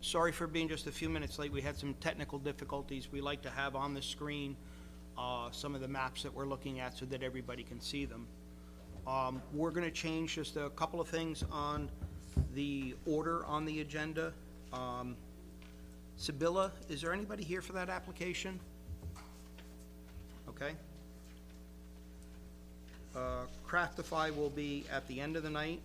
Sorry for being just a few minutes late. We had some technical difficulties. We like to have on the screen some of the maps that we're looking at so that everybody can see them. We're going to change just a couple of things on the order on the agenda. Sibylla, is there anybody here for that application? Okay. Craftify will be at the end of the night.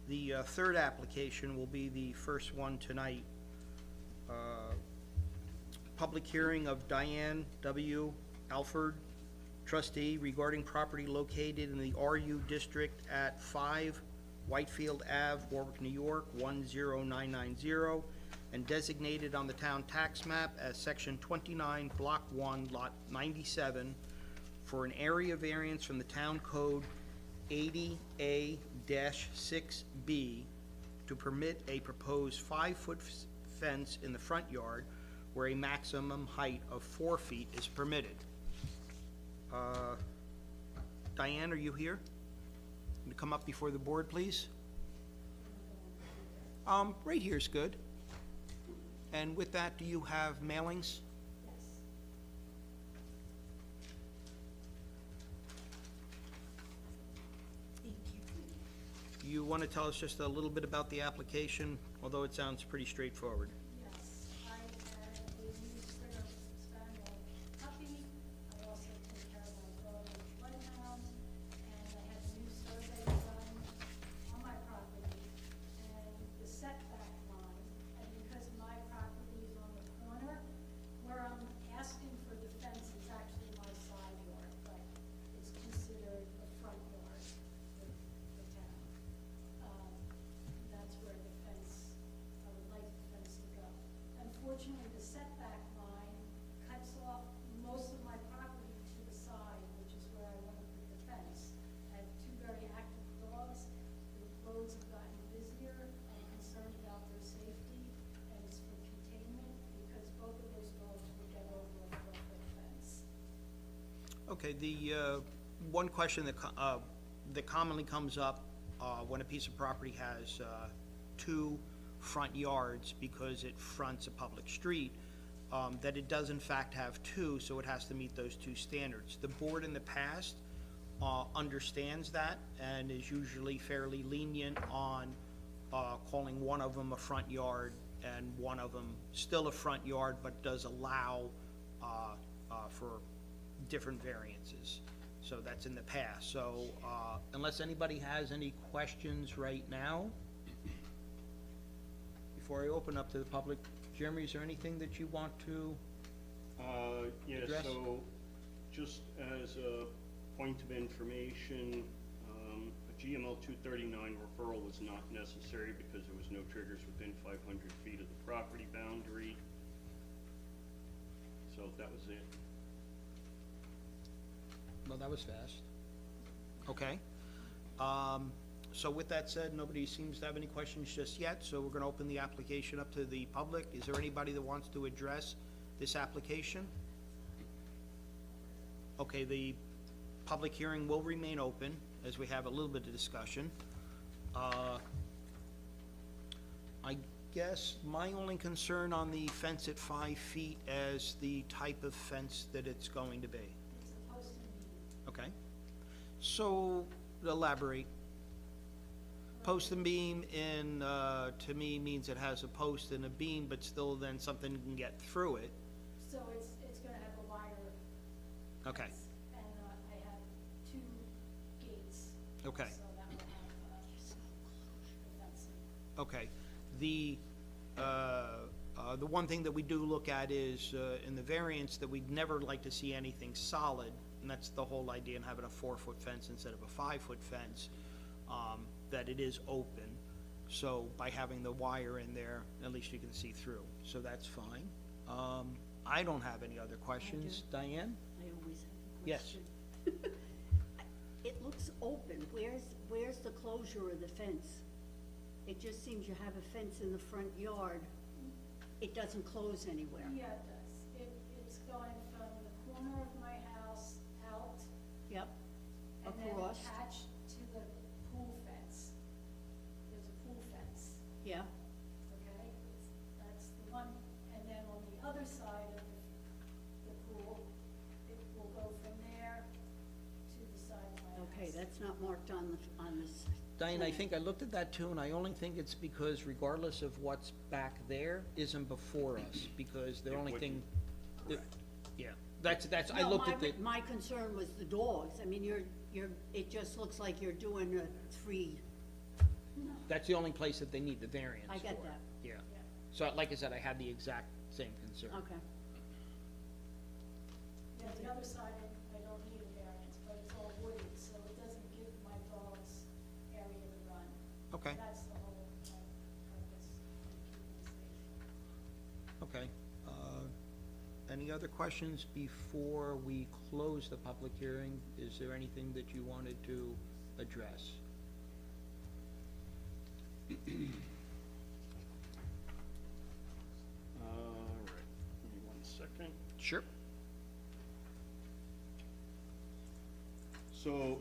The third application will be the first one tonight. Public hearing of Diane W. Alford, trustee, regarding property located in the RU district at 5 Whitefield Ave, Warwick, New York, 10990, and designated on the town tax map as section 29, block 1, lot 97, for an area variance from the town code 80A-6B to permit a proposed 5-foot fence in the front yard where a maximum height of 4 feet is permitted. Diane, are you here? Can you come up before the board, please? Right here is good. And with that, do you have mailings? You want to tell us just a little bit about the application, although it sounds pretty straightforward? Yes, I had a new Springer Spaniel puppy. I also take care of my daughter's bloodhound, and I had a new survey done on my property, and the setback line, and because my property is on the corner, where I'm asking for the fence is actually my side yard, but it's considered a front yard with the town. That's where the fence, I would like the fence to go. Unfortunately, the setback line cuts off most of my property to the side, which is where I want to put the fence. I have 2 very active dogs. The roads have gotten busier. I'm concerned about their safety, and it's for containment, because both of those dogs will get over a 4-foot fence. Okay, the one question that commonly comes up when a piece of property has 2 front yards because it fronts a public street, that it does in fact have 2, so it has to meet those 2 standards. The board in the past understands that and is usually fairly lenient on calling one of them a front yard and one of them still a front yard, but does allow for different variances. So that's in the past. So unless anybody has any questions right now, before I open up to the public, Jeremy, is there anything that you want to Yeah, address? so just as a point of information, a GML 239 referral was not necessary because there was no triggers within 500 feet of the property boundary. So that was it. Well, that was fast. Okay. So with that said, nobody seems to have any questions just yet, so we're going to open the application up to the public. Is there anybody that wants to address this application? Okay, the public hearing will remain open as we have a little bit of discussion. I guess my only concern on the fence at 5 feet as the type of fence that it's going to be. It's supposed to be. Okay, so elaborate. Post and beam in, to me, means it has a post and a beam, but still then something can get through it. So it's gonna have a wire. Okay, fence, and I have 2 gates. okay, So that will have the fencing. okay. The one thing that we do look at is, in the variance, that we'd never like to see anything solid, and that's the whole idea in having a 4-foot fence instead of a 5-foot fence, that it is open. So by having the wire in there, at least you can see through, so that's fine. I don't have any other questions. Diane? I always have a Yes. question. It looks open. Where's the closure of the fence? It just seems you have a fence in the front yard. It doesn't close anywhere. Yeah, it does. It's going from the corner of my house out Yep, and then across, attached to the pool fence. There's a pool fence, yeah, okay? That's the one, and then on the other side of the pool, it will go from there to the side of my house. okay, that's not marked on this. Diane, I plan. think I looked at that too, and I only think it's because regardless of what's back there isn't before us, because the It only thing, wouldn't. yeah, that's, I No, looked at the, my concern was the dogs. I mean, it just looks like you're doing a three. that's the only place that they need the variance for. I get that. Yeah. So like I said, I had the exact same concern. Okay, Yeah, the other side, I don't need a variance, but it's all wooded, so it doesn't give my dogs area to run. Okay, That's the whole purpose of keeping it safe. okay. Any other questions before we close the public hearing? Is there anything that you wanted to address? All right, give me 1 second. Sure. So,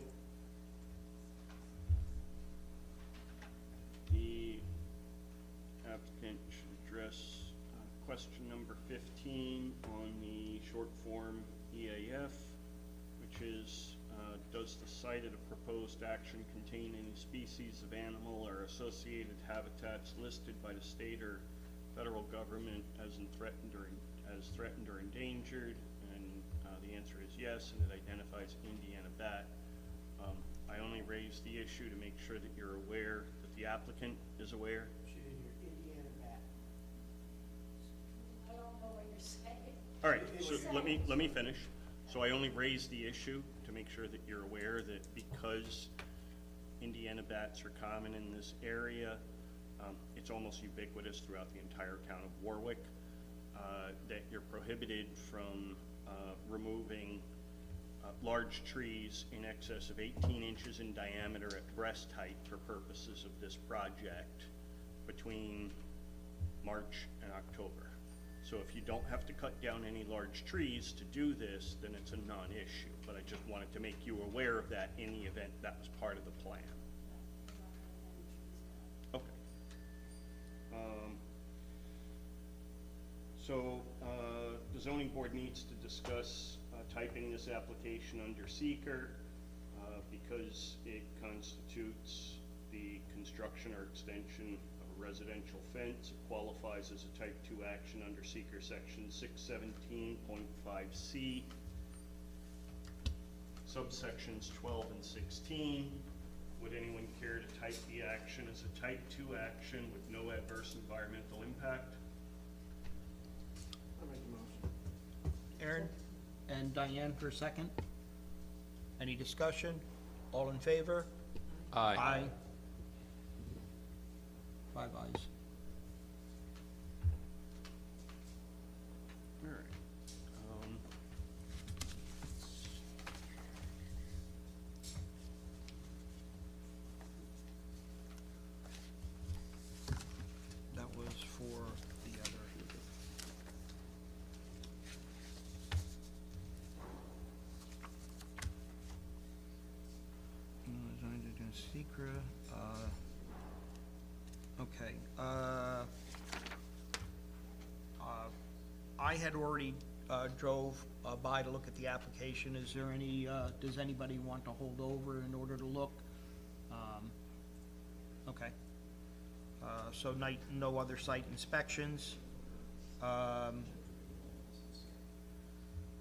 the applicant should address question number 15 on the short form EAF, which is, does the site of the proposed action contain any species of animal or associated habitats listed by the state or federal government as threatened or endangered? And the answer is yes, and it identifies Indiana bat. I only raised the issue to make sure that you're aware, that the applicant is aware. I don't know what you're saying. All right, so let me finish. So I only raised the issue to make sure that you're aware that because Indiana bats are common in this area, it's almost ubiquitous throughout the entire town of Warwick, that you're prohibited from removing large trees in excess of 18 inches in diameter at breast height for purposes of this project between March and October. So if you don't have to cut down any large trees to do this, then it's a non-issue. But I just wanted to make you aware of that in the event that was part of the plan. Okay. So the zoning board needs to discuss typing this application under seeker because it constitutes the construction or extension of a residential fence. It qualifies as a type 2 action under seeker section 617.5C, subsections 12 and 16. Would anyone care to type the action as a type 2 action with no adverse environmental impact? I'll make the motion. Aaron and Diane for a second. Any discussion? All in favor? Aye. 5 ayes. All right. That was for the other. Secret, okay, I had already, drove, by to look at the application. Is there any, does anybody want to hold over in order to look? Okay. So no other site inspections.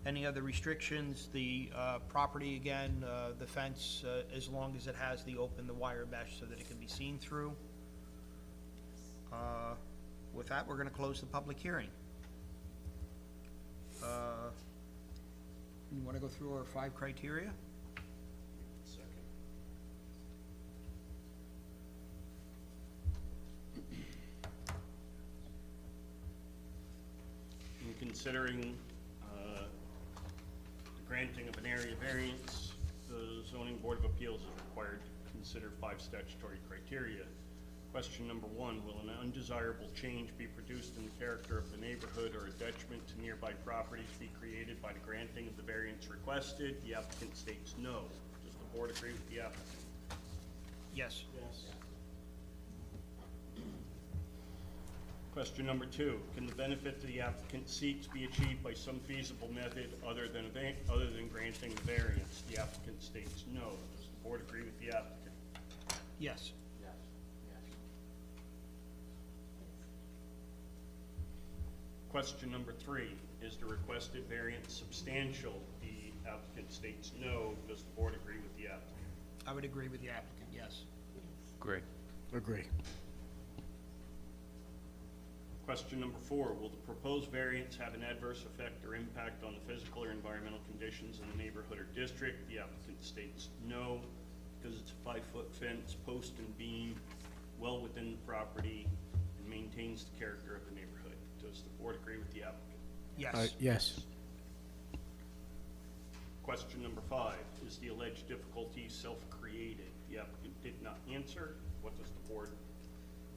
Any other restrictions? The property, again, the fence, as long as it has the wire mesh so that it can be seen through. With that, we're gonna close the public hearing. You wanna go through our 5 criteria? Second. In considering granting of an area variance, the Zoning Board of Appeals is required to consider 5 statutory criteria. Question number 1, will an undesirable change be produced in the character of the neighborhood or a detriment to nearby properties be created by the granting of the variance requested? The applicant states no. Does the board agree with the applicant? Yes. Question number 2, can the benefit to the applicant seeks be achieved by some feasible method other than granting the variance? The applicant states no. Does the board agree with the applicant? Yes. Question number 3, is the requested variance substantial? The applicant states no. Does the board agree with the applicant? I would agree with the applicant, yes. Agree. Agree. Question number 4, will the proposed variance have an adverse effect or impact on the physical or environmental conditions in the neighborhood or district? The applicant states no, because it's a 5-foot fence, post and beam, well within the property, and maintains the character of the neighborhood. Does the board agree with the applicant? Yes. Yes. Question number 5, is the alleged difficulty self-created? The applicant did not answer. What does the board?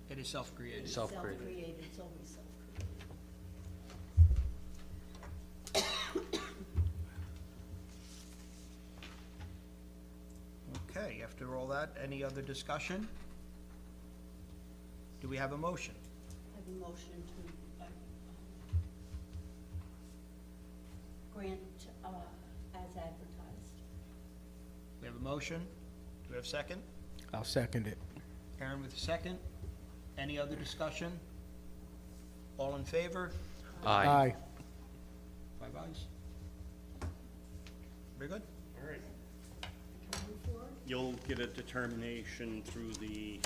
It is self-created. Self-created. Self-created, it's always self-created. Okay, after all that, any other discussion? Do we have a motion? I have a motion to grant as advertised. We have a motion. Do we have a second? I'll second it. Aaron with a second. Any other discussion? All in favor? Aye. 5 ayes. Very good. All right. Can we move forward? You'll get a determination through the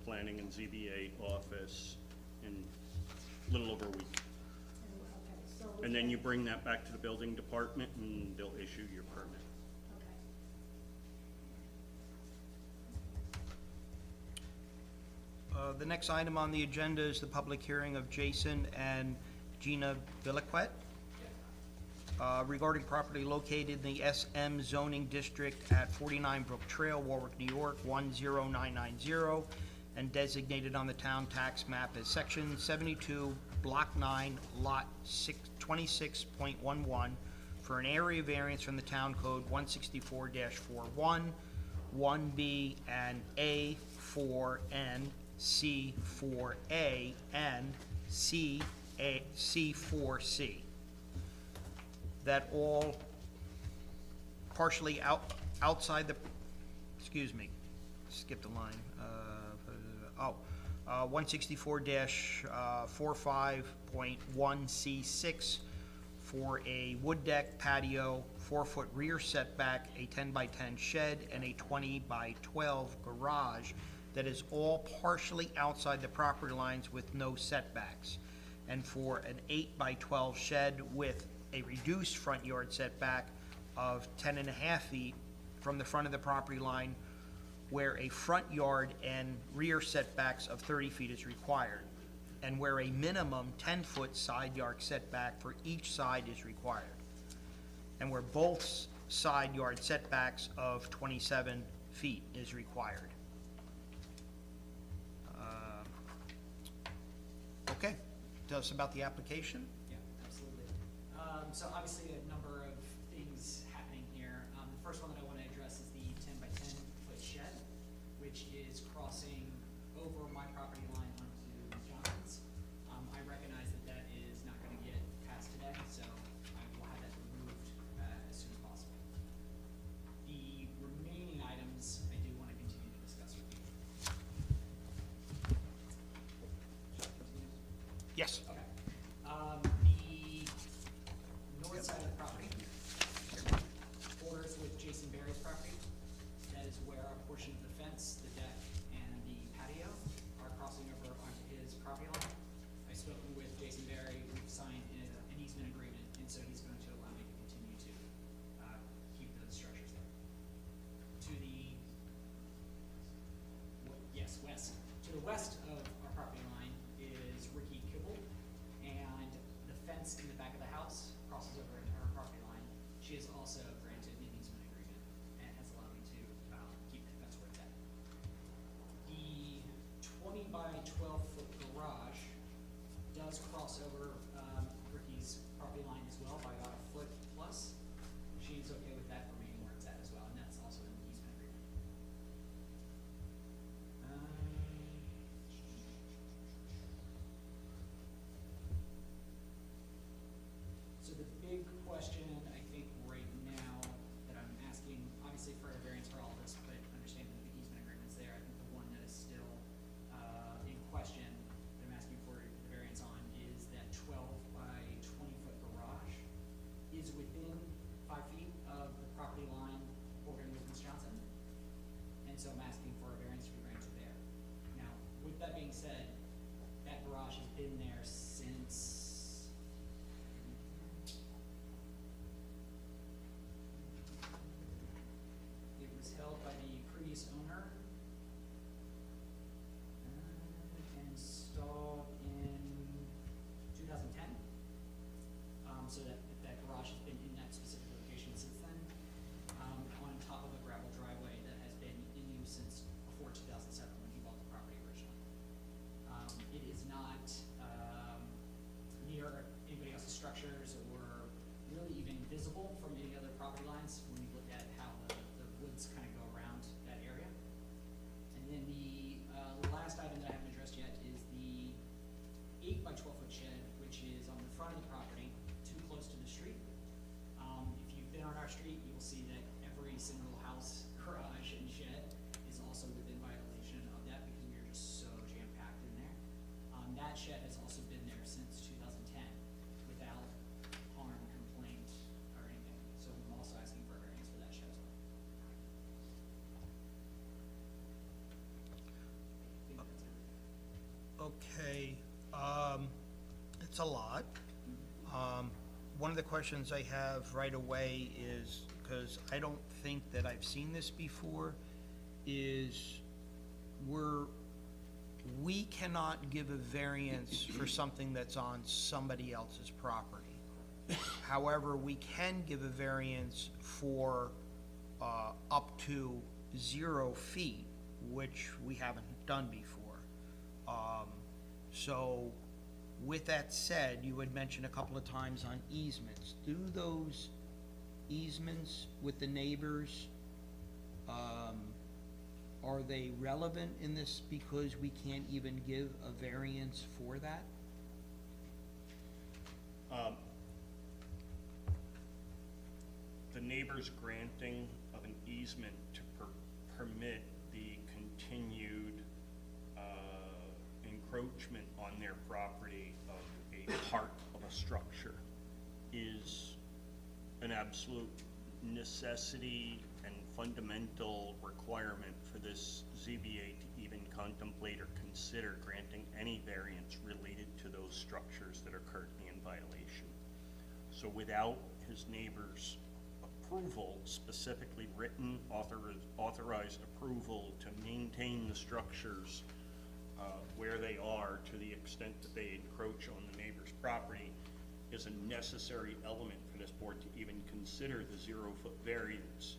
planning and ZBA office in a little over a week. Okay, so. And then you bring that back to the building department and they'll issue your permit. Okay. The next item on the agenda is the public hearing of Jason and Gina Billiquet regarding property located in the SM zoning district at 49 Brook Trail, Warwick, New York, 10990, and designated on the town tax map as Section 72, Block 9, Lot 26.11, for an area variance from the Town Code 164-41, 1B and A, 4N, C4A, and C4C. That all partially outside the, excuse me, skipped a line. 164-45.1C6 for a wood deck patio, 4-foot rear setback, a 10-by-10 shed, and a 20-by-12 garage that is all partially outside the property lines with no setbacks, and for an 8-by-12 shed with a reduced front yard setback of 10.5 feet from the front of the property line, where a front yard and rear setbacks of 30 feet is required, and where a minimum 10-foot side yard setback for each side is required, and where both side yard setbacks of 27 feet is required. Okay, tell us about the application. Yeah, absolutely. So obviously a number of things happening here. The first one that I want to address is the 10-by-10 foot shed, which is crossing over my property line onto John's. I recognize that that is not going to get passed today, so I will have that removed as soon as possible. The remaining items I do want to continue to discuss with you. Yes. Okay. The north side of the property borders with Jason Berry's property. That is where a portion of the fence, the deck, and the patio are crossing over onto his property line. I've spoken with Jason Berry, we've signed an easement agreement, and so he's going to allow me to continue to keep those structures there. To the west. To the west of our property line is Ricky Kibble, and the fence in the back of the house crosses over into her property line. She has also granted an easement agreement and has allowed me to keep the fence where it's at. The does cross over, Ricky's property line as well by about a foot plus. She's okay with that remaining where it's at as well, and that's also in the easement agreement. So the big question, I think, right now that I'm asking, obviously for a variance for all of this, but understanding that the easement agreement's there, I think the one that is still, in question, that I'm asking for the variance on is that 12 by 20-foot garage is within 5 feet of the property line bordering with Ms. Johnson. And so I'm asking for a variance to be granted there. Now, with that being said, that garage has been there since it was held by the previous owner, and installed in 2010. So that garage has been in that specific location since then, on top of a gravel driveway that has been in use since before 2007 when he bought the property originally. It is not near anybody else's structures or really even visible from any other property lines when you look at how the woods kind of go around that area. And then the last item that I haven't addressed yet is the 8 by 12 foot shed, which is on the front of the property, too close to the street. If you've been on our street, you will see that every single house, garage, and shed is also within violation of that because we are just so jam-packed in there. That shed has also been there since 2010 without harm, complaint, or anything. So I'm also asking for a variance for that shed as well. I think that's it. Okay, it's a lot. One of the questions I have right away is, because I don't think that I've seen this before, is we cannot give a variance for something that's on somebody else's property. However, we can give a variance for up to 0 feet, which we haven't done before. So, with that said, you had mentioned a couple of times on easements. Do those easements with the neighbors, are they relevant in this because we can't even give a variance for that? The neighbor's granting of an easement to permit the continued encroachment on their property of a part of a structure is an absolute necessity and fundamental requirement for this ZBA to even contemplate or consider granting any variance related to those structures that are currently in violation. So without his neighbor's approval, specifically written authorized approval to maintain the structures where they are to the extent that they encroach on the neighbor's property is a necessary element for this board to even consider the 0-foot variance,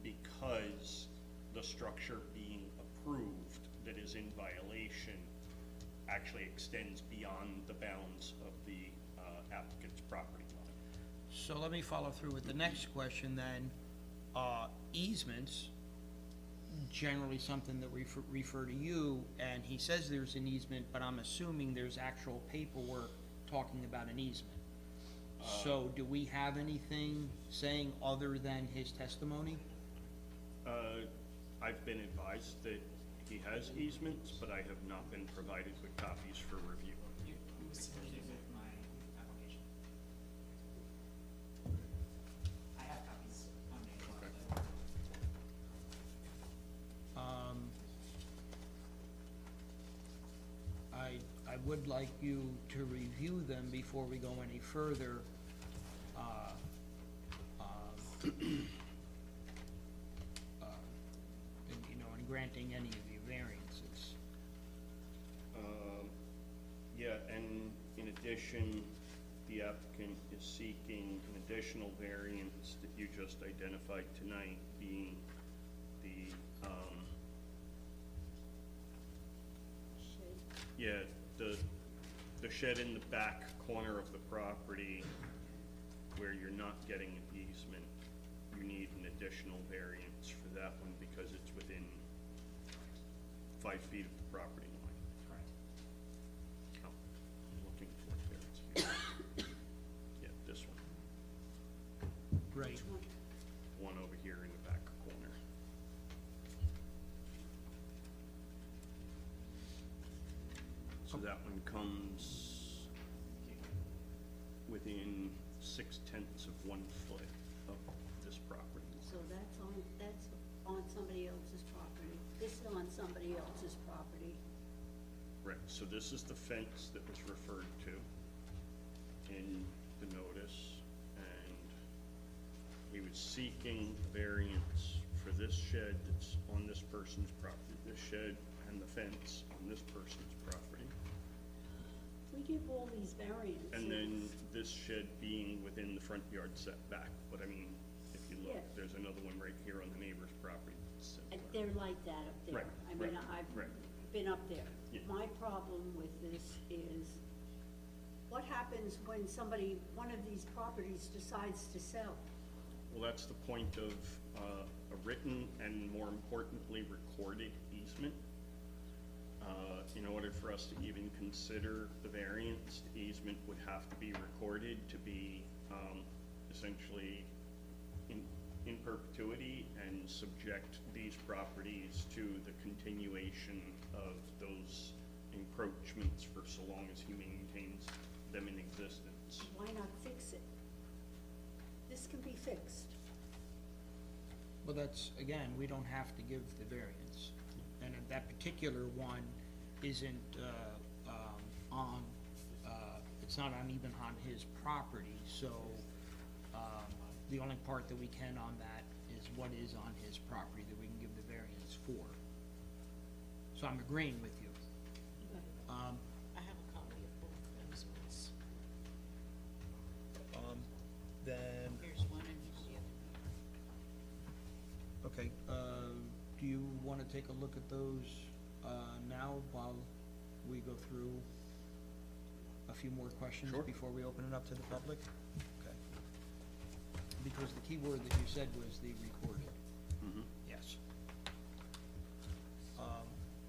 because the structure being approved that is in violation actually extends beyond the bounds of the applicant's property line. So let me follow through with the next question then. Easements, generally something that we refer to you, and he says there's an easement, but I'm assuming there's actual paperwork talking about an easement. So do we have anything saying other than his testimony? I've been advised that he has easements, but I have not been provided with copies for review. It was submitted with my application. I have copies on me. Okay. I would like you to review them before we go any further. In granting any of your variances. Yeah, and in addition, the applicant is seeking an additional variance that you just identified tonight, being the, the shed in the back corner of the property where you're not getting an easement, you need an additional variance for that one because it's within 5 feet of the property line. Correct. Oh, I'm looking for a variance here. Yeah, this one. Right. One over here in the back corner. So that one comes within 6/10 of 1 foot of this property. So that's on somebody else's property. This is on somebody else's property. Right, so this is the fence that was referred to in the notice, and he was seeking variance for this shed that's on this person's property, this shed and the fence on this person's property. We give all these variances. And then this shed being within the front yard setback, but I mean, if you look, Yeah. there's another one right here on the neighbor's property. that's And similar. they're like that up there. Right, I mean, right, I've right. been up there. Yeah. My problem with this is, what happens when somebody, one of these properties decides to sell? Well, that's the point of a written and, more importantly, recorded easement. In order for us to even consider the variance, the easement would have to be recorded to be essentially in perpetuity and subject these properties to the continuation of those encroachments for so long as he maintains them in existence. Why not fix it? This can be fixed. Well, that's, again, we don't have to give the variance. And if that particular one isn't, it's not on even on his property, so, the only part that we can on that is what is on his property that we can give the variance for. So I'm agreeing with you. I have a copy of both those ones. Then, Here's one and here's the other. okay, do you wanna take a look at those, now while we go through a few more questions Sure. before we open it up to the public? Okay. Because the key word that you said was the recorded. Mhm. Yes.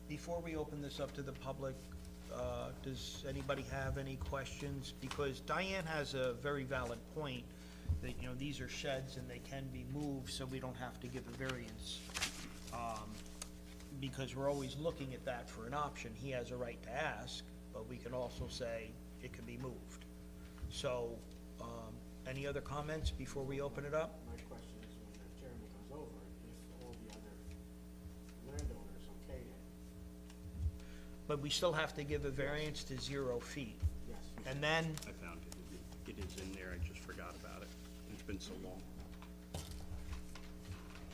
Before we open this up to the public, does anybody have any questions? Because Diane has a very valid point, that, you know, these are sheds and they can be moved, so we don't have to give a variance. Because we're always looking at that for an option. He has a right to ask, but we can also say it can be moved. So, any other comments before we open it up? My question is, when the chairman comes over, if all the other landowners okay it, But we still have to give a variance to 0 feet. yes. And then, I found it. It is in there. I just forgot about it. It's been so long. So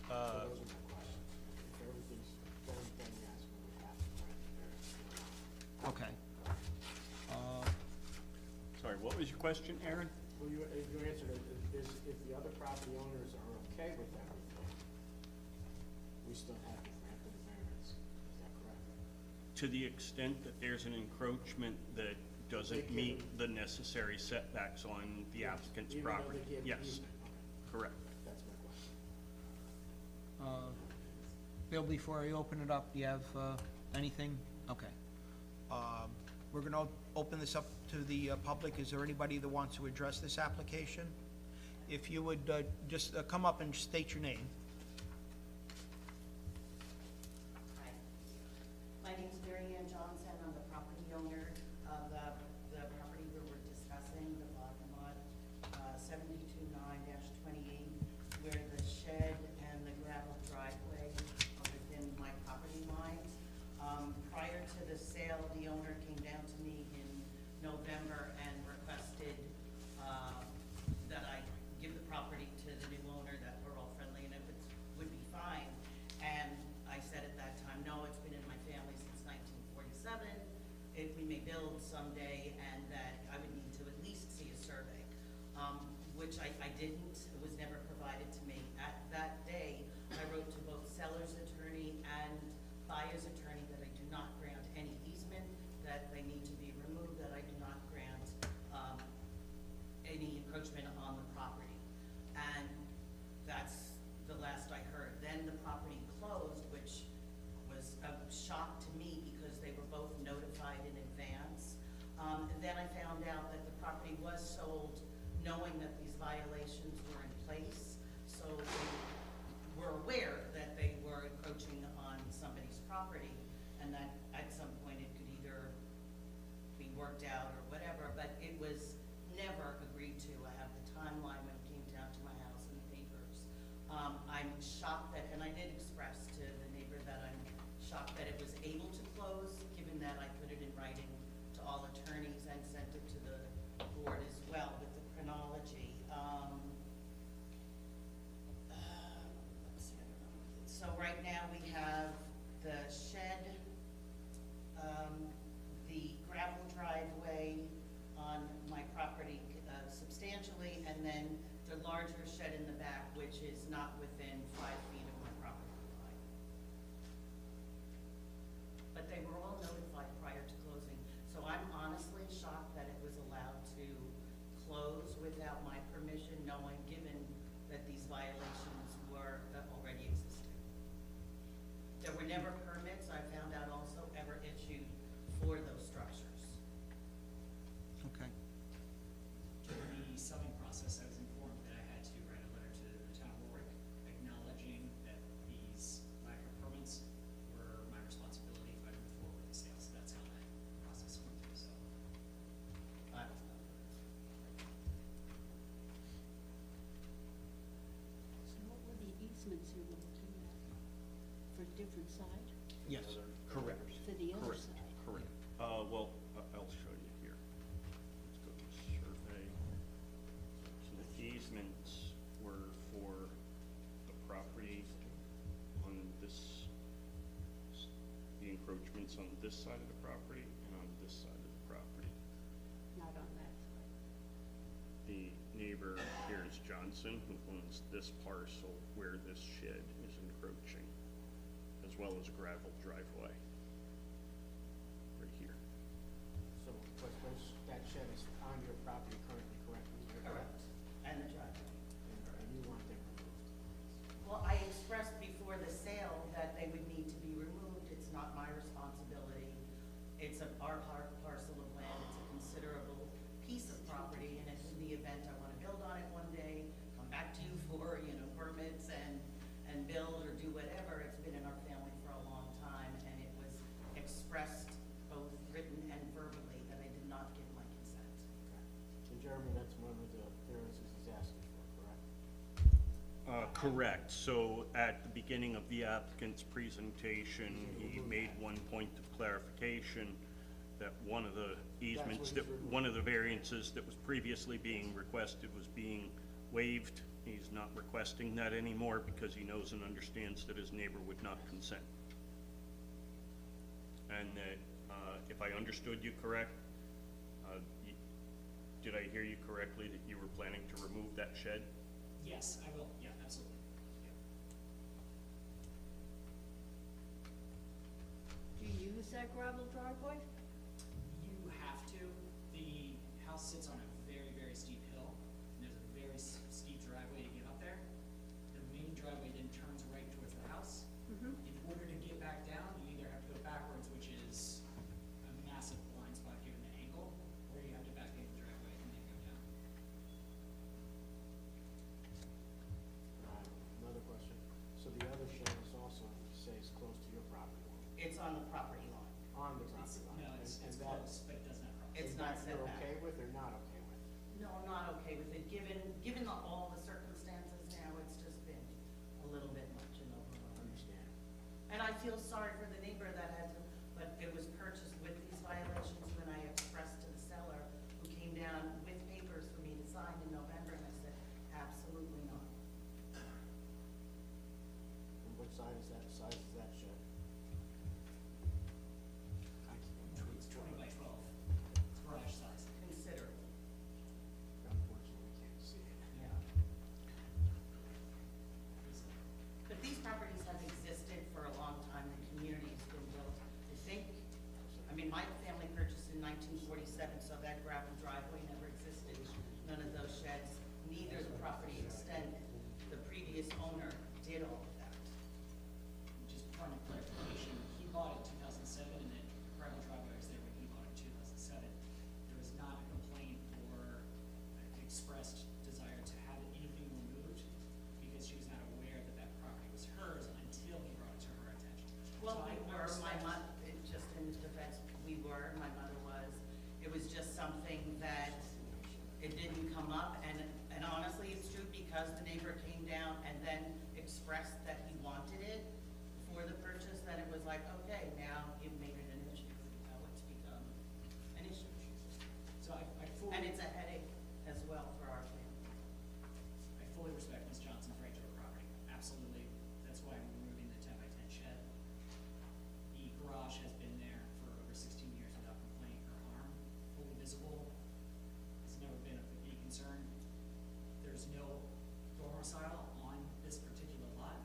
those are my questions. If everything's done, then yes, we would have to grant the variance. okay. Sorry, what was your question, Aaron? Well, you answered it, is if the other property owners are okay with everything, we still have to grant the variance, is that correct? To the extent that there's an encroachment that doesn't meet the necessary setbacks on the applicant's Even though property. they gave the Yes, easement? Okay, correct. that's my question. Bill, before I open it up, do you have anything? Okay. We're gonna open this up to the public. Is there anybody that wants to address this application? If you would just come up and state your name. Hi. My name's Mary Ann Johnson. I'm the property owner of the property we were discussing, the bottom lot, 729-28, where the shed and the gravel driveway are within my property lines. Prior to the sale, the owner came down to me in November and requested that I give the property to the new owner, that we're all friendly, and if it's shock to me because they were both notified in advance. Then I found out that the property was sold knowing that these violations were in place, so they were aware that they were encroaching on somebody's property, and that at some point it could either be worked out or whatever, but it was never agreed to. I have the timeline when it came down to my house and the papers. I'm shocked that, and I did express to the neighbor that I'm shocked that it was able to close, given that I put it in writing to all attorneys and sent it to the board as well with the chronology. Let's see, I don't know. So right now we have the shed, the gravel driveway on my property substantially, and then the larger shed in the back, which is not within 5 feet of my property line. But they were all notified prior to closing, so I'm honestly shocked that it was allowed to close without my permission, knowing, given that these violations were already existing. There were never permits, I found out also, ever issued for those structures. Okay. During the selling process, I was informed that I had to write a letter to the Town of Warwick acknowledging that these lack of permits were my responsibility if I moved forward with the sale, so that's how that process went through, so. I don't know. So what were the easements you were looking at for different side, Yes, correct. for the other Correct. side? Correct. Well, I'll show you here. Let's go to survey. So the easements were for the property on this, the encroachments on this side of the property and on this side of the property. Not on that side. The neighbor here is Johnson, who owns this parcel where this shed is encroaching, as well as a gravel driveway right here. So, but that shed is on your property currently, correct? Correct. And the driveway. And you want them removed? Well, I expressed before the sale that they would need to be removed. It's not my responsibility. It's our parcel of land. It's a considerable piece of property, and if in the event I want to build on it one day, come back to you for, permits and build or do whatever, it's been in our family for a long time, and it was expressed both written and verbally that I did not give my consent. And Jeremy, that's one of the variances he's asking for, correct? Correct. So at the beginning of the applicant's presentation, he made one point of clarification that one of the easements, that one of the variances that was previously being requested was being waived. He's not requesting that anymore because he knows and understands that his neighbor would not consent. And that, if I understood you correct, did I hear you correctly that you were planning to remove that shed? Yes, I will, yeah, absolutely. Do you use that gravel driveway? You have to. The house sits on a very, very steep hill, and there's a very steep driveway to get up there. The main driveway then turns right towards the house. Mm-hmm. In order to get back down, you either have to go backwards, which is a massive blind spot given the angle, or you have to back into the driveway and then go down. Another question. So the other shed is also, you say, is close to your property line? It's on the property line. On the property line? No, it's And that- close, but it doesn't have property. It's and not that set you're back. okay with or not okay with? No, I'm not we were, my mother was. It was just something that it didn't come up, and honestly, it's true, because the neighbor came down and then expressed that he wanted it for the purchase, then it was like, okay, now you've made it an issue, now it's become an issue. So I fully. And it's a headache as well for our family. I fully respect Ms. Johnson's right to her property, absolutely. That's why I'm removing the 10 by 10 shed. The garage has been there for over 16 years without complaint or harm, fully visible. It's never been a big concern. There's no domicile on this particular lot.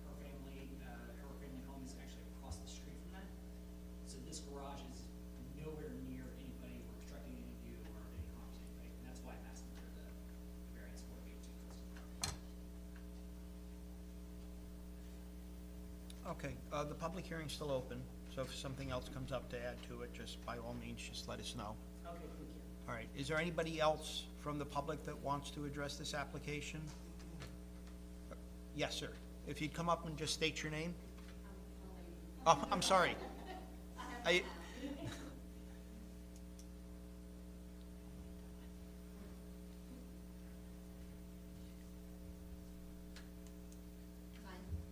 Her family home is actually across the street from that. So this garage is nowhere near anybody or obstructing any view or any harm to anybody. And that's why I'm asking for the variance for being too close to the property. Okay, the public hearing's still open, so if something else comes up to add to it, just by all means, just let us know. Okay, thank you. All right, is there anybody else from the public that wants to address this application? Yes, sir. If you'd come up and just state your name? Oh, I'm sorry.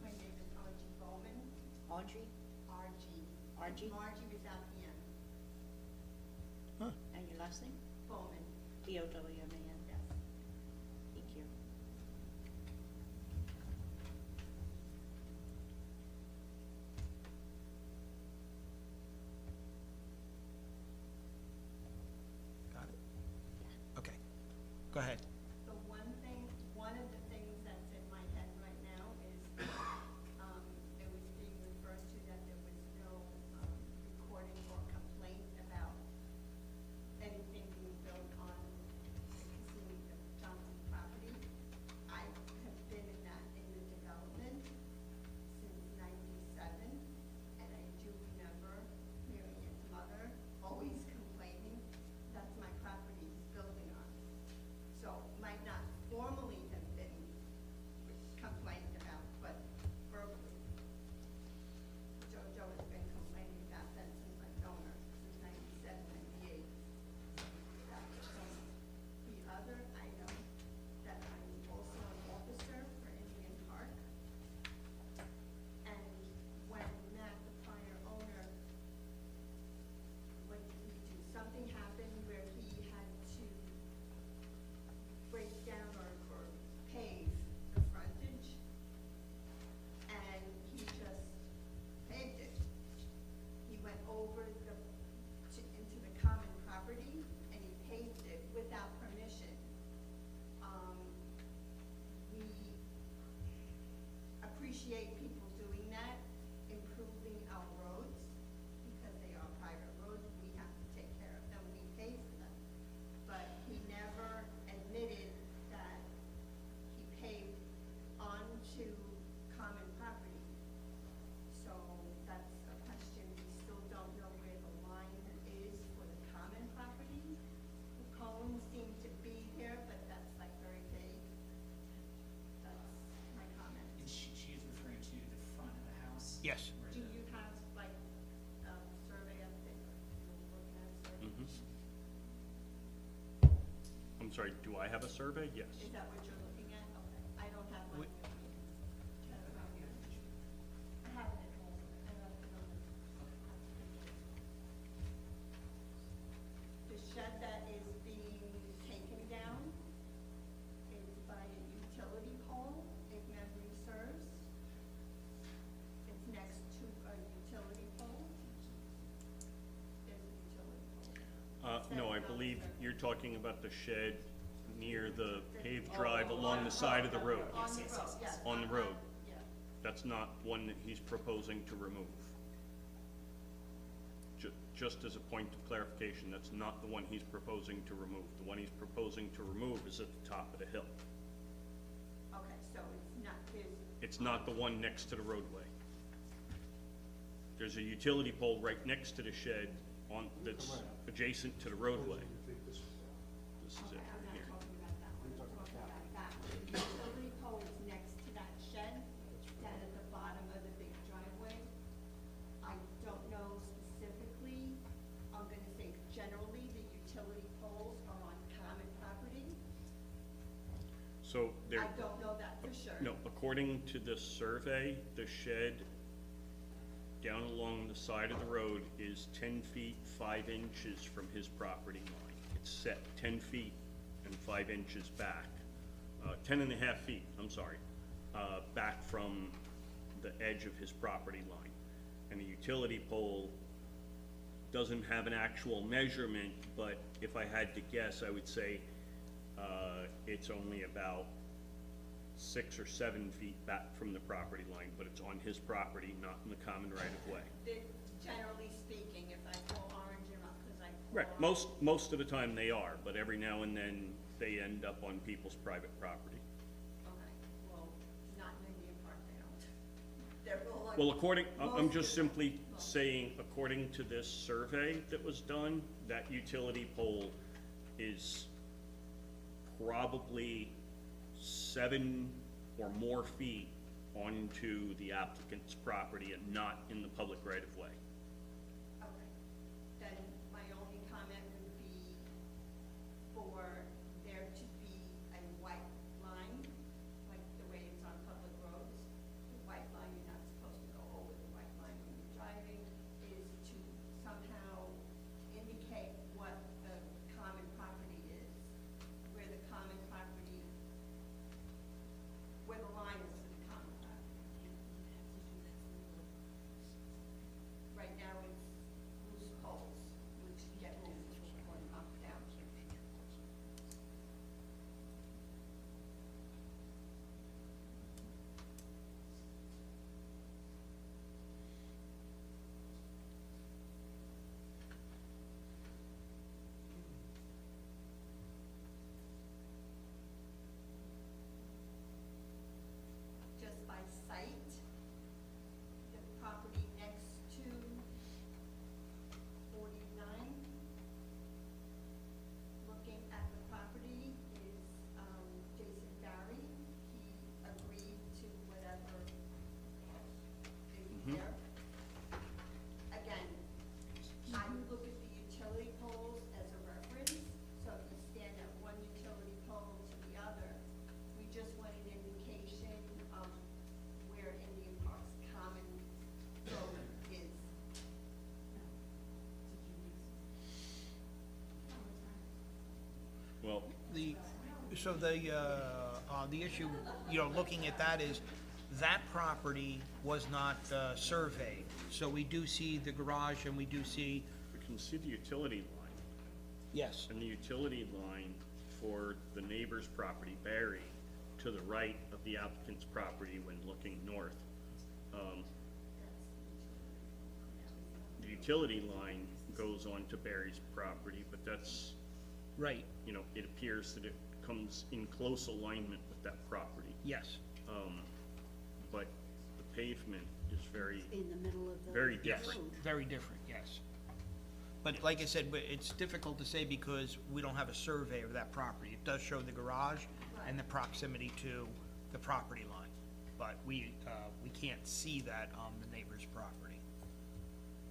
My name is Archie Bowman. Audrey? Archie. Archie? Margie without the M. And your last name? Bowman. B-O-W-M-A-N. Yes. Thank you. Got it? Okay, go ahead. The one of the things that's in my head right now is, it was being referred to that there was no, recording or complaint about anything being built on the Cassini Johnson property. I have been in the development since '97, and I do remember hearing his mother always complaining, that's my property he's building on. So might not formally have been complained about, but verbally. Jojo has been complaining about that since I've known her, since '97, '98. The other item, that I'm also an officer for Indian Park. And when Matt, the prior owner, what did he do? Something happened where he had to break down or pave the frontage, and he just paved it. He went over into the common property, and he paved it without permission. We appreciate people doing that, improving our roads, because they are private roads, we have to take care of them, we pay for them. But he never admitted that he paved onto common property. So that's a question, we still don't know where the line is for the common property. The cones seem to be there, but that's like very vague. That's my comment. And she is referring to the front of the house? Yes. where Do the- you have like a survey up there? You're looking at a survey? I'm sorry, do I have a survey? Yes. Is that what you're looking at? Okay, I don't have one. We- That's what I'm here. I have it at home. I don't know. The shed that is being taken down is by a utility pole, if memory serves. It's next to a utility pole. There's a utility pole. No, I believe you're talking about the shed near the paved drive along the side of the road. On the road, yes. On the road. Yeah. That's not one that he's proposing to remove. Just as a point of clarification, that's not the one he's proposing to remove. The one he's proposing to remove is at the top of the hill. Okay, so it's not his. It's not the one next to the roadway. There's a utility pole right next to the shed that's adjacent to the roadway. This is Okay, it I'm right not here. talking about that one, I'm talking about that one. The utility pole is next to that shed, down at the bottom of the big driveway. I don't know specifically There- I don't know that for sure. No, according to the survey, the shed down along the side of the road is 10 feet, 5 inches from his property line. It's set 10 feet and 5 inches back, 10 and a half feet, I'm sorry, back from the edge of his property line. And the utility pole doesn't have an actual measurement, but if I had to guess, I would say it's only about 6 or 7 feet back from the property line, but it's on his property, not in the common right-of-way. Generally speaking, if I pull orange and up, because I pull Right, orange. most of the time they are, but every now and then they end up on people's private property. Okay, well, not in Indian Park, they don't. They're all on. Well, I'm most just of- simply most. saying, according to this survey that was done, that utility pole is probably 7 or more feet onto the applicant's property and not in the public right-of-way. Okay, then my only comment would be for there to be a white line, like the way it's on public roads. The white line, you're not supposed to go over the white line when you're driving, is to somehow indicate what the common property is, where the common property, where the line is to the common property. Right now, it's loose poles, which get moved or knocked down. Just by sight, the property next to 49, looking at the property is Jason Barry. He agreed to whatever is there. Again, I would look at the utility poles as a reference, so if you stand at one utility pole to the other, we just want an indication of where Indian Park's common road is. Well, The issue, looking at that is, that property was not surveyed. So we do see the garage and we do see, we can see the utility line. yes, And the utility line for the neighbor's property, Barry, to the right of the applicant's property when looking north. The utility line goes on to Barry's property, but that's, right, it appears that it comes in close alignment with that property. yes. But the pavement is very, In the middle of the. very Yes, different. very different, yes. But like I said, it's difficult to say because we don't have a survey of that property. It does show the garage and the proximity to the property line, but we can't see that on the neighbor's property.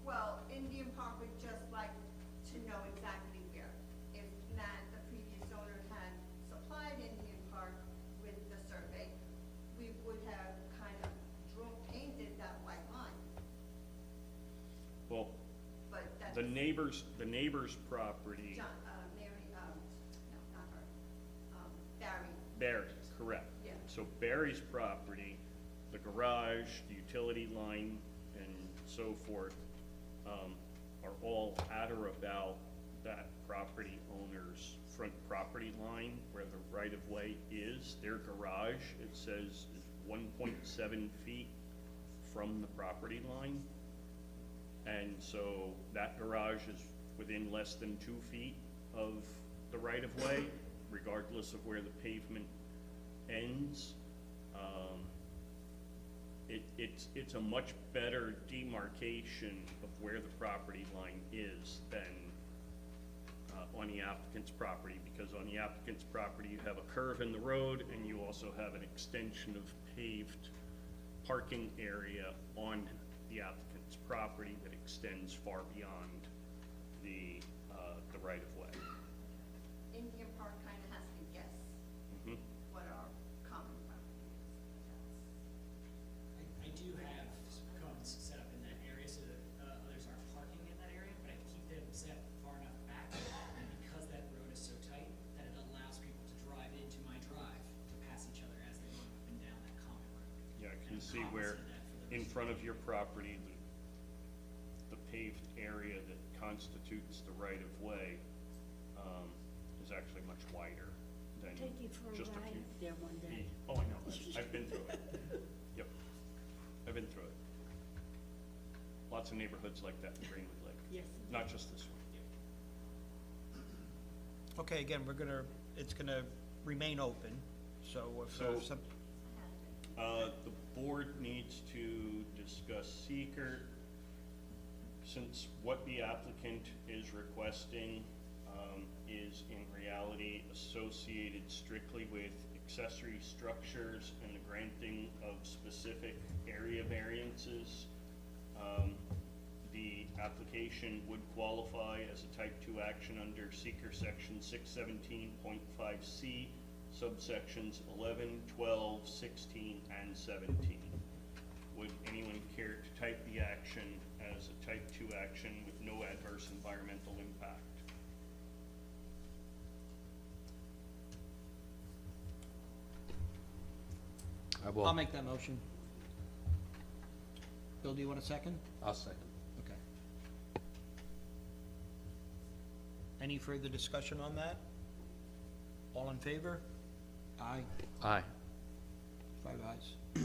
Well, Indian Park would just like to know exactly where. If Matt, the previous owner, had supplied Indian Park with the survey, we would have kind of painted that white line, Well, but that's. the neighbor's property, John, Mary, no, not her, Barry. Barry, correct. Yeah. So Barry's property, the garage, the utility line, and so forth, are all at or about that property owner's front property line where the right-of-way is. Their garage, it says, is 1.7 feet from the property line. And so that garage is within less than 2 feet of the right-of-way, regardless of where the pavement ends. It's a much better demarcation of where the property line is than on the applicant's property, because on the applicant's property, you have a curve in the road, and you also have an extension of paved parking area on the applicant's property that extends far beyond the right-of-way. Indian Park kind of has to guess Mhm. what our common can see where in front of your property, the paved area that constitutes the right-of-way is actually much wider than Take you for a just a ride few. there one day. Oh, I know, I've been through it. Yep, I've been through it. Lots of neighborhoods like that in Greenwood Lake, Yes. not just this one. Okay, again, it's gonna remain open, so if So- some, The board needs to discuss seeker, since what the applicant is requesting is in reality associated strictly with accessory structures and the granting of specific area variances. The application would qualify as a type 2 action under seeker section 617.5C, subsections 11, 12, 16, and 17. Would anyone care to type the action as a type 2 action with no adverse environmental impact? I will. I'll make that motion. Bill, do you want a second? I'll second. Okay. Any further discussion on that? All in favor? Aye. Aye. 5 ayes.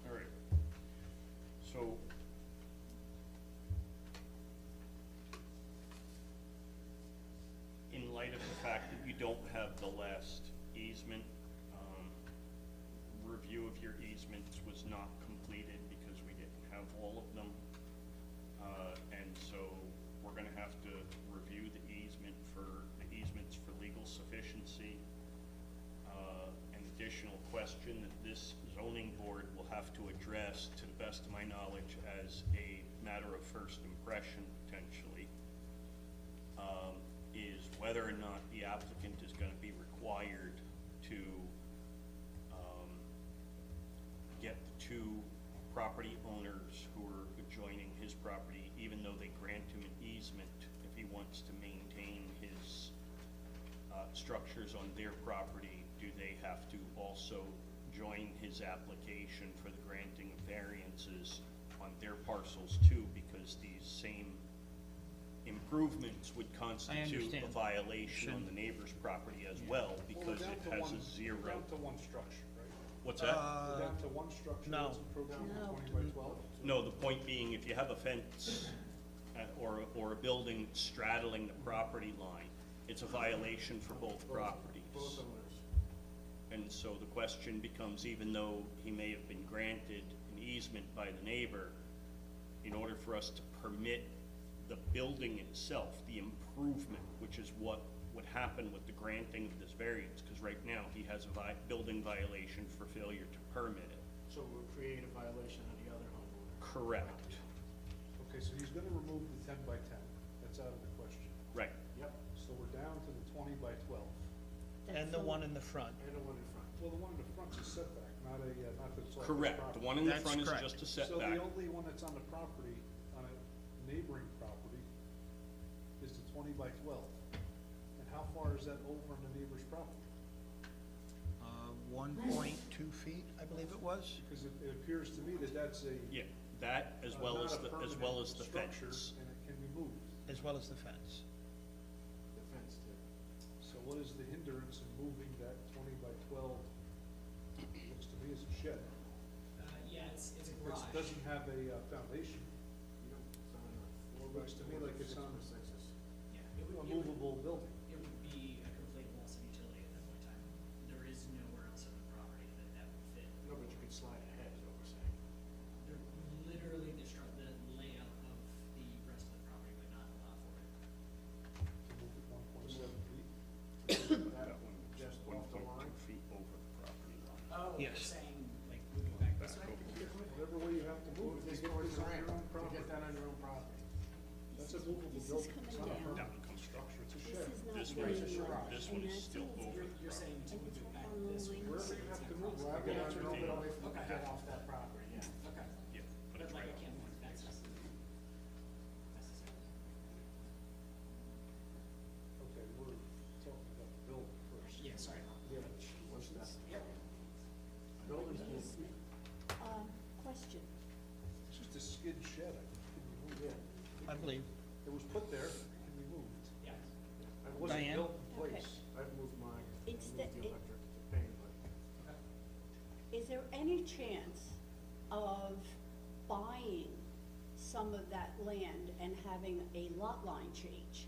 All right. So in light of the fact that you don't have the last easement, review of your easements was not completed because we didn't have all of them. And so we're gonna have to review the easements for legal sufficiency. An additional question that this zoning board will have to address, to the best of my knowledge, as a matter of first impression potentially, is whether or not the applicant is gonna be required to get the two property owners who are adjoining his property, even though they grant him an easement, if he wants to maintain his structures on their property, do they have to also join his application for the granting of variances on their parcels too, because these same improvements would constitute a understand. violation on the neighbor's property as well, because it has a zero. We're down to one structure, right? What's that? We're down to one structure no. that's improved from No. 20 by 12? No, the point being, if you have a fence or a building straddling the property line, it's a violation for both properties. Both owners. And so the question becomes, even though he may have been granted an easement by the neighbor, in order for us to permit the building itself, the improvement, which is what would happen with the granting of this variance, because right now he has a building violation for failure to permit it. So we'll create a violation on the other homeowner. Correct. Okay, so he's gonna remove the 10 by 10, that's out of the question. Right. Yep, So we're down to the 20 by 12, And the one in the front. and the one in front. well, the one in the front's a setback, not a, not that's off the Correct. The property. one in the That's front is correct. just a So setback. the only one that's on the property, on a neighboring property, is the 20 by 12. And how far is that over on the neighbor's property? 1.2 feet, I believe it was. Because it appears to me that that's a. Yeah, that as well not as a the permanent fence. structure, and it can be moved. As well as the fence. The fence too. So what is the hindrance in moving that 20 by 12? Looks to me as a shed. Yeah, it's a It garage. doesn't have a foundation. You know, it's on a four Looks to me like it's on by sixes. Yeah, a movable building. It would be a complete loss of utility at that point in time. There is nowhere else on the property that would fit. No, but you could slide ahead, is what we're saying. They're literally the layout of the rest of the property would not allow for it. To move it 1.7 feet. That one Just is off the 1.2 line? feet over the property line. Oh, Yes. you're saying, like, moving back this way? Whatever way you have to move it, to This get towards this the on ramp, your own to property. get that on your own property. That's a movable This is building. coming It's not a down. permanent structure, it's a This shed. is not This getting one, anywhere. this And one is that's still all it's over very- the You're saying to move it back this way? Wherever you have to move, Across. wherever You're you gonna have to have move it to away from, Okay. get off that property, yeah. Okay, Yeah, but but it's like right it off. can't move necessarily. Okay, we're talking about the building first. Yeah, sorry. some of that land and having a lot line change?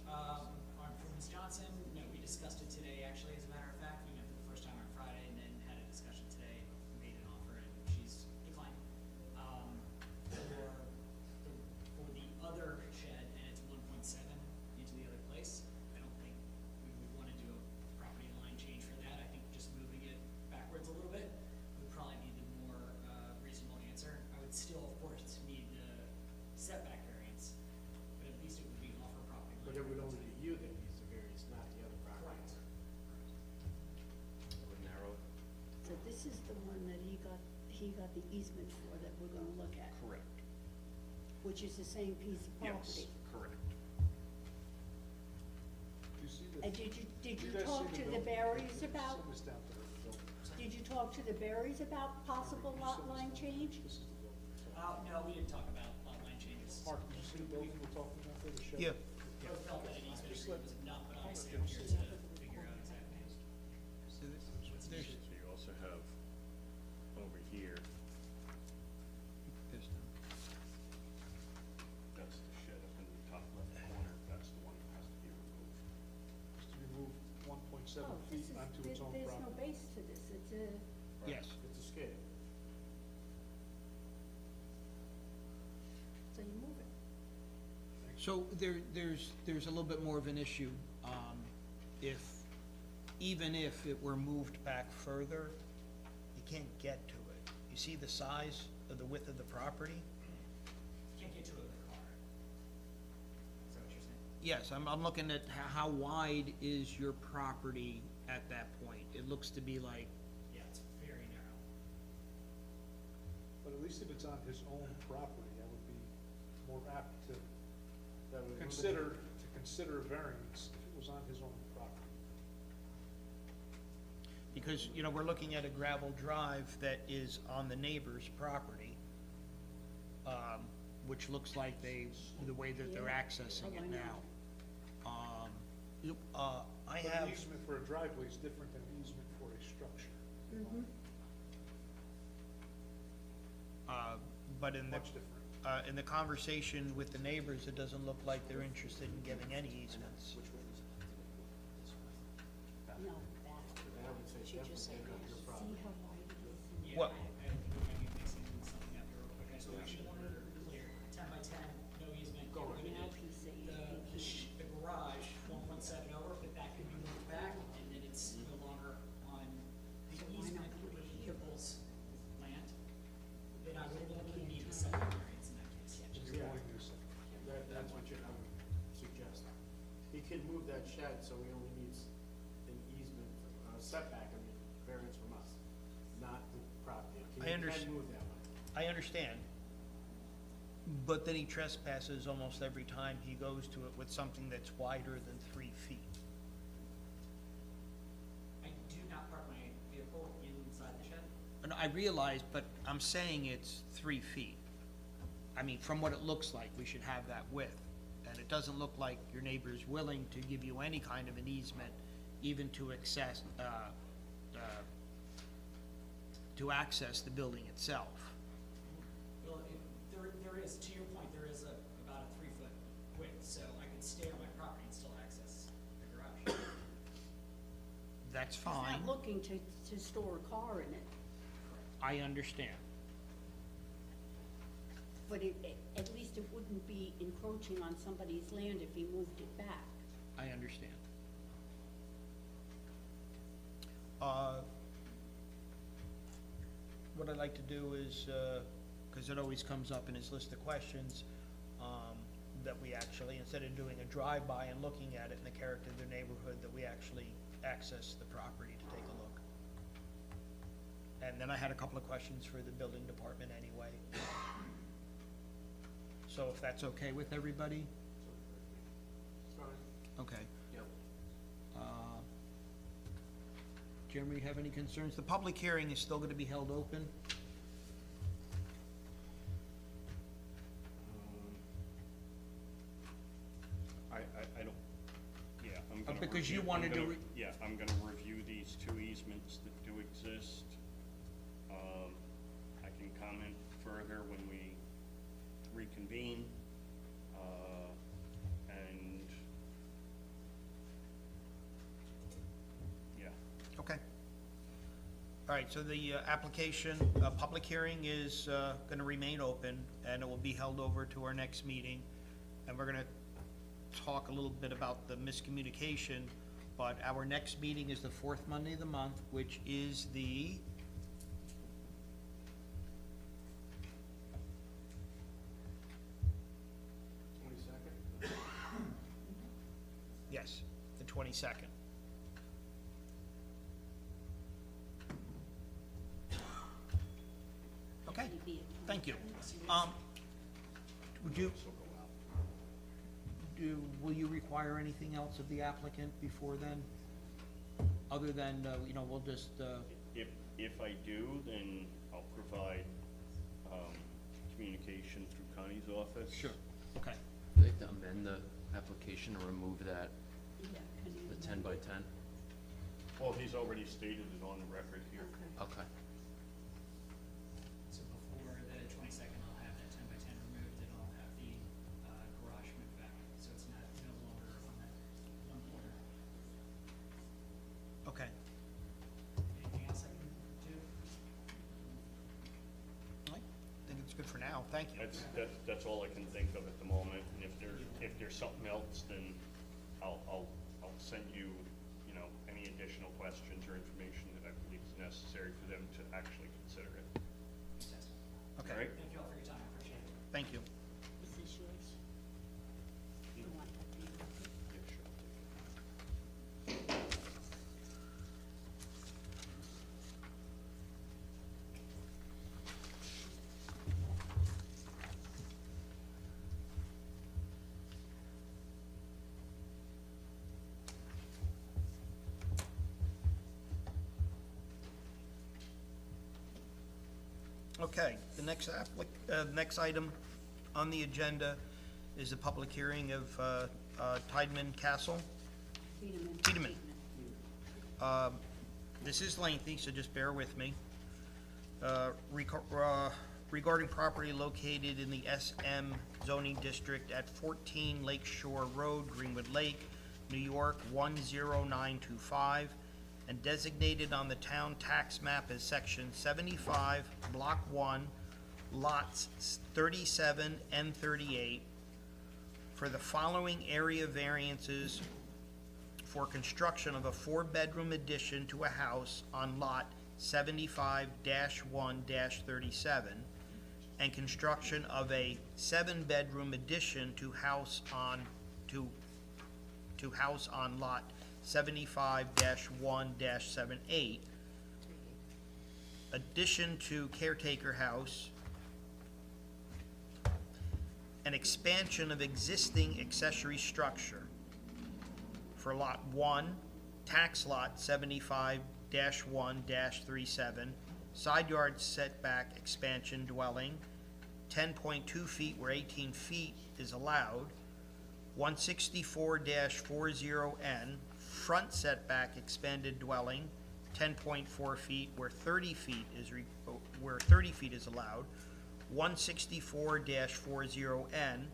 For Ms. Johnson, no, we discussed it today, actually, as a matter of fact. We met for the first time on Friday and then had a discussion today, made an offer, and she's declined. For the other shed, and it's 1.7 into the other place, I don't think we would want to do a property line change for that. I think just moving it backwards a little bit would probably be the more reasonable answer. I would still, of course, need the setback variance, but at least it would be an offer property line. But it would only be you that needs the variance, not the other property. Correct. It would narrow. So this is the one that he got the easement for that we're gonna look at, Correct. which is the same piece of property. Yes, correct. Do you see the? And did you guys talk see to the building? Berries about, Send this down to the building. did you talk to the Berries about possible lot line change? This is the building. No, we didn't talk about lot line changes. Mark, did you see the building we're talking about there, the shed? Yeah. Both felt that an easement Just agreement let- was enough, but obviously let I'm them here see. to figure out exactly. So you also have over here, that's the shed up in the top left corner, that's the one that has to be removed. Is to remove 1.7 Oh, feet onto its own there's no property. base to this, it's a, Yes. It's a skid. so you move it. So there's a little bit more of an issue. Even if it were moved back further, you can't get to it. You see the size of the width of the property? Can't get to it with a car. Is that what you're saying? Yes, I'm looking at how wide is your property at that point? It looks to be like, Yeah, it's very narrow. But at least if it's on his own property, I would be more apt to That would consider a variance if it was on his own property. because, we're looking at a gravel drive that is on the neighbor's property, which looks like the way that they're accessing it now. I But have. an easement for a driveway is different than an easement for a structure. But in the, Much different. in the conversation with the neighbors, it doesn't look like they're interested in giving any easements. No, that, I would say she just said, definitely not your see problem. how wide it is. Yeah, What- I think we might be mixing something up here real quick. I just want to make sure that we're clear. 10 by 10, no easement. Now We're gonna he's saying the garage, 1.7 over, but that could be moved back, and then it's no longer on the easement vehicle's land. Then I would only need a second variance in that case. You're wanting to say. That's what I would suggest. He can move that shed, so he only needs an easement, setback, variance from us, not the property. I He underst- can move that one. I understand, but then he trespasses almost every time he goes to it with something that's wider than 3 feet. I do not park my vehicle inside the shed. And I realize, but I'm saying it's 3 feet. I mean, from what it looks like, we should have that width. And it doesn't look like your neighbor's willing to give you any kind of an easement, even to access the building itself. Well, there is, to your point, there is about a 3-foot width, so I could stay on my property and still access the garage. That's He's fine. not looking to store a car in it, I understand. but at least it wouldn't be encroaching on somebody's land if he moved it back. I understand. What I'd like to do is, because it always comes up in his list of questions, that we actually, instead of doing a drive-by and looking at it in the character of the neighborhood, that we actually access the property to take a look. And then I had a couple of questions for the building department anyway. So if that's okay with everybody? Okay. Yep. Jeremy, you have any concerns? The public hearing is still gonna be held open? I don't, yeah, I'm gonna. Because you review- wanted I'm to gonna- re- Yeah, I'm gonna review these 2 easements that do exist. I can comment further when we reconvene. And, yeah. Okay. All right, so the application, public hearing is going to remain open, and it will be held over to our next meeting. And we're going to talk a little bit about the miscommunication, but our next meeting is the fourth Monday of the month, which is the... Yes, the 22nd. Okay, thank you. Would you, will you require anything else of the applicant before then? Other than, we'll just, If I do, then I'll provide, communication through Connie's office. sure, okay. I'd like to amend the application or remove that, the 10 by 10. Well, he's already stated it on the record here. Okay. So before the 22nd, I'll have that 10 by 10 removed, and I'll have the garage moved back, so it's not, no longer on that one corner. Okay. Anything else I can do? I think it's good for now, thank you. That's all I can think of at the moment, and if there's something else, then I'll send you, any additional questions or information that I believe is necessary for them to actually consider it. Fantastic. Okay, All right? Thank you all for your time, I appreciate it. thank you. Is this yours? You want that to be okay? Yeah, sure. Okay, the next item on the agenda is the public hearing of Tiedemann Castle. Tiedemann. This is lengthy, so just bear with me. Regarding property located in the SM zoning district at 14 Lake Shore Road, Greenwood Lake, New York 10925, and designated on the town tax map as section 75, block 1, lots 37 and 38, for the following area variances for construction of a 4-bedroom addition to a house on lot 75-1-37, and construction of a 7-bedroom addition to house on lot 75-1-78, addition to caretaker house, an expansion of existing accessory structure for lot 1, tax lot 75-1-37, side yard setback expansion dwelling, 10.2 feet where 18 feet is allowed, 164-40N, front setback expanded dwelling, 10.4 feet where 30 feet is allowed, 164-40N,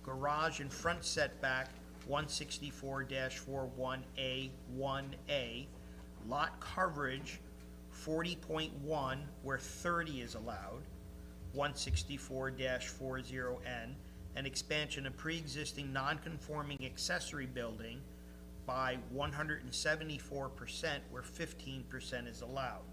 garage and front setback, 164-41A, 1A, lot coverage, 40.1 where 30 is allowed, 164-40N, an expansion of pre-existing non-conforming accessory building by 174% where 15% is allowed,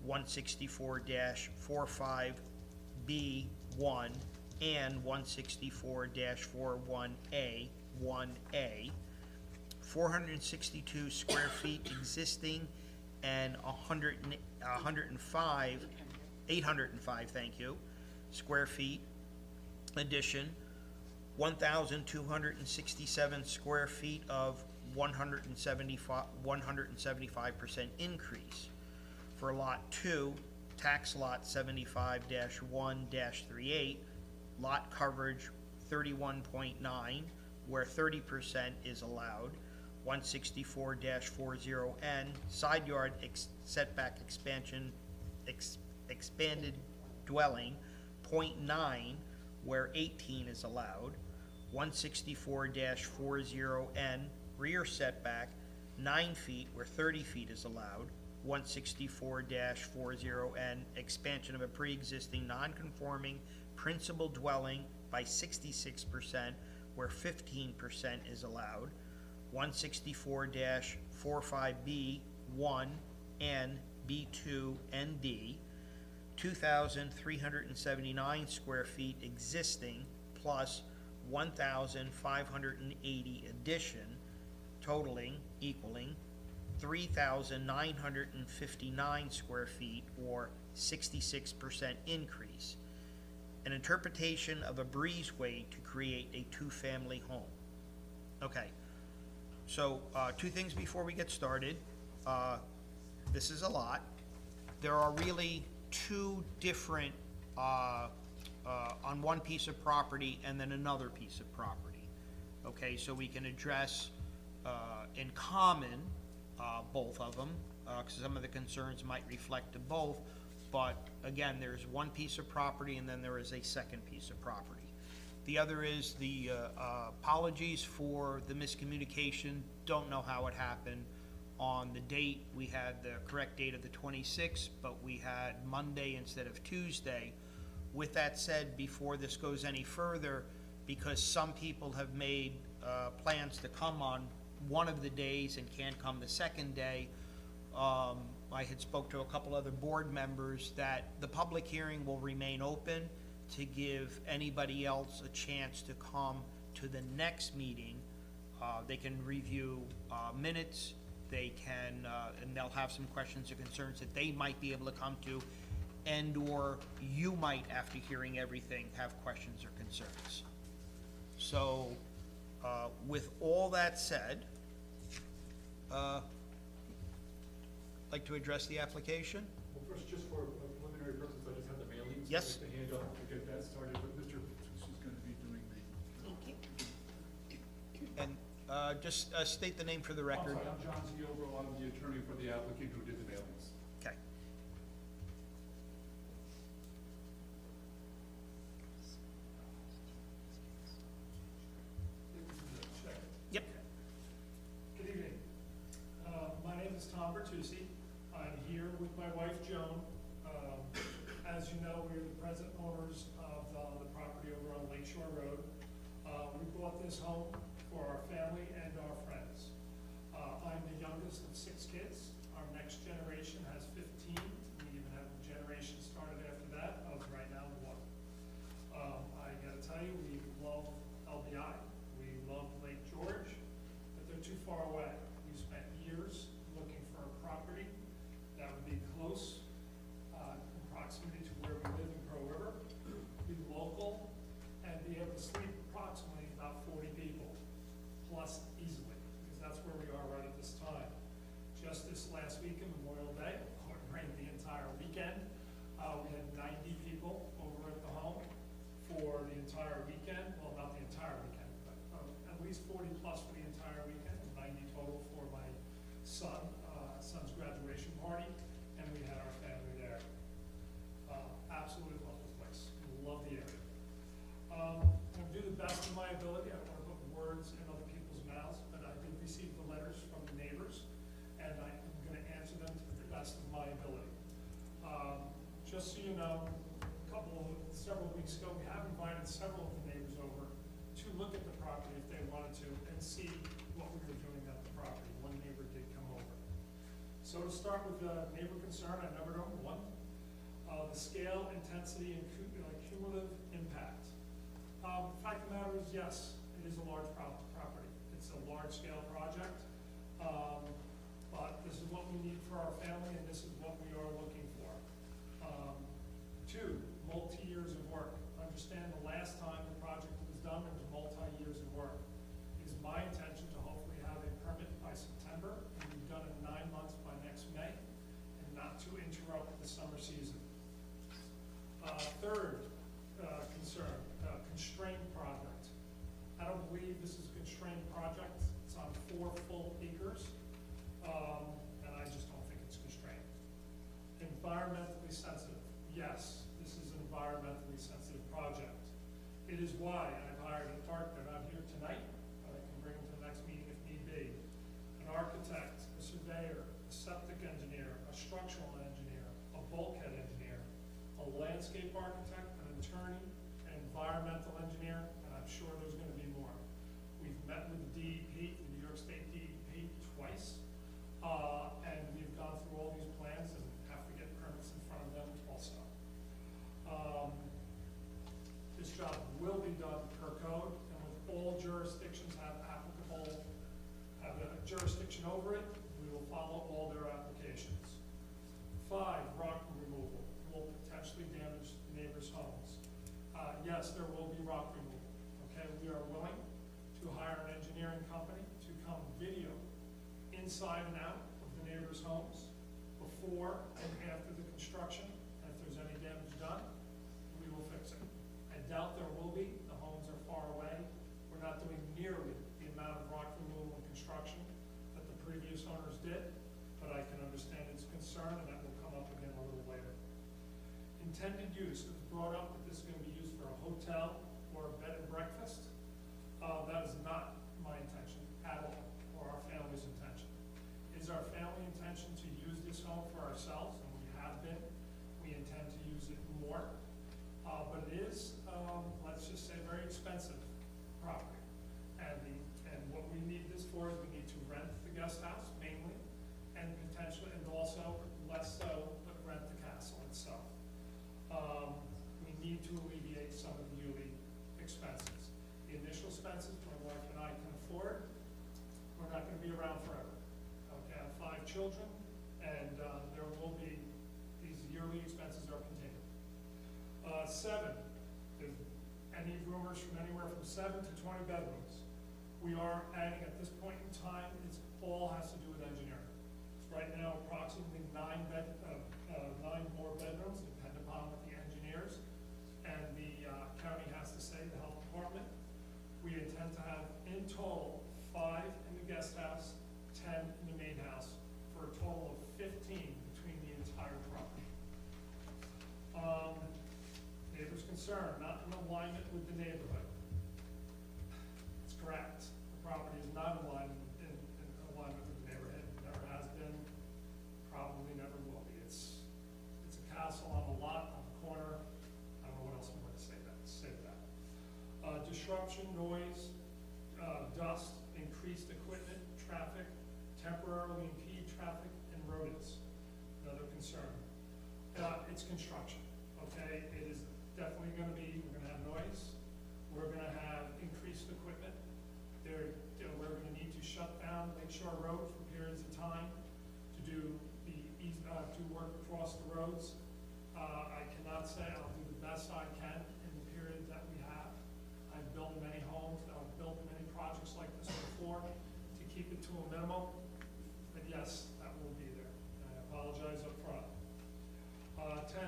164-45B1 and 164-41A, 1A, 462 square feet existing and 805, thank you, square feet addition, 1,267 square feet of 175% increase. For lot 2, tax lot 75-1-38, lot coverage 31.9, where 30% is allowed, 164-40N, side yard setback expansion, expanded dwelling, .9 where 18 is allowed, 164-40N rear setback, 9 feet where 30 feet is allowed, 164-40N expansion of a pre-existing non-conforming principal dwelling by 66% where 15% is allowed, 164-45B1 and B2 and D, 2,379 square feet existing plus 1,580 addition, totaling, equaling 3,959 square feet or 66% increase. An interpretation of a breezeway to create a two-family home. Okay, so two things before we get started. This is a lot. There are really two different, on one piece of property and then another piece of property. Okay, so we can address in common both of them, because some of the concerns might reflect to both, but again, there's one piece of property and then there is a second piece of property. The other is the apologies for the miscommunication. Don't know how it happened. On the date, we had the correct date of the 26th, but we had Monday instead of Tuesday. With that said, before this goes any further, because some people have made plans to come on one of the days and can't come the second day, I had spoke to a couple other board members that the public hearing will remain open to give anybody else a chance to come to the next meeting. They can review minutes, they can, and they'll have some questions or concerns that they might be able to come to, and or you might, after hearing everything, have questions or concerns. So, with all that said, like to address the application? Well, first, just for preliminary purposes, I just had the mailings. Yes. To hand out to get that started, but Mr. She's going to be doing the. And just state the name for the I'm record. sorry, I'm John Ziobro, I'm the attorney for the applicant who did the mailings. Okay. Yep. Good evening. My name is Tom Bertucci. I'm here with my wife, Joan. As you know, we're the present owners of the property over on Lakeshore Road. We bought this home for our family and our friends. I'm the youngest of 6 kids. Our next generation has 15. We even have a generation started after that. I was right now 1. I gotta tell you, we love LBI. We love Lake George, but they're too far away. We spent years looking for a property that would be close, in proximity to where we live in Pearl River, be local, and be able to sleep approximately about 40 people, plus easily, because that's where we are right at this time. Just this last weekend, Memorial Day, it rained the entire weekend. We had 90 people over at the home for the entire weekend. Well, not the entire weekend, but at least 40 plus for the entire weekend, and 90 total for my son's graduation party, and we had our family there. Absolutely love the place. Love the area. I'm going to do the best of my ability. I don't want to put words in other people's mouths, but I did receive the letters from the neighbors, and I am going to answer them to the best of my ability. Just so you know, several weeks ago, we have invited several of the neighbors over to look at the property if they wanted to and see what we were doing at the property. One neighbor did come over. So to start with the neighbor concern, I number number 1, the scale, intensity, and cumulative impact. The fact of the matter is, yes, it is a large property. It's a large-scale project, but this is what we need for our family, and this is what we are looking for. 2, multi-years of work. Understand the last time the project was done, there was multi-years of work. It is my intention to hopefully have a permit by September, and be done in 9 months by next May, and not to interrupt the summer season. Third concern, constrained project. I don't believe this is a constrained project. It's on 4 full acres, and I just don't think it's constrained. Environmentally sensitive. Yes, this is an environmentally sensitive project. It is why I've hired an architect, they're not here tonight, but I can bring them to the next meeting if need be, an architect, a surveyor, a septic engineer, a structural engineer, a bulkhead engineer, a landscape architect, an attorney, an environmental engineer, and I'm sure there's gonna be more. We've met with the DEP, the New York State DEP, twice, and we've gone through all these plans and have to get permits in front of them also. This job will be done per code, and with all jurisdictions have a jurisdiction over it, we will follow all their applications. 5, rock removal will potentially damage neighbors' homes. Yes, there will be rock removal, okay? We are willing to hire an engineering company to come video inside and out of the neighbors' homes before and after the construction, and if there's any damage done, we will fix it. I doubt there will be, the homes are far away. We're not doing nearly the amount of rock removal and construction that the previous owners did, but I can understand its concern, and that will come up again a little later. Intended use, it was brought up that this is gonna be used for a hotel or a bed and breakfast. That is not my intention at all, or our family's intention. It is our family intention to use this home for ourselves, and we have been. We intend to use it more. But it is, let's just say, very expensive property. And what we need this for is we need to rent the guest house mainly, and potentially, and also less so, but rent the castle itself. We need to alleviate some of the yearly expenses. The initial expenses, my wife and I can afford, we're not gonna be around forever. Okay, I have 5 children, and there will be, these yearly expenses are continuing. 7, there's any rumors from anywhere from 7 to 20 bedrooms. We are adding, at this point in time, it all has to do with engineering. It's right now approximately 9 more bedrooms, depending upon what the engineers and the county has to say, the health department. We intend to have, in total, 5 in the guest house, 10 in the main house, for a total of 15 between the entire property. Neighbors concerned, not in alignment with the neighborhood. It's correct. The property is not in alignment with the neighborhood. Never has been, probably never will be. It's a castle on a lot, on the corner. I don't know what else I'm going to say to that. Disruption, noise, dust, increased equipment, traffic, temporarily impede traffic, and rodents. Another concern. It's construction, okay? It is definitely gonna be, we're gonna have noise, we're gonna have increased equipment. We're gonna need to shut down Lakeshore Road for periods of time to do to work across the roads. I cannot say I'll do the best I can in the period that we have. I've built many homes, I've built many projects like this before to keep it to a minimum, but yes, that will be there. I apologize up front. 10,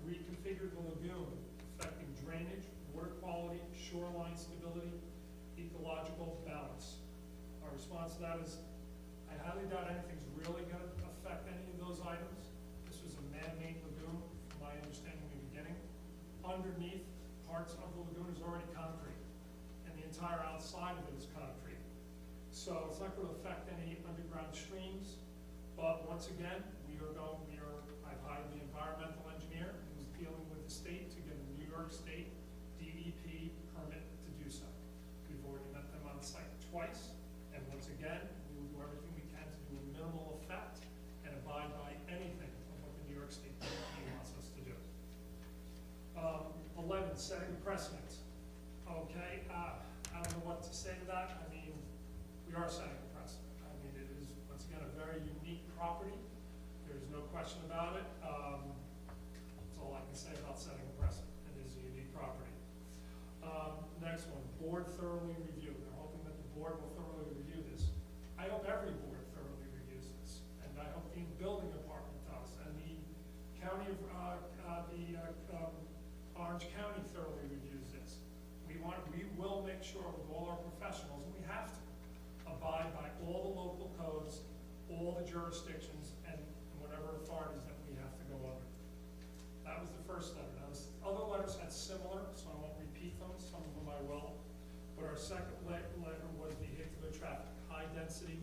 reconfigure the lagoon, affecting drainage, water quality, shoreline stability, ecological balance. Our response to that is, I highly doubt anything's really going to affect any of those items. This was a man-made lagoon, from my understanding in the beginning. Underneath, parts of the lagoon is already concrete, and the entire outside of it is concrete. So it's not going to affect any underground streams, but once again, I've hired the environmental engineer who's dealing with the state to get a New York State DEP permit to do so. We've already met them on site twice, and once again, we will do everything we can to do a minimal effect and abide by anything of what the New York State DEP wants us to do. 11, setting precedent. Okay, I don't know what to say to that. I mean, we are setting a precedent. I mean, it is, once again, a very unique property. There's no question about it. That's all I can say about setting a precedent. It is a unique property. Next one, board thoroughly review. They're hoping that the board will thoroughly review this. I hope every board thoroughly reviews this, and I hope the building department does, and the county of, Orange County thoroughly reviews this. We will make sure with all our professionals, and we have to, abide by all the local codes, all the jurisdictions, and whatever authorities that we have to go under. That was the first letter. Now, this other letter letters had similar, so I won't repeat them, some of them I will. But our second letter was vehicular traffic, high density,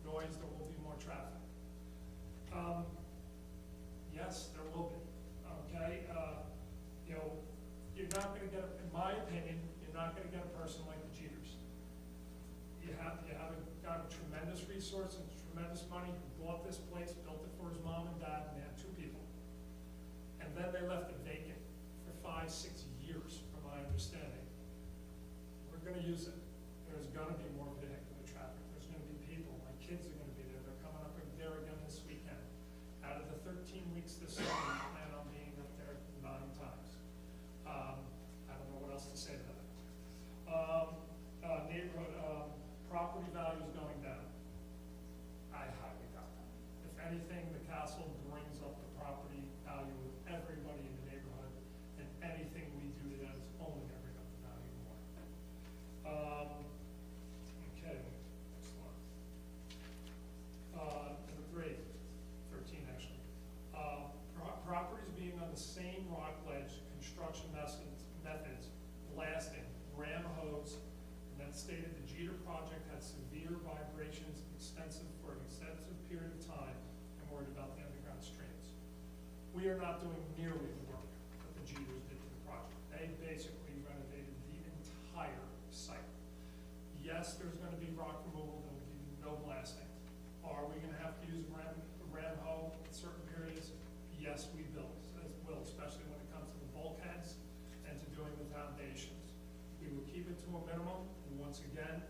noise, there will be more traffic. Yes, there will be, okay? You know, you're not gonna get, in my opinion, you're not gonna get a person like the Jeters. You have got a tremendous resource and tremendous money, who bought this place, built it for his mom and dad, and they had 2 people. And then they left it vacant for 5, 6 years, from my understanding. We're gonna use it. There's gonna be more vehicular traffic. There's gonna be people. My kids are gonna be there. They're coming up there again this weekend. Out of the 13 weeks this summer, we plan on being up there 9 times. I don't know what else to say to that. Neighborhood, property values going down. I highly doubt that. If anything, the castle brings up the property value of everybody in the neighborhood, and anything we do to that is only gonna bring up the value more. Okay, next one. Number 3, 13 actually. Properties being on the same rock ledge, construction methods, blasting, ram hose, and then stated the Jeter project had severe vibrations for an extensive period of time, and worried about the underground streams. We are not doing nearly the work that the Jeters did to the project. They basically renovated the entire site. Yes, there's gonna be rock removal, there will be no blasting. Are we gonna have to use a ram hoe at certain periods? Yes, we will, especially when it comes to the bulkheads and to doing the foundations. We will keep it to a minimum, and once again,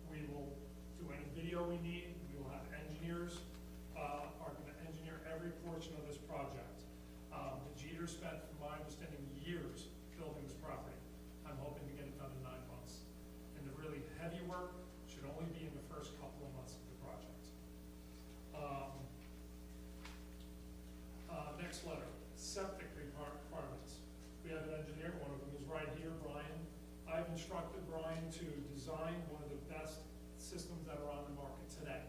we will do any video we need. We will have engineers, are gonna engineer every portion of this project. The Jeters spent, from my understanding, years building this property. I'm hoping to get it done in 9 months. And the really heavy work should only be in the first couple of months of the project. Next letter, septic requirements. We have an engineer, one of them is right here, Brian. I've instructed Brian to design one of the best systems that are on the market today.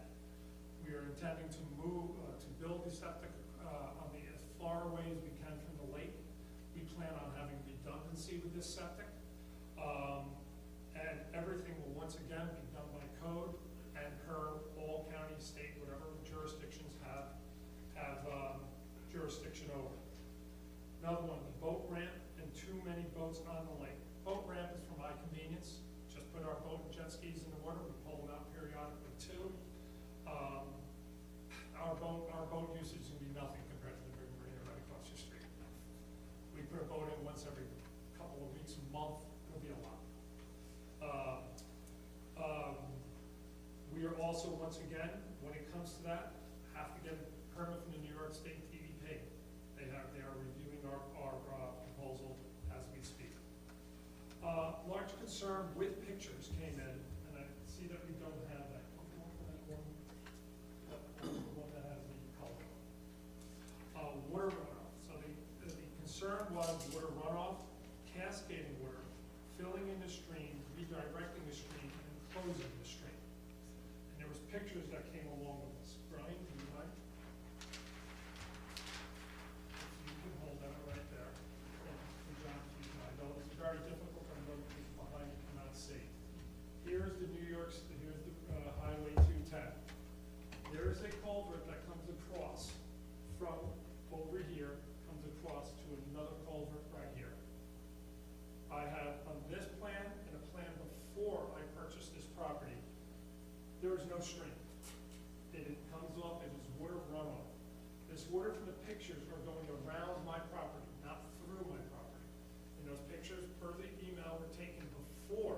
We are intending to build the septic as far away as we can from the lake. We plan on having redundancy with this septic. And everything will once again be done by code and per all county, state, whatever jurisdictions have jurisdiction over. Another one, the boat ramp and too many boats on the lake. Boat ramp is for my convenience. Just put our boat and jet skis in the water. We pull them out periodically too. Our boat usage is gonna be nothing compared to the big marina right across the street. We put a boat in once every couple of weeks, a month. It'll be a lot. We are also, once again, when it comes to that, have to get a permit from the New York State DEP. They are reviewing our proposal as we speak. Large concern with pictures came in, and I see that we don't have that. One that has the color. Water runoff. So the concern was water runoff, cascading water, filling in the stream, redirecting the stream, and closing the stream. And there was pictures that came along with this. Brian, do you mind? If you can hold that right there. And John, if you can. I know it's very difficult, I know people behind you cannot see. Here's the Highway 210. There is a culvert that comes across from over here, comes across to another culvert right here. I have on this plan and a plan before I purchased this property, there is no stream. It comes off, it is water runoff. This water from the pictures are going around my property, not through my property. And those pictures, per the email, were taken before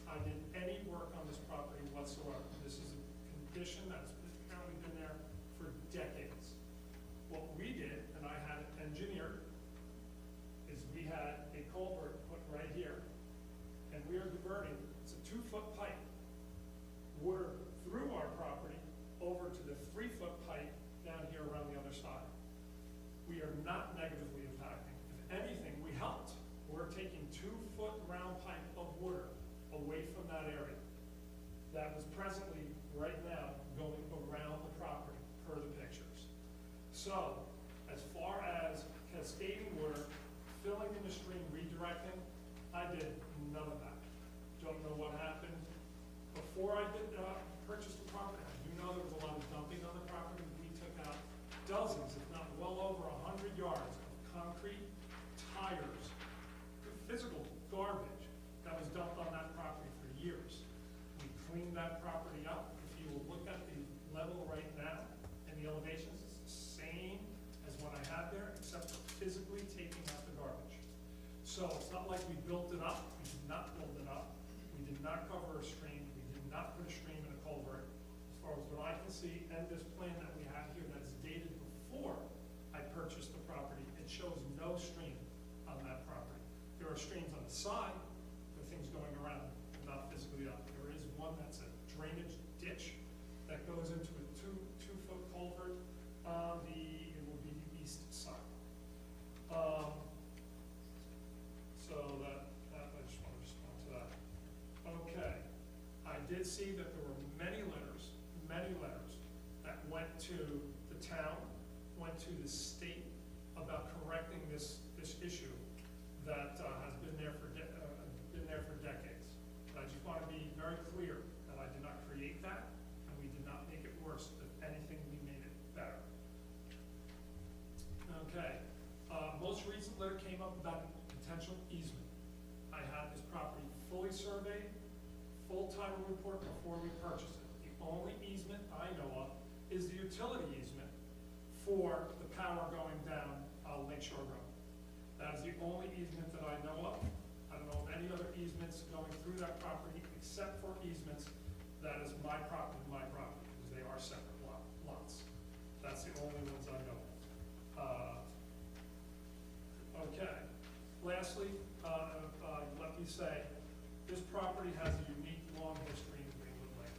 I did any work on this property whatsoever. This is a condition that's apparently been there for decades. What we did, and I had it engineered, is we had a culvert put right here, and we are diverting, it's a 2-foot pipe, water through our property over to the 3-foot pipe down here around the other side. We are not negatively impacting. If anything, we helped. We're taking 2-foot round pipe of water away from that area. That is presently, right now, going around the property per the pictures. So, as far as cascading water, filling in the stream, before I did, purchase the property, I do know there was a lot of dumping on the property. We took out dozens, if not well over 100 yards of concrete, tires, physical garbage that was dumped on that property for years. We cleaned that property up. If you will look at the level right now and the elevations, it's the same as when I had there, except for physically taking out the garbage. So it's not like we built it up. We did not build it up. We did not cover a stream. We did not put a stream in a culvert. As far as what I can see, and this plan that we have here that is dated before I purchased the property, it shows no stream on that property. There are streams on the side with things going around, not physically up. There is one that's a drainage ditch that goes into a two-foot culvert on it will be the east side. So I just want to respond to that. Okay, I did see that there were many letters that went to the town, went to the state about correcting this issue that has been there for decades. But I just want to be very clear that I did not create that, and we did not make it worse. If anything, we made it better. Okay, most recent letter came up about potential easement. I had this property fully surveyed, full title report before we purchased it. The only easement I know of is the utility easement for the power going down Lakeshore Road. That is the only easement that I know of. I don't know of any other easements going through that property except for easements that is my property, because they are separate lots. That's the only ones I know of. Okay. Lastly, let me say, this property has a unique long history in Greenwood Lane.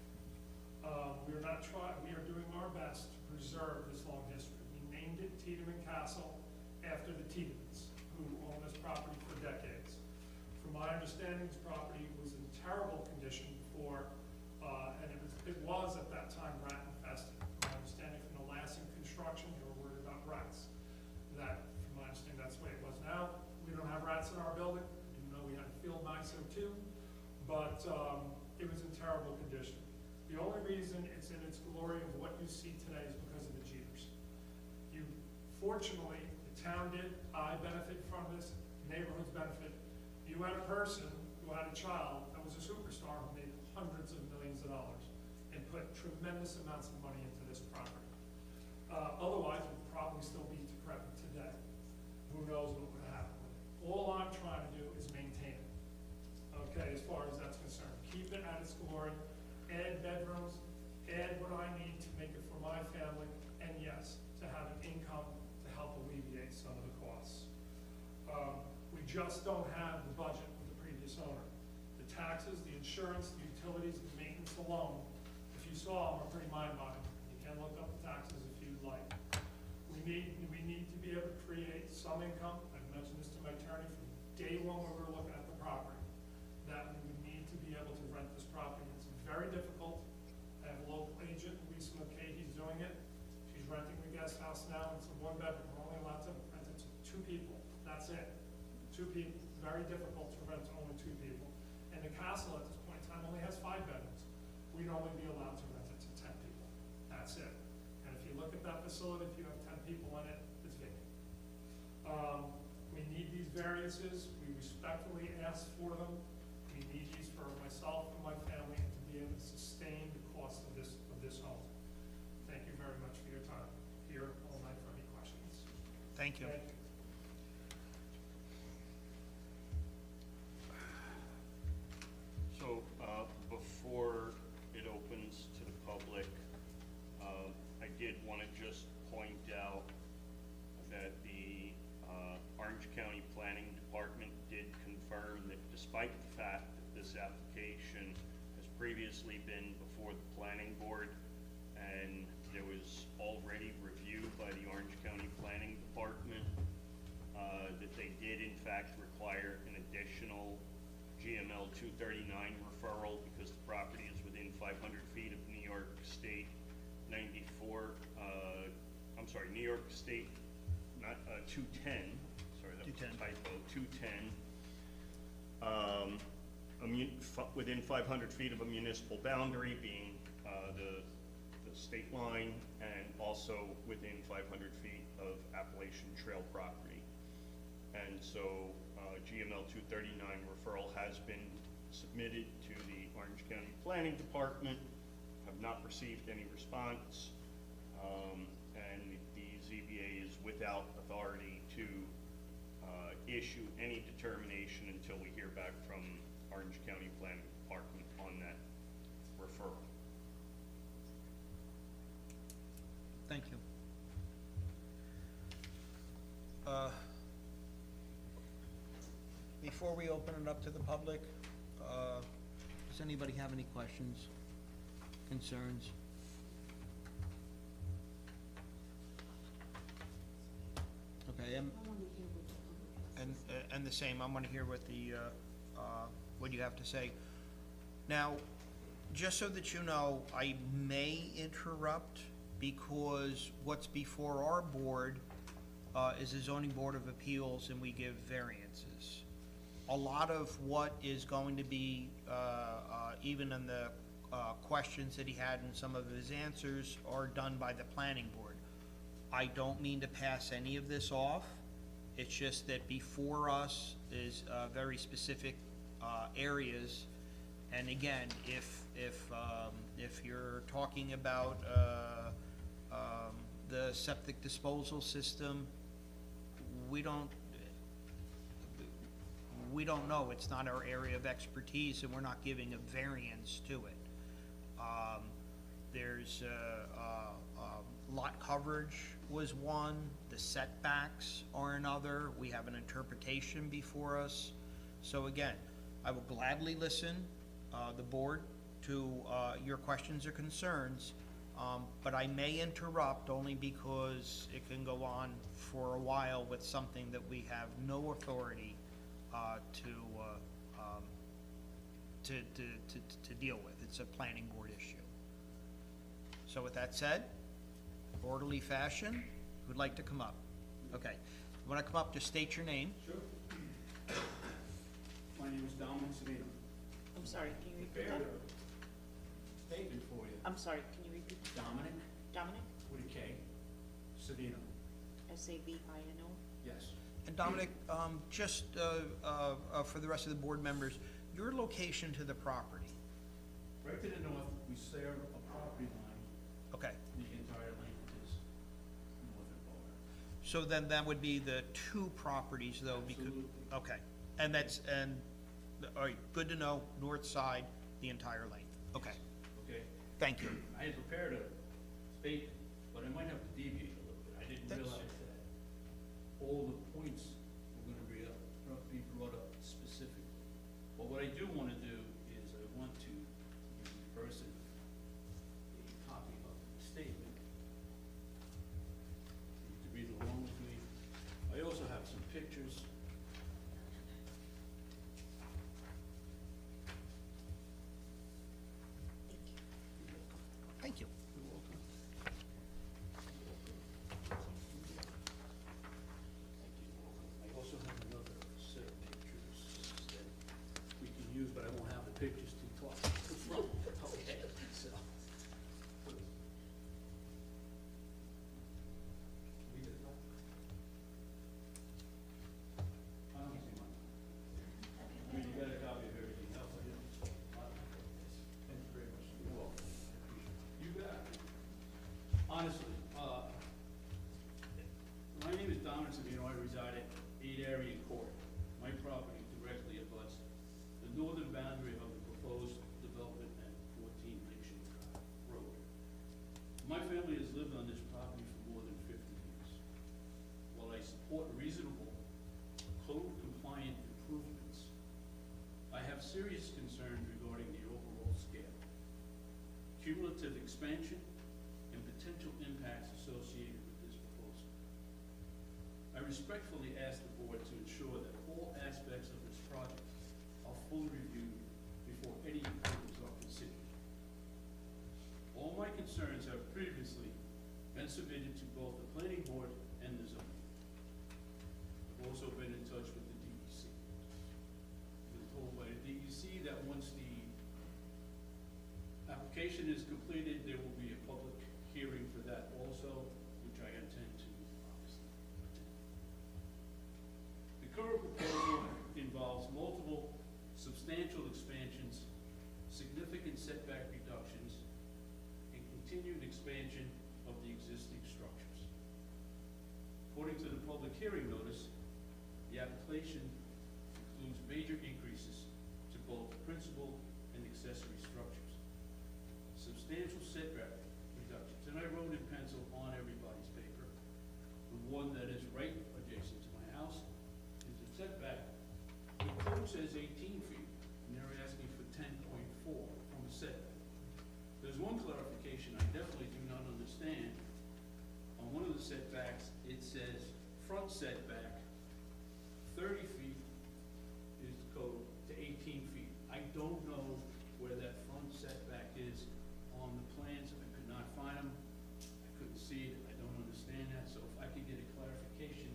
We are doing our best to preserve this long history. We named it Tiedemann Castle after the Tiedemans, who owned this property for decades. From my understanding, this property was in terrible condition before, and it was at that time rat infested. From my understanding, from the last construction, they were worried about rats. That, from my understanding, that's the way it was now. We don't have rats in our building, even though we had a field nicer too, but it was in terrible condition. The only reason it's in its glory of what you see today is because of the Jeters. Fortunately, the town did, I benefit from this, neighborhoods benefit. You had a person who had a child that was a superstar who made hundreds of millions of dollars and put tremendous amounts of money into this property. Otherwise, it would probably still be decrepit today. Who knows what would happen with it. All I'm trying to do is maintain it, okay, as far as that's concerned. Keep it at its glory, add bedrooms, add what I need to make it for my family, and yes, to have an income to help alleviate some of the costs. We just don't have the budget of the previous owner. The taxes, the insurance, the utilities, the maintenance alone, if you saw them, are pretty mind-boggling. You can look up the taxes if you'd like. We need to be able to create some income. I've mentioned this to my attorney from day one when we were looking at the property, that we would need to be able to rent this property. It's very difficult. I have a local agent, Lisa McKay, he's doing it. She's renting the guest house now. It's a one-bedroom. We're only allowed to rent it to 2 people. That's it. 2 people. Very difficult to rent to only 2 people. And the castle at this point in time only has 5 bedrooms. We'd only be allowed to rent it to 10 people. That's it. And if you look at that facility, if you have 10 people in it, it's vacant. We need these variances. We respectfully ask for them. We need these for myself and my family to be able to sustain the cost of this home. Thank you very much for your time. Here all night for any questions. Thank you. Thank you. So, before it opens to the public, I did want to just point out that the Orange County Planning Department did confirm that despite the fact that this application has previously been before the planning board and there was already reviewed by the Orange County Planning Department, that they did in fact require an additional GML 239 referral because the property is within 500 feet of New York State 94, New York State, not 210, sorry, that was a typo, 210. within 500 feet of a municipal boundary, being the state line, and also within 500 feet of Appalachian Trail property. And so GML 239 referral has been submitted to the Orange County Planning Department, have not received any response, and the ZBA is without authority to issue any determination until we hear back from Orange County Planning Department on that referral. Thank you. Before we open it up to the public, does anybody have any questions, concerns? Okay, and the same, I'm gonna hear what the, what you have to say. Now, just so that you know, I may interrupt because what's before our board is the zoning board of appeals, and we give variances. A lot of what is going to be, even in the questions that he had and some of his answers, are done by the planning board. I don't mean to pass any of this off. It's just that before us is very specific areas. And again, if you're talking about the septic disposal system, we don't know. It's not our area of expertise, and we're not giving a variance to it. There's lot coverage was one, the setbacks are another. We have an interpretation before us. So again, I will gladly listen, the board, to your questions or concerns, but I may interrupt only because it can go on for a while with something that we have no authority to deal with. It's a planning board issue. So with that said, orderly fashion, who'd like to come up? Okay, you wanna come up, just state your name. Sure. My name is Dominic Savino. I'm sorry, can you repeat Fair that? statement for you. I'm sorry, can you repeat that? Dominic Dominic? with a K, Savino. Savino? Yes. And Dominic, just for the rest of the board members, your location to the property. Right to the north, we share a property line. Okay, The entire length is northern border. so then that would be the two properties though, because, Absolutely. okay. And all right, good to know, north side, the entire length. Okay, Okay? thank you. I had prepared a statement, but I might have to deviate a little bit. I didn't That's- realize that all the points were gonna be brought up specifically. But what I do wanna do is I want to give the person a copy of the statement. You can read along with me. I also have some pictures. Thank you. You're welcome. I also have another set of pictures that we can use, but I won't have the pictures to talk from. Okay, so. We get a copy? I don't see mine. I mean, you got a copy of everything else, I didn't. Thank you very much. You're welcome. You got it. Honestly, my name is Dominic Savino. I reside at 8 Arian Court. My property directly abuts the northern boundary of the proposed development at 14 Lakeshore Drive Road. My family has lived on this property for more than 50 years. While I support reasonable, code-compliant improvements, I have serious concerns regarding the overall scale, cumulative expansion, and potential impacts associated with this proposal. I respectfully ask the board to ensure that all aspects of this project are fully reviewed before any improvements are considered. All my concerns have previously been submitted to both the planning board and the zoning. I've also been in touch with the DEC. I've been told by the DEC that hearing notice, the application includes major increases to both principal and accessory structures. Substantial setback reductions, and I wrote in pencil on everybody's paper, the one that is right adjacent to my house is a setback. The code says 18 feet, and they're asking for 10.4 from a setback. There's one clarification I definitely do not understand. On one of the setbacks, it says front setback, 30 feet is the code to 18 feet. I don't know where that front setback is on the plans. I could not find them. I couldn't see it. I don't understand that. So if I could get a clarification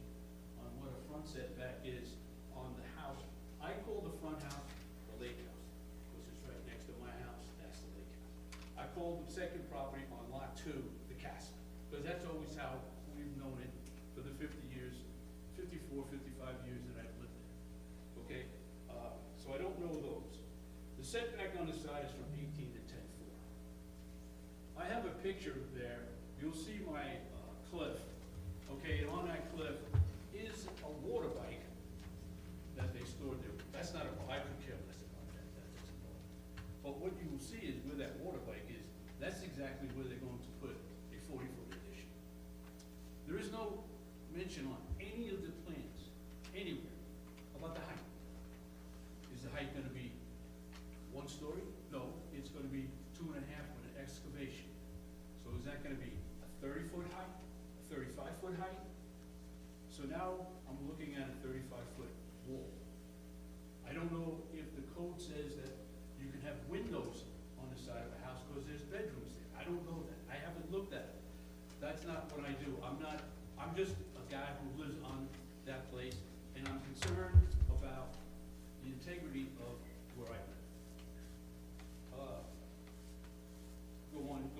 on what a front setback is on the house. I call the front house the lake house, because it's right next to my house. That's the lake house. I call the second property on lot 2 the castle, because that's always how we've known it for the 50 years, 54, 55 years that I've lived there. Okay? So I don't know those. The setback on the side is from 18 to 10.4. I have a picture there. You'll see my cliff. Okay, and on that cliff is a water bike that they stored there. That's not a, I could care less about that. That doesn't bother. But what you will see is where that water bike is, that's exactly where they're going to put a 40-foot addition. There is no mention on any of the plans, anywhere, about the height. Is the height gonna be 1 story? No, it's gonna be 2.5 with an excavation. So is that gonna be a 30-foot height, a 35-foot height? So now I'm looking at a 35-foot wall. I don't know if the code says that you can have windows on the side of a house because there's bedrooms there. I don't know that. I haven't looked at it. That's not what I do. I'm just a guy who lives on that place, and I'm concerned about the integrity of where I live.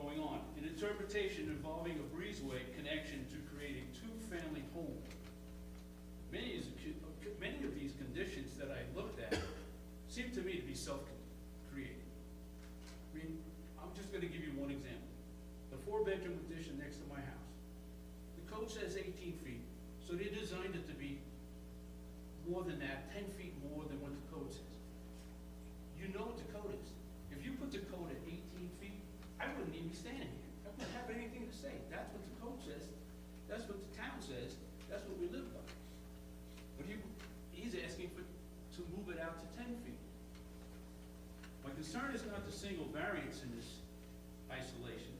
Going on. An interpretation involving a breezeway connection to create a 2-family home. Many of these conditions that I looked at seem to me to be self-created. I mean, I'm just gonna give you one example. The 4-bedroom addition next to my house. The code says 18 feet, so they designed it to be more than that, 10 feet more than what the code says. You know what the code is. If you put the code at 18 feet, I wouldn't even be standing here. I wouldn't have anything to say. That's what the code says. That's what the town says. That's what we live by. But he's asking to move it out to 10 feet. My concern is not the single variance in this isolation,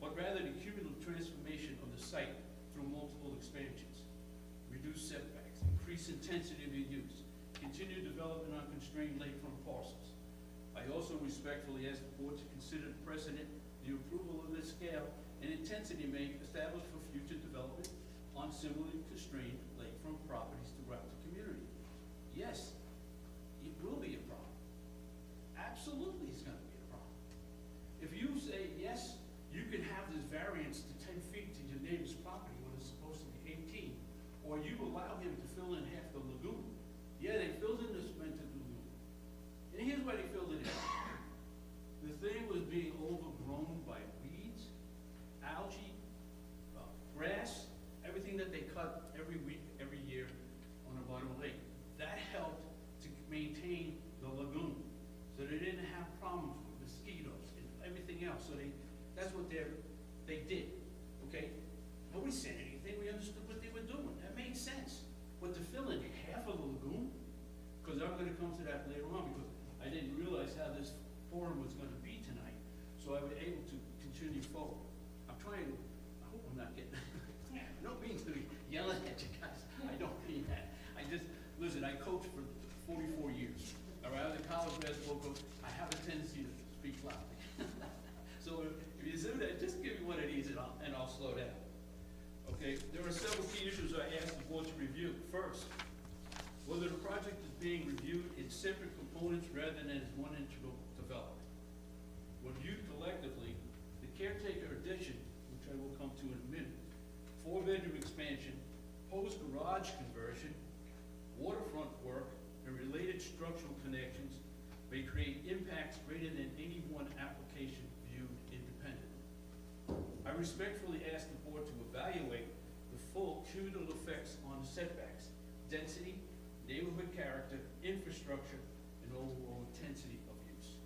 but rather the cumulative transformation of the site through multiple expansions, reduced setbacks, increased intensity of the use, continued development on constrained lakefront parcels. I also respectfully ask the board to consider the precedent, the approval of this scale and intensity may establish for future development on similarly constrained lakefront properties throughout the community. Yes, it will be a problem. Absolutely it's gonna be a problem. If you say, yes, you can have this variance to 10 feet to your neighbor's property when it's supposed to be 18, or you allow him to fill in half the lagoon. Yeah, they filled in the cemented lagoon. And here's why they filled it in. The thing was being overgrown by weeds, algae, grass, everything that they cut every week, every year on the bottom of the lake. That helped to maintain the lagoon, so they didn't have problems with mosquitoes and everything else. So that's what they did, okay? Nobody said anything. We understood what they were doing. That made sense. But to fill in half of the lagoon, because I'm going to come to that later on, because I didn't realize how this forum was going to be tonight, so I was able to continue forward. I'm trying to, I hope I'm not getting, I don't mean to be yelling at you guys. I don't mean that. I just, listen, I coached for 44 years. All right, I was a college basketball coach. I have a tendency to speak loudly. So if you do that, just give me one of these and I'll slow down. Okay, there are several key issues I asked the board to review. First, whether the project is being reviewed in separate components rather than as one integral development. When viewed collectively, the caretaker addition, which I will come to in a minute, 4-bedroom expansion, post-garage conversion, waterfront work, and related structural connections may create impacts greater than any one application viewed independently. I respectfully ask the board to evaluate the full cumulative effects on the setbacks, density, neighborhood character, infrastructure, and overall intensity of use.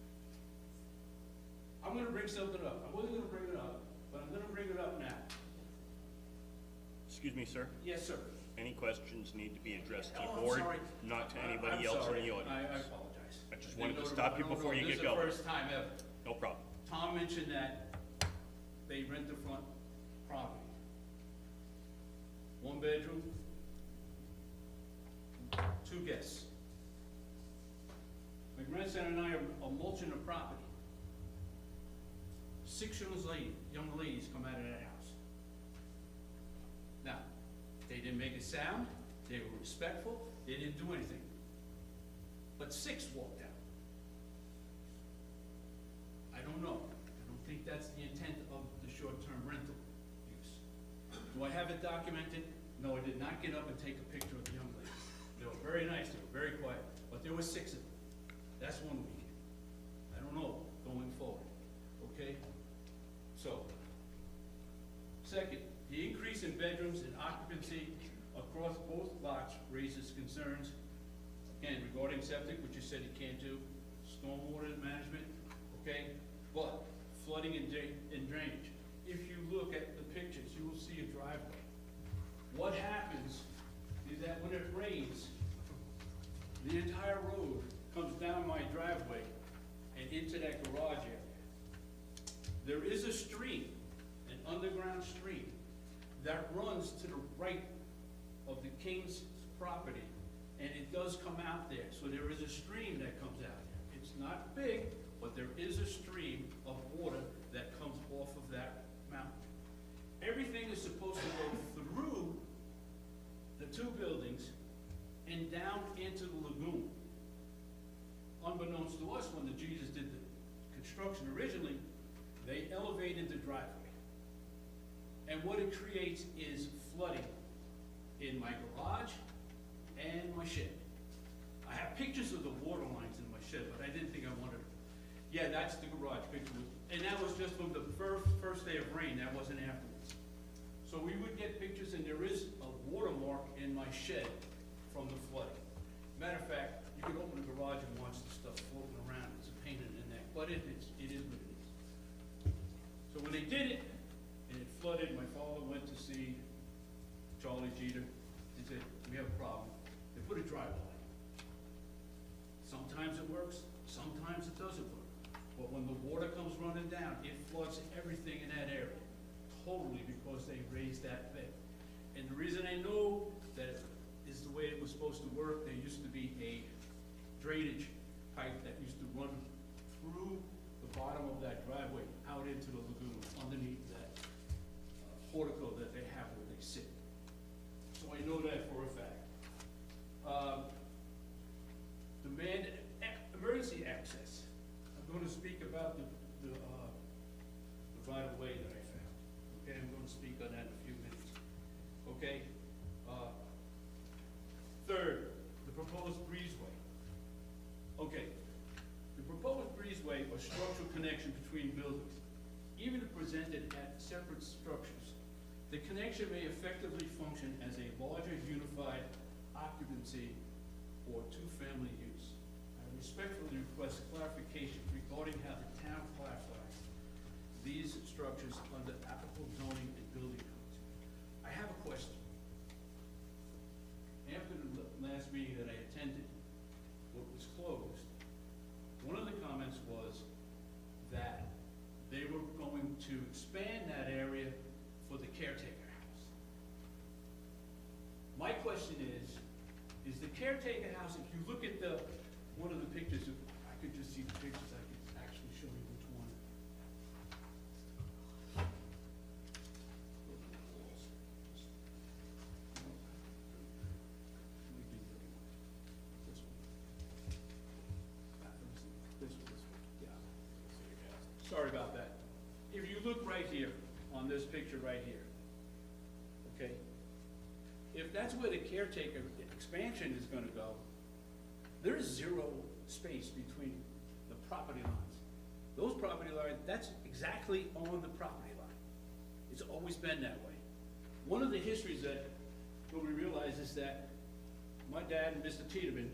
I'm gonna bring something up. I wasn't gonna bring it up, but I'm gonna bring it up now. Excuse me, sir. Yes, sir. Any questions need to be addressed to the Oh, I'm board, sorry. not to I'm anybody else in sorry. the audience. I apologize. I just didn't wanted to know stop you I don't before know. you This get is the going. first time ever. No problem. Tom mentioned that they rent the front property. One bedroom, 2 guests. My grandson and I are mulching the property. 6 young ladies come out of that house. Now, they didn't make a sound, they were respectful, they didn't do anything. But 6 walked out. I don't know. I don't think that's the intent of the short-term rental use. Do I have it documented? No, I did not get up and take a picture of the young ladies. They were very nice, they were very quiet, but there were 6 of them. That's one weekend. I don't know, going forward, okay? So, second, the increase in bedrooms and occupancy across both lots raises concerns, again, regarding septic, which you said you can't do, stormwater management, okay? But flooding and drainage. If you look at the pictures, you will see a driveway. What happens is that when it rains, the entire road comes down my driveway and into that garage area. There is a stream, an underground stream, that runs to the right of the King's property, and it does come out there. So there is a stream that comes out there. It's not big, but there is a stream of water that comes off of that mountain. Everything is supposed to go through the 2 buildings and down into the lagoon. Unbeknownst to us, when the Jesus did the construction originally, they elevated the driveway. And what it creates is flooding in my garage and my shed. I have pictures of the water lines in my shed, but I didn't think I wanted to. Yeah, that's the garage picture. And that was just from the first day of rain, that wasn't afterwards. So we would get pictures, and there is a watermark in my shed from the flooding. Matter of fact, you could open the garage and watch the stuff floating around. It's a pain in the neck, but it is what it is. So when they did it, and it flooded, my father went to see Charlie Jeter. He said, we have a problem. They put a drywall in. Sometimes it works, sometimes it doesn't work. But when the water comes running down, it floods everything in that area, totally, because they raised that bed. And the reason I know that is the way it was supposed to work, there used to be a drainage pipe that used to run through the bottom of that driveway out into the lagoon underneath that portico that they have where they sit. So I know that for a fact. Emergency access. I'm going to speak about the right of way that I found. Okay, I'm going to speak on that in a few minutes. Okay. Third, the proposed breezeway. Okay, the proposed breezeway or structural connection between buildings, even if presented at separate structures, the connection may effectively function as a larger unified occupancy or 2-family use. I respectfully request clarification regarding how the town classifies these structures under applicable zoning and building codes. I have a question. After the last meeting that I attended, what was closed, one of the comments was that they were going to expand that area for the caretaker house. My question is the caretaker house, if you look at one of the pictures, if I could just see the pictures, I could actually show you which one. Look at the walls. This one. This one, yeah. Sorry about that. If you look right here, on this picture right here, okay? If that's where the caretaker expansion is gonna go, there is 0 space between the property lines. Those property lines, that's exactly on the property line. It's always been that way. one of the histories that nobody realizes is that my dad and Mr. Tiedemann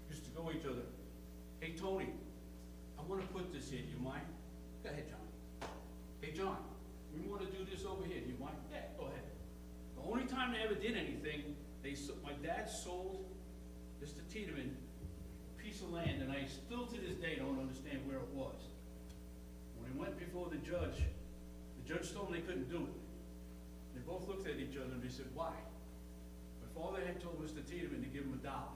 used to go each other, "Hey, Tony, I wanna put this here, do you mind?" "Go ahead, John." "Hey, John, we wanna do this over here, do you mind?" "Yeah, go ahead." The only time they ever did anything, my dad sold Mr. Tiedemann a piece of land, and I still to this day don't understand where it was. When he went before the judge told them they couldn't do it. They both looked at each other and they said, "Why?" My father had told Mr. Tiedemann to give him $1,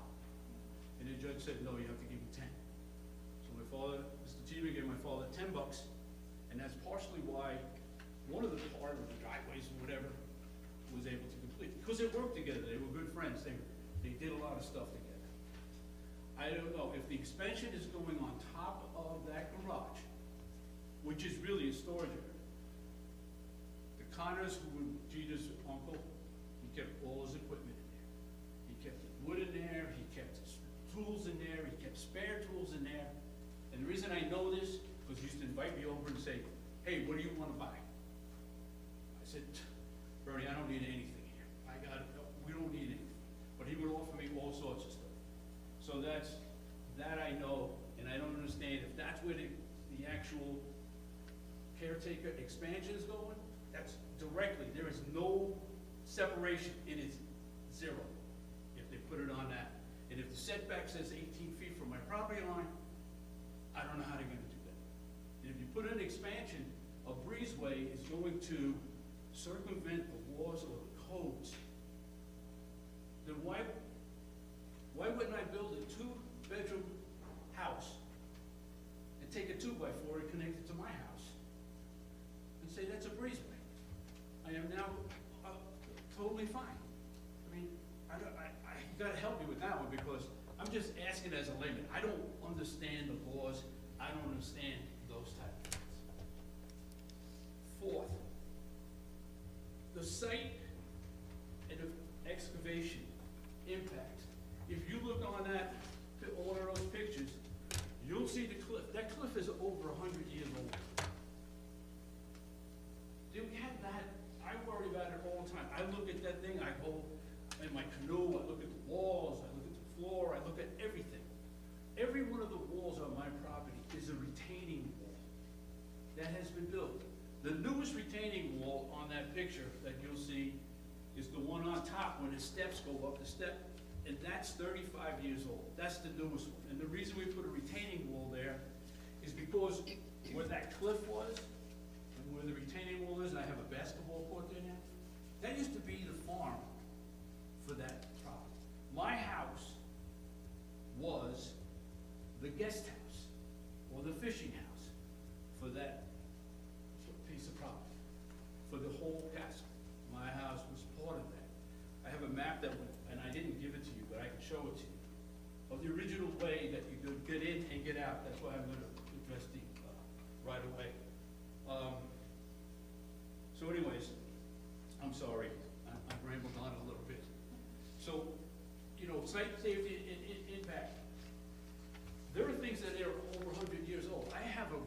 and the judge said, "No, you have to give him 10." So Mr. Tiedemann gave my father $10, and that's partially why one of the part of the driveways or whatever was able to complete, because they worked together, they were good friends, they did a lot of stuff together. I don't know, if the expansion is going on top of that garage, which is really a storage area. The Connors, who were Jeter's uncle, he kept all his equipment in there. He kept his wood in there, he kept his tools in there, he kept spare tools in there. And the reason I know this, because he used to invite me over and say, "Hey, what do you want to buy?" I said, "Bernie, I don't need anything here. We don't need anything." But he would offer me all sorts of stuff. So that I know, and I don't understand if that's where the actual caretaker expansion is going, that's directly, there is no separation, it is 0 if they put it on that. And if the setback says 18 feet from my property line, I don't know how they're gonna do that. And if you put an expansion, a breezeway is going to circumvent the laws or the codes. Then why wouldn't I build a 2-bedroom house and take a 2x4 and connect it to my house and say that's a breezeway? I am now totally fine. I mean, you gotta help me with that one, because I'm just asking as a layman. I don't understand the laws. I don't understand those type of things. Fourth, the site and the excavation impact. If you look on one of those pictures, you'll see the cliff. That cliff is over 100 years old. We have that, I worry about it all the time. I look at that thing, I go in my canoe, I look at the walls, I look at the floor, I look at everything. Every one of the walls on my property is a retaining wall that has been built. The newest retaining wall on that picture that you'll see is the one on top when the steps go up the step, and that's 35 years old. That's the newest one. And the reason we put a retaining wall there is because where that cliff was, and where the retaining wall is, and I have a basketball court there now, that used to be the farm for that property. My house was the guest house, or the fishing house, for that piece of property, for the whole castle. My house was part of that. I have a map that would, and I didn't give it to you, but I can show it to you, of the original way that you could get in and get out. That's why I'm gonna address the right away. So anyways, I'm sorry, I've rambled on a little bit. So, site safety and impact. There are things that are over 100 years old. I have a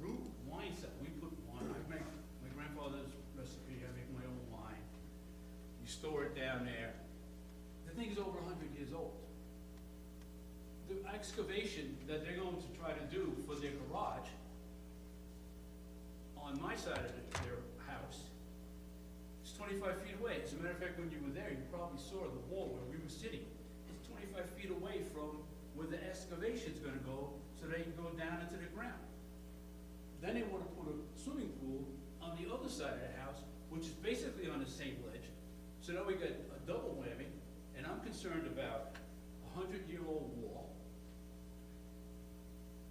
root wine cellar. We put wine, I make my grandfather's recipe, I make my own wine. You store it down there. The thing is over 100 years old. The excavation that they're going to try to do for their garage on my side of their house, it's 25 feet away. As a matter of fact, when you were there, you probably saw the wall where we were sitting. It's 25 feet away from where the excavation's gonna go, so they can go down into the ground. Then they wanna put a swimming pool on the other side of the house, which is basically on the same ledge. So now we got a double whammy, and I'm concerned about a 100-year-old wall,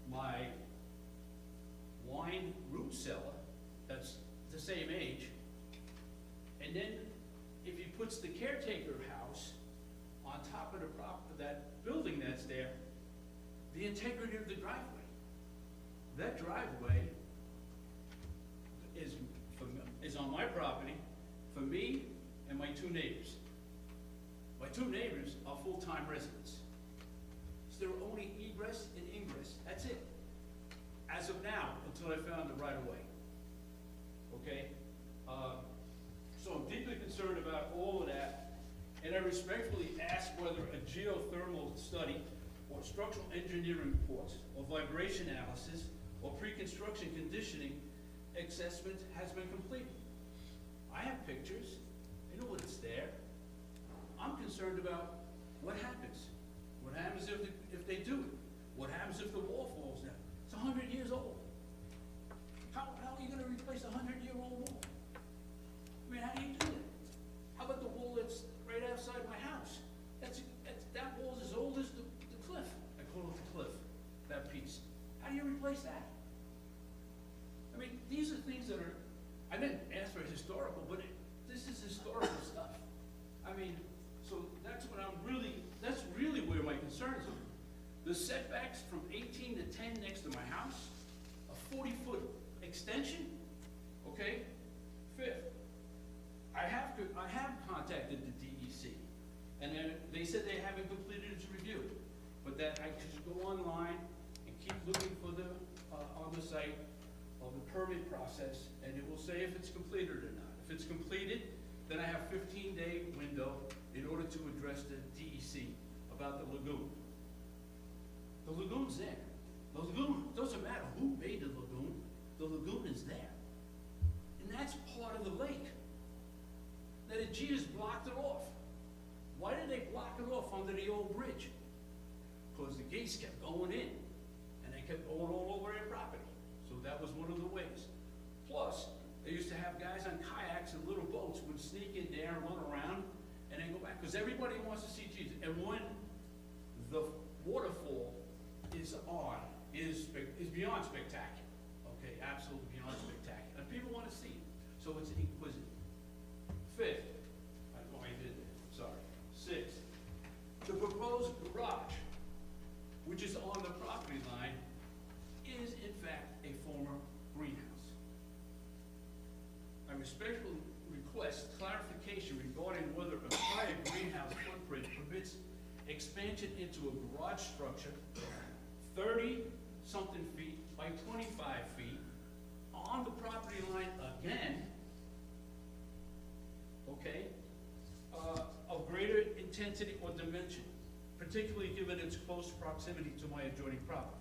my wine root cellar, that's the same age, and then if he puts the caretaker house on top of that building that's there, the integrity of the driveway. That driveway is on my property for me and my 2 neighbors. My 2 neighbors are full-time residents. It's their only egress and ingress, that's it. As of now, until I found the right of way. Okay? So respectfully ask whether a geothermal study or structural engineering reports or vibration analysis or pre-construction conditioning assessment has been completed. I have pictures, I know what's there. I'm concerned about what happens. What happens if they do it? What happens if the wall falls down? It's 100 years old. How are you gonna replace a 100-year-old wall? I mean, how do you do that? How about the wall that's right outside my house? That wall's as old as the cliff. I call it the cliff, that piece. How do you replace that? I mean, these are things that are, I didn't ask for historical, but this is historical stuff. I mean, so that's really where my concerns are. The setbacks from 18 to 10 next to my house, a 40-foot extension, okay? Fifth, I have contacted the DEC, and they said they haven't completed its review, but that I should go online and keep looking for the, on the site of the permit process, and it will say if it's completed or not. If it's completed, then I have 15-day window in order to address the DEC about the lagoon. The lagoon's there. The lagoon, doesn't matter who made the lagoon is there. And that's part of the lake. That the G's blocked it off. Why did they block it off under the old bridge? Because the gates kept going in, and they kept going all over their property. So that was one of the ways. Plus, they used to have guys on kayaks and little boats would sneak in there and run around, and then go back, because everybody wants to see Jesus. And when the waterfall is beyond spectacular, okay, absolutely beyond spectacular, and people want to see it. So it's inquisitive. Fifth, I did that, sorry. Sixth, the proposed garage, which is on the property line, is in fact a former greenhouse. I respectfully request clarification regarding whether a prior greenhouse footprint permits expansion into a garage structure 30-something feet by 25 feet on the property line again, okay, of greater intensity or dimension, particularly given its close proximity to my adjoining properties.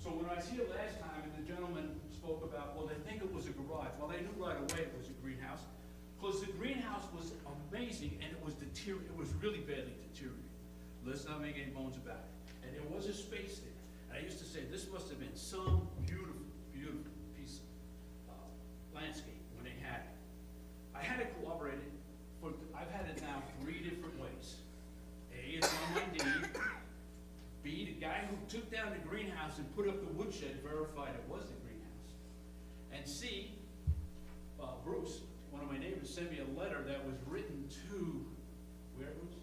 So when I was here last time and the gentleman spoke about, well, they think it was a garage. Well, they knew right away it was a greenhouse, because the greenhouse was amazing and it was really badly deteriorated. Let's not make any bones about it. And there was a space there. And I used to say, this must have been some beautiful, beautiful piece of landscape when they had it. I had it corroborated I've had it now 3 different ways. A, it's on my deed. B, the guy who took down the greenhouse and put up the woodshed verified it was the greenhouse. And C, Bruce, one of my neighbors, sent me a letter that was written to, where it was?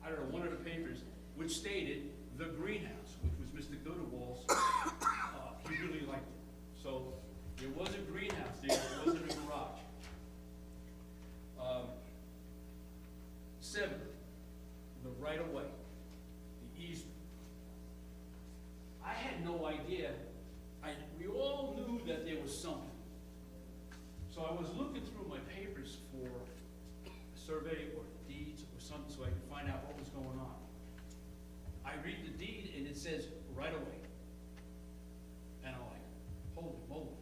I don't know, one of the papers, which stated the greenhouse, which was Mr. Goodwall's. He really liked it. So there was a greenhouse there, it wasn't a garage. 7, the right-of-way, the easement. I had no idea. We all knew that there was something. So I was looking through my papers for a survey or deeds or something so I could find out what was going on. I read the deed and it says right-of-way. And I'm like, holy moly.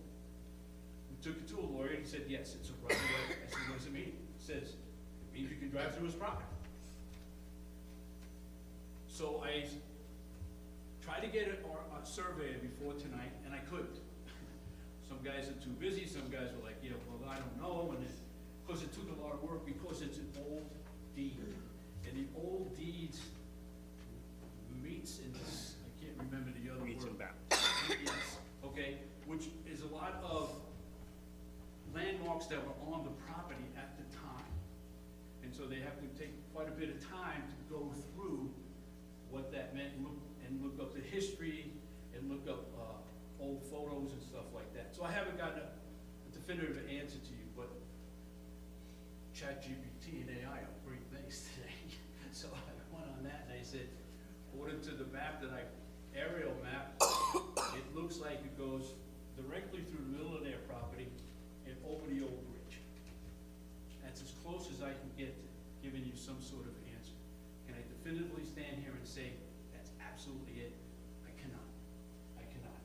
We took it to a lawyer and he said, yes, it's a right-of-way. I said, what does it mean? It says, it means you can drive through his property. So I tried to get a surveyor before tonight, and I couldn't. Some guys are too busy, some guys were like, yeah, well, I don't know, and because it took a lot of work, because it's an old deed. And the old deeds meets in this, I can't remember the other word. Meets and bounds. Yes, okay, which is a lot of landmarks that were on the property at the time. And so they have to take quite a bit of time to go through what that meant, and look up the history, and look up old photos and stuff like that. So I haven't gotten a definitive answer to you, but ChatGPT and AI are great things today. So I went on that and I said, according to the map that aerial map, it looks like it goes directly through the middle of their property and over the old bridge. That's as close as I can get to giving you some sort of answer. stand here and say, that's absolutely it. I cannot. I cannot.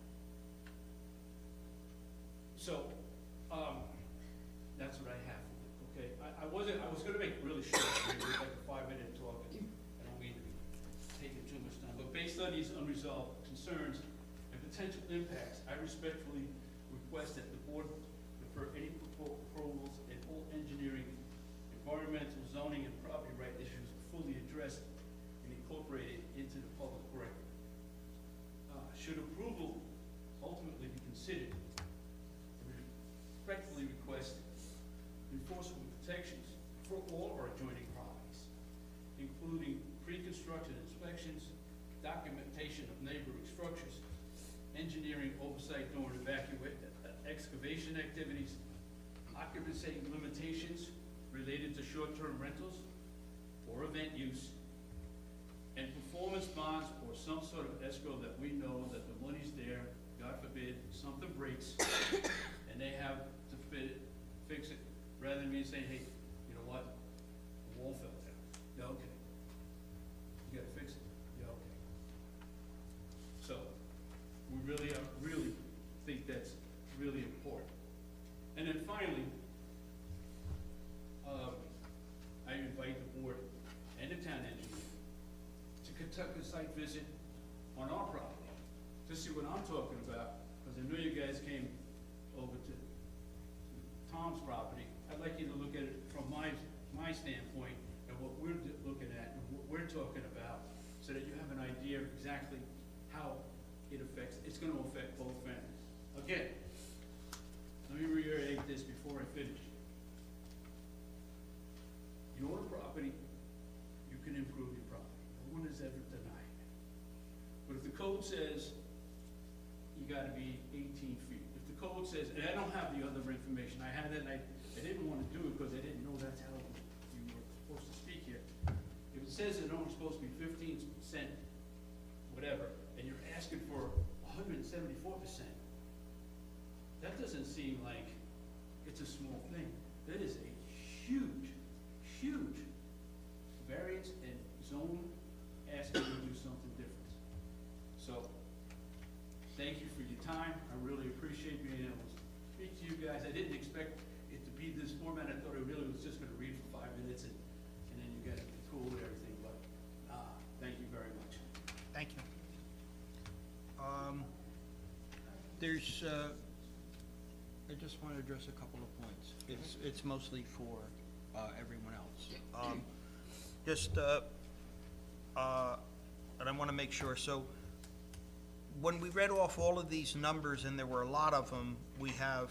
So, that's what I have, okay? I was gonna make it really short, maybe like a 5-minute talk, and I don't mean to be taking too much time, but based on these unresolved concerns and potential impacts, I respectfully request that the board defer any proposals and all engineering, environmental, zoning, and property right issues fully addressed and incorporated into the public record. Should approval ultimately be considered, I respectfully request enforceable protections for all our adjoining properties, including pre-construction inspections, documentation of neighboring structures, engineering oversight during excavation activities, occupancy limitations related to short-term rentals or event use, and performance bonds or some sort of escrow that we know that the money's there, God forbid, something breaks, and they have to fix it, rather than me saying, hey, you know what, the wall fell down. Yeah, okay. You gotta fix it. Yeah, okay. So, we really think that's really important. And then finally, I invite the board and the town engineer to conduct a site visit on our property to see what I'm talking about, because I know you guys came over to Tom's property. I'd like you to look at it from my standpoint and what we're looking at and what we're talking about, so that you have an idea of exactly how it affects, it's gonna affect both families. Again, let me reiterate this before I finish. You own a property, you can improve your property. No one has ever denied it. But if the code says you gotta be 18 feet, if the code says, and I don't have the other information, I had it and I didn't wanna do it because I didn't know that's how you were supposed to speak here. If it says it's only supposed to be 15%, whatever, and you're asking for 174%, that doesn't seem like it's a small thing. That is a huge variance and zone asking you to do something different. So, thank you for your time. I really appreciate being able to speak to you guys. I didn't expect it to be this format. I thought I really was just gonna read for 5 minutes and then you guys would be cool with everything, but, thank you very much. Thank you. I just want to address a couple of points. It's mostly for everyone else. And I want to make sure, so when we read off all of these numbers, and there were a lot of them, we have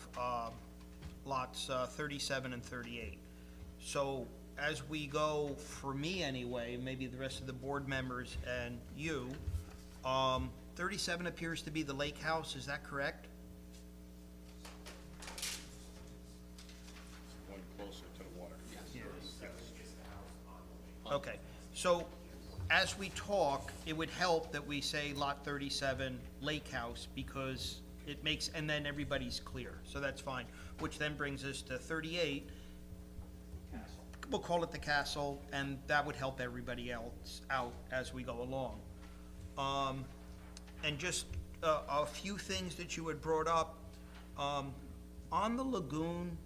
lots 37 and 38. So as we go, for me anyway, maybe the rest of the board members and you, 37 appears to be the lake house, is that correct? One closer to the water. Okay, so as we talk, it would help that we say lot 37 lake house, because it makes, and then everybody's clear, so that's fine. Which then brings us to 38. We'll call it the castle, and that would help everybody else out as we go along. And just a few things that you had brought up. On the lagoon,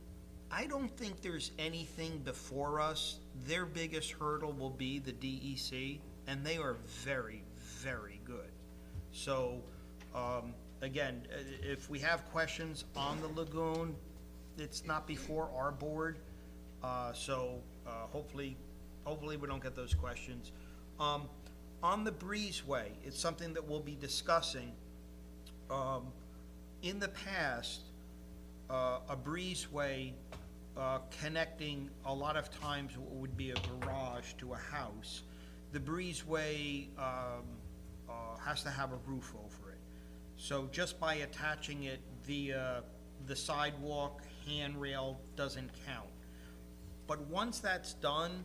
I don't think there's anything before us. Their biggest hurdle will be the DEC, and they are very, very good. So, again, if we have questions on the lagoon, it's not before our board, so hopefully we don't get those questions. On the breezeway, it's something that we'll be discussing. In the past, a breezeway connecting a lot of times what would be a garage to a house, the breezeway has to have a roof over it. So just by attaching it via the sidewalk handrail doesn't count. But once that's done,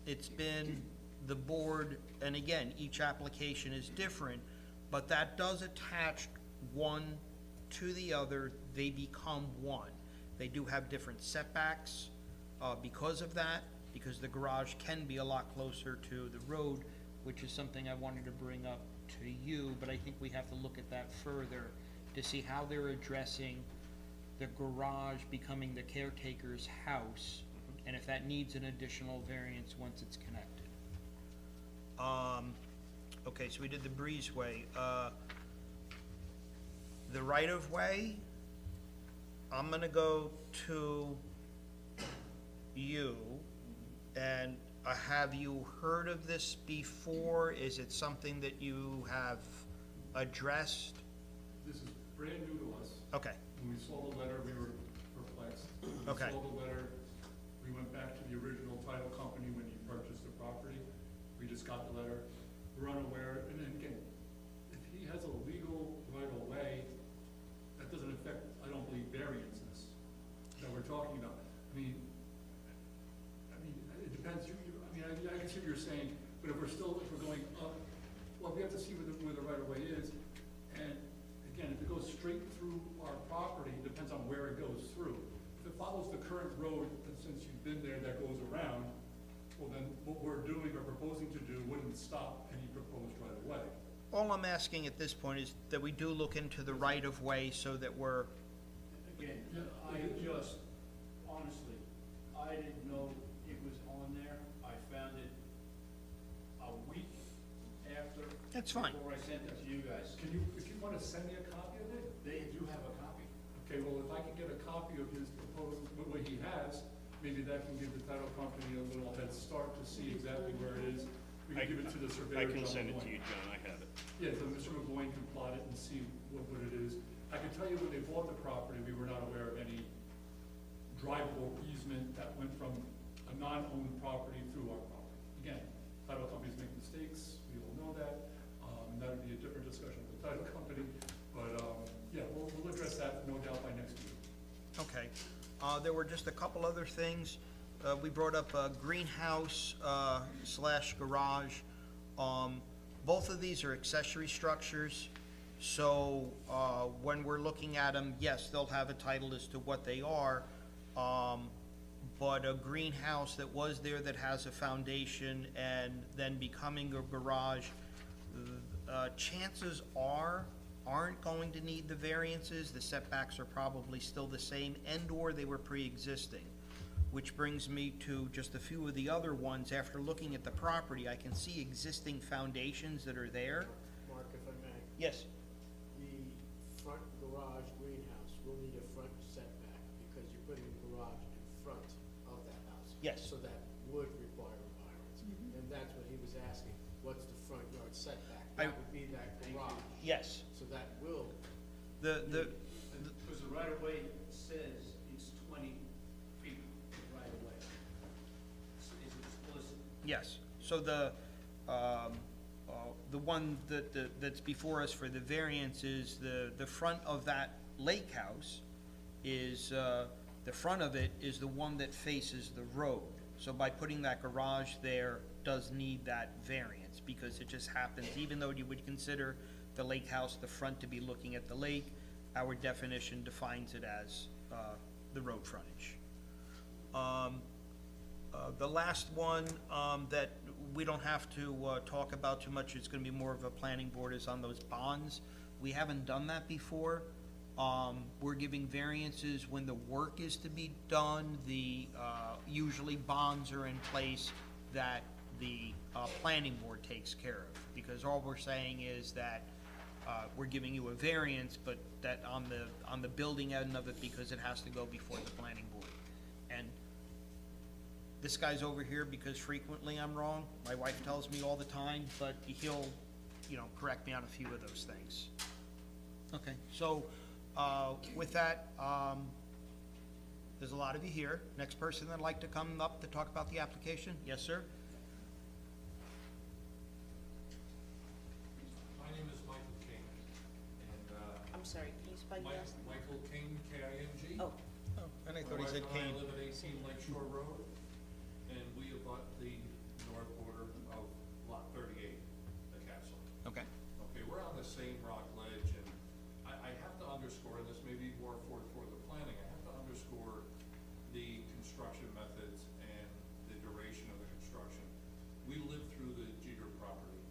it's been the board, and again, each application is different, but that does attach one to the other. They become one. They do have different setbacks because of that, because the garage can be a lot closer to the road which is something I wanted to bring up to you, but I think we have to look at that further to see how they're addressing the garage becoming the caretaker's house, and if that needs an additional variance once it's connected. Okay, so we did the breezeway. The right-of-way, I'm gonna go to you, and have you heard of this before? Is it something that you have addressed? This is brand new to us. Okay, When we saw the letter, we were perplexed. When we Okay. saw the letter, we went back to the original title company when you purchased the property. We just got the letter. We're unaware, and then again, if he has a legal right of way, that doesn't affect, I don't believe, variances that we're talking about. I mean, it depends, I can see what you're saying, but if we're going up, well, we have to see where the right of way is. And again, if it goes straight through our property, it depends on where it goes through. If it follows the current road, and since you've been there, that goes around, well, then what we're doing or proposing to do wouldn't stop any proposed right of way. all I'm asking at this point is that we do look into the right-of-way so that we're, Again, I just, honestly, I didn't know it was on there. I found it a week after. That's fine. Before I sent it to you guys. If you wanna send me a copy of it? They do have a copy. Okay, well, if I can get a copy of his proposed, what he has, maybe that can give the title company a little head start to see exactly where it is. We can give it to the surveyor. I can John send it to McGuane. you, John, I have it. Yeah, so Mr. McGuane can plot it and see what it is. I can tell you when they bought the property, we were not aware of any driveway easement that went from a non-owned property through our property. Again, title companies make mistakes, we all know that, and that would be a different discussion with the title company, but, yeah, we'll address that, no doubt, by next week. okay. There were just a couple other things. We brought up a greenhouse slash garage. Both of these are accessory structures, so when we're looking at them, yes, they'll have a title as to what they are. But a greenhouse that was there that has a foundation and then becoming a garage, chances aren't going to need the variances. The setbacks are probably still the same, and/or they were pre-existing. Which brings me to just a few of the other ones. After looking at the property, I can see existing foundations that are there. Mark, if I may, Yes, the front garage greenhouse will need a front setback because you're putting the garage in front of that house. Yes. So that would require a variance. And that's what he was asking, what's the front yard setback? That would be that garage. yes. So that will, Because the right of way says it's 20 feet right of way. It's explicit. Yes, so the one that's before us for the variance is the front of that lake house is, the front of it is the one that faces the road. So by putting that garage there does need that variance, because it just happens, even though you would consider the lake house, the front to be looking at the lake, our definition defines it as, the road frontage. The last one, that we don't have to, talk about too much, it's gonna be more of a planning board, is on those bonds. We haven't done that before. We're giving variances when the work is to be done. Usually bonds are in place that the, planning board takes care of. Because all we're saying is that, we're giving you a variance, but that on the building end of it, because it has to go before the planning board. And this guy's over here because frequently I'm wrong. My wife tells me all the time, but he'll, correct me on a few of those things. Okay, so, with that, there's a lot of you here. Next person that'd like to come up to talk about the application? Yes, sir? My name is Michael King, and, I'm sorry, can you spell your last name? Michael King, K-I-N-G. Oh, And I thought he said My wife Kane. and I live at 18 Lakeshore Road, and we abut the north border of Lot 38, the castle. Okay. Okay, we're on the same rock ledge, and I have to underscore, and this may be more for the planning, I have to underscore the construction methods and the duration of the construction. We lived through the Jeter property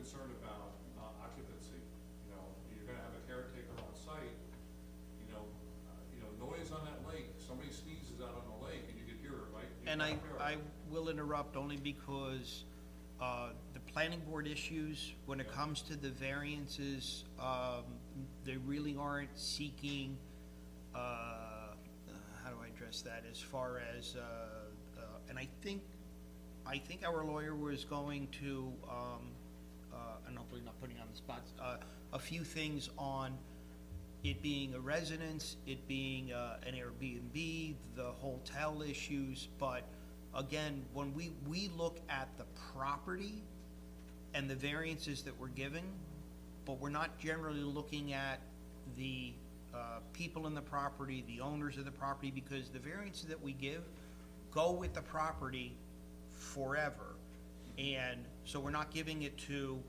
concerned about occupancy. You know, you're gonna have a caretaker on site, noise on that lake, somebody sneezes out on the lake and you could hear it, right? You And can't hear it. I will interrupt only because the planning board issues, when it comes to the variances, they really aren't seeking, how do I address that, as far as, and I think our lawyer was going to, and hopefully not putting on the spot, a few things on it being a residence, it being an Airbnb, the hotel issues, but again, when we look at the property and the variances that we're giving, but we're not generally looking at the people in the property, the owners of the property, because the variances that we give go with the property forever. And so we're not giving it to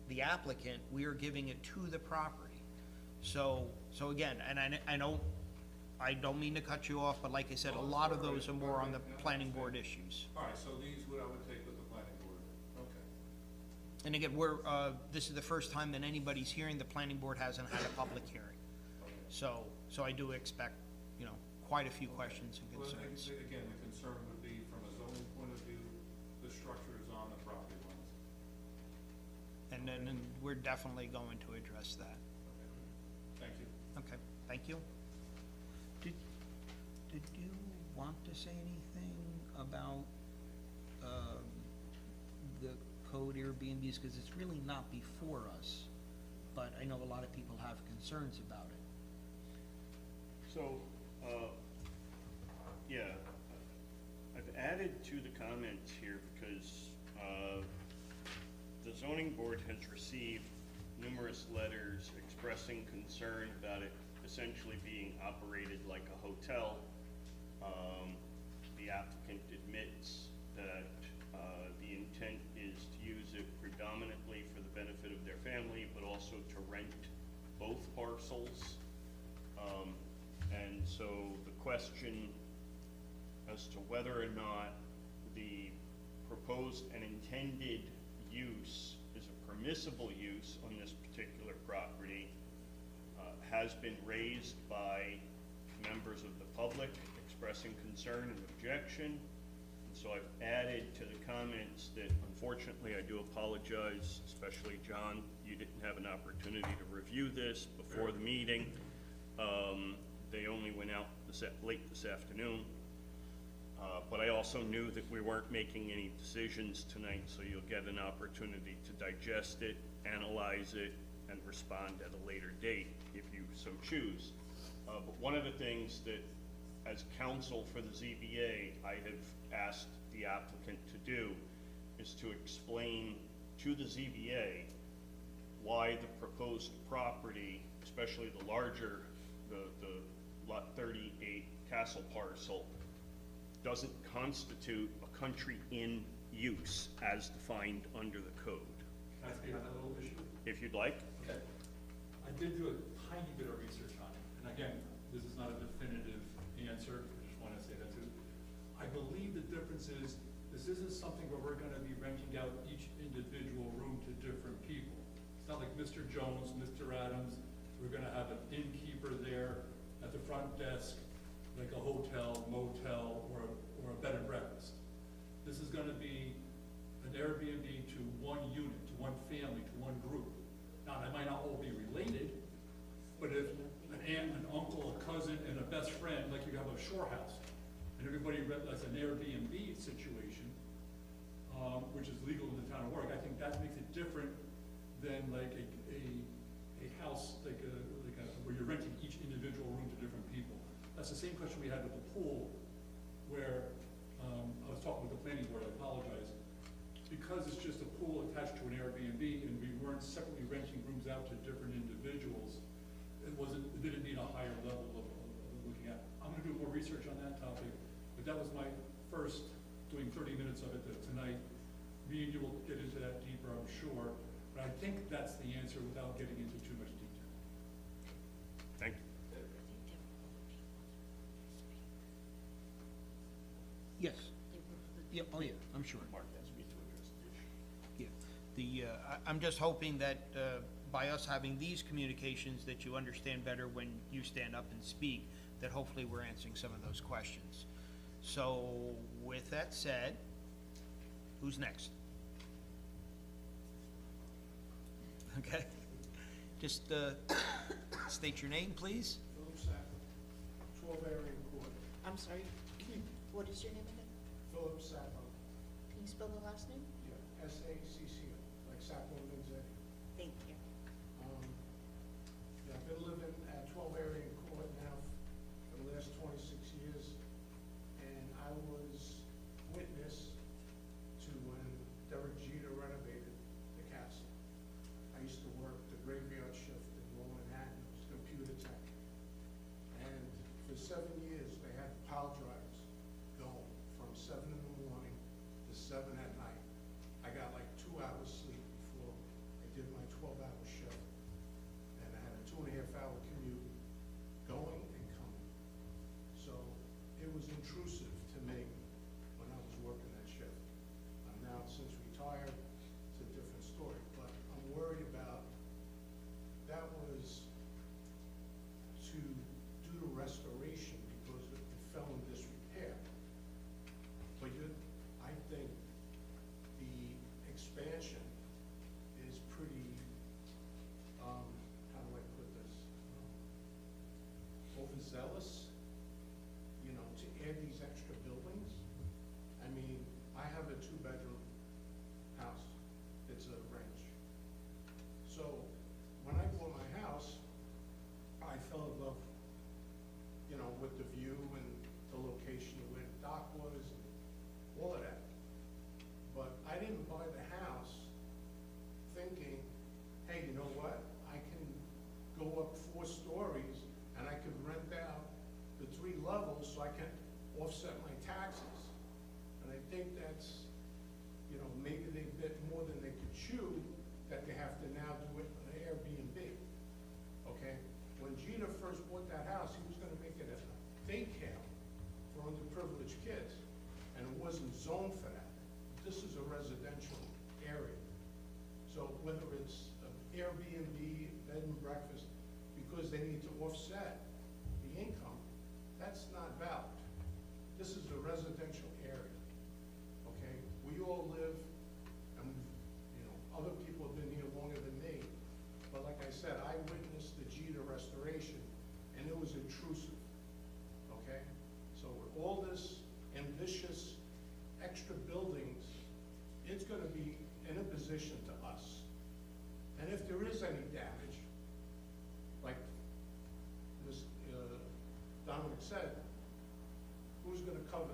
the applicant, we are giving it to the property. So again, and I don't mean to cut you off, but like I said, a lot of those are more on the planning board issues. All right, so these would I would take with the planning board, okay. And again, this is the first time that anybody's hearing, the planning board hasn't had a public hearing. So I do expect, quite a few questions and Well, concerns. again, the concern would be from a zoning point of view, the structure is on the property lines. And then we're definitely going to address that. Thank you. Okay, thank you. Did you want to say anything about, the code Airbnbs, because it's really not before us, but I know a lot of people have concerns about it. So, yeah, I've added to the comments here because the zoning board has received numerous letters expressing concern about it essentially being operated like a hotel. The applicant admits that the intent is to use it predominantly for the benefit of their family, but also to rent both parcels. And so the question as to whether or not the proposed and intended use is a permissible use on this particular property has been raised by members of the public expressing concern and objection. And so I've added to the comments that, unfortunately, I do apologize, especially John, you didn't have an opportunity to review this before the meeting. They only went out late this afternoon. But I also knew that we weren't making any decisions tonight, so you'll get an opportunity to digest it, analyze it, and respond at a later date if you so choose. But one of the things that, as counsel for the ZBA, I have asked the applicant to do is to explain to the ZBA why the proposed property, especially the larger, the lot 38 Castle parcel, doesn't constitute a country in use as defined under the code. Can I speak on that little issue? If you'd like. Okay. I did do a tiny bit of research on it, and again, this is not a definitive answer, I just want to say that too. I believe the difference is, this isn't something where we're gonna be renting out each individual room to different people. It's not like Mr. Jones, Mr. Adams, we're gonna have an innkeeper there at the front desk, like a hotel, motel, or a bed and breakfast. This is gonna be an Airbnb to one unit, to one family, to one group. Now, they might not all be related, but if an aunt, an uncle, a cousin, and a best friend, like you have a shore house, and everybody that's an Airbnb situation, which is legal in the town of Warwick, I think that makes it different than like a house, where you're renting each individual room to different people. That's the same question we had with the pool, where I was talking with the planning board, I apologize. Because it's just a pool attached to an Airbnb and we weren't separately renting rooms out to different individuals, it didn't need a higher level of looking at. I'm gonna do more research on that topic, but that was my first doing 30 minutes of it tonight. Me and you will get into that deeper, I'm sure, but I think that's the answer without getting into too much detail. Thank you. Yes. Yeah, oh yeah, I'm sure. Mark asked me to address the issue. Yeah. I'm just hoping that by us having these communications, that you understand better when you stand up and speak, that hopefully we're answering some of those questions. So with that said, who's next? Okay, just state your name, please. Philip Sacco, 12 area court. I'm sorry, what is your name again? Philip Sacco, Can you spell the last name? yeah, S-A-C-C-O, like Sacco lives there. Thank you. Yeah, I've been living at 12 area court now for the last 26 years, and I was witness to when Derek Jeter renovated the castle. I used to work the graveyard shift in Lower Manhattan, it was computer tech. And for 7 years, they had pile drivers going from 7 in the morning to 7 at night. I got like 2 hours sleep before I did my 12-hour shift. And I had a 2.5-hour commute going and coming. So it was intrusive to me when I was working that shift. I'm now since retired, it's a different story, but I'm worried about, that was to do the restoration because it fell in disrepair. But I think the expansion is pretty, how do I put this? Overzealous, you know, to add these extra buildings. I mean, I have a 2-bedroom house. It's a ranch. So when I bought my house, I fell in love, you know, with the view and the location of where the dock was and all of that. But I didn't buy the house thinking, hey, you know what? I can go up 4 stories and I can rent out the 3 levels so I can offset my taxes. And I think that's, you know, maybe they bit more than they could chew, that they have to now do it on Airbnb, okay? When Jeter first bought that house, he was gonna make it a daycare for underprivileged kids, and it wasn't zoned for that. This is a residential area. So whether it's an Airbnb, bed and breakfast, because they need to offset the income, that's not valid. This is a residential area, okay? We all live, and, you know, other people have been here longer than me, but like I said, I witnessed the Jeter restoration, and it was intrusive, okay? So with all this ambitious extra buildings, it's gonna be in a position to us. And if there is any damage, like this, Dominic said, who's gonna cover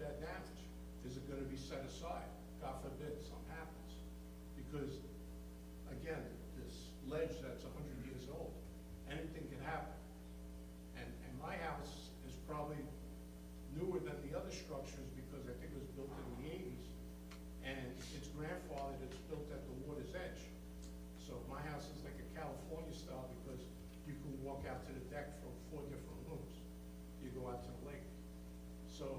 that damage? Is it gonna be set aside? God forbid something happens. Because, again, this ledge that's 100 years old, anything can happen. And my house is probably newer than the other structures because I think it was built in the 80s. And it's grandfathered, it's built at the water's edge. So my house is like a California style because you can walk out to the deck from 4 different rooms. You go out to the lake. So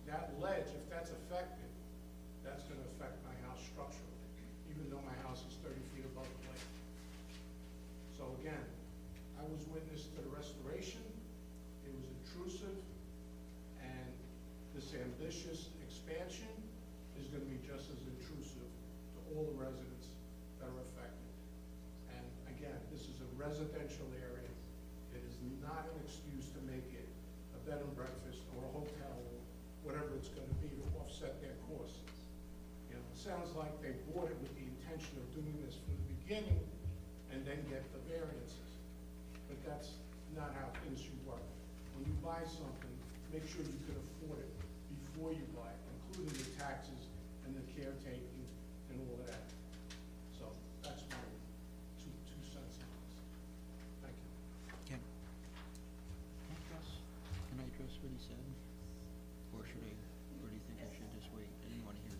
that ledge, if that's affected, that's gonna affect my house structurally, even though my house is 30 feet above the lake. So again, I was witness to the restoration. It was intrusive, and this ambitious expansion is gonna be just as intrusive to all the residents that are affected. And again, this is a residential area. It is not an excuse to make it a bed and breakfast or a hotel or whatever it's gonna be to offset their costs. You know, it sounds like they bought it with the intention of doing this from the beginning and then get the variances. But that's not how things should work. When you buy something, make sure you can afford it before you buy it, including the taxes and the caretaking and all of that. So that's my two cents on this. Thank you. Can I address what he said? Or do you think I should just wait? I didn't want to hear.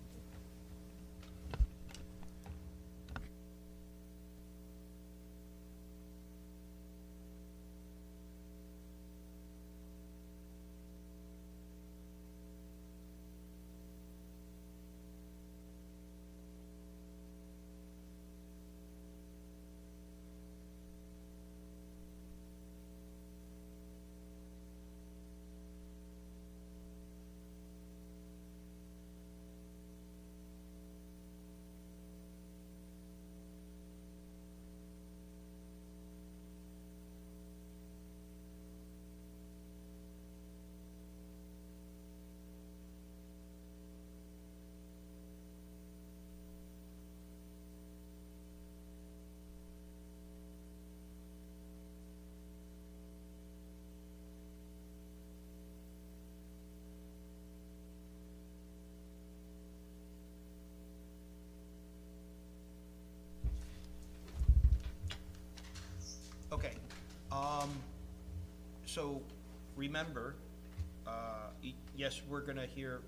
So, remember, yes, we're gonna hear,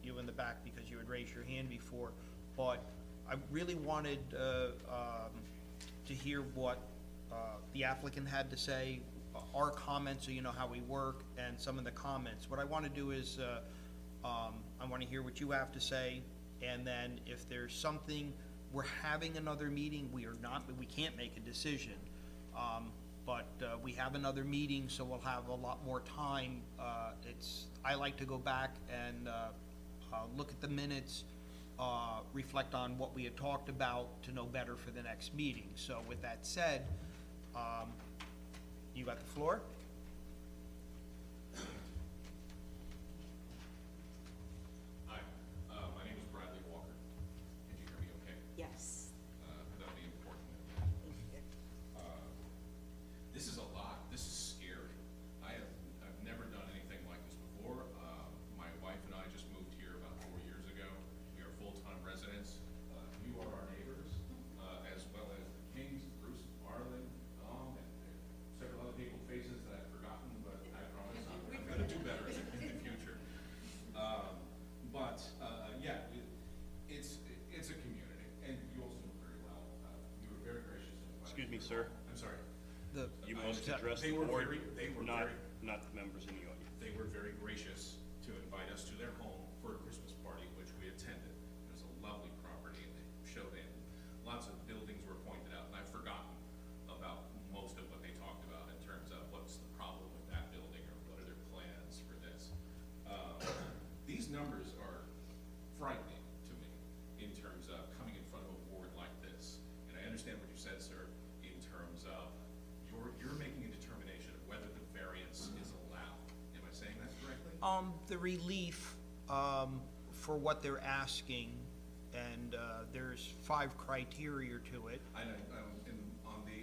you in the back because you had raised your hand before, but I really wanted, to hear what, the applicant had to say, our comments, so you know how we work, and some of the comments. What I wanna do is, I wanna hear what you have to say, and then if there's something, we're having another meeting, we can't make a decision. But we have another meeting, so we'll have a lot more time. I like to go back and look at the minutes, reflect on what we had talked about to know better for the next meeting. So with that said, you got the floor? Hi, my name is Bradley Walker. Can you hear me okay? Yes. That'd be important. This is a lot. This is scary. I've never done anything like this before. My wife and I just moved here about 4 years ago. We are full-time residents. You are our neighbors, as well as the Kings, Bruce, Marlin, Dom, and several other people's faces that I've forgotten, but I promise I'm gonna do better in the future. Yeah, it's a community, and you also know very well. You were very gracious in inviting. Excuse me, sir. I'm sorry. You must address the board, not the members in the audience. They were very gracious to invite us to their home for a Christmas party, which we attended. It was a lovely property, and they showed in. Lots of buildings were pointed out, and I've forgotten about most of what they talked about in terms of what's the problem with that building, or what are their plans for this. These numbers are frightening to me in terms of coming in front of a board like this. And I understand what you said, sir, in terms of you're making a determination of whether the variance is allowed. Am I saying that correctly? The relief, for what they're asking, and, there's 5 criteria to it. I know, and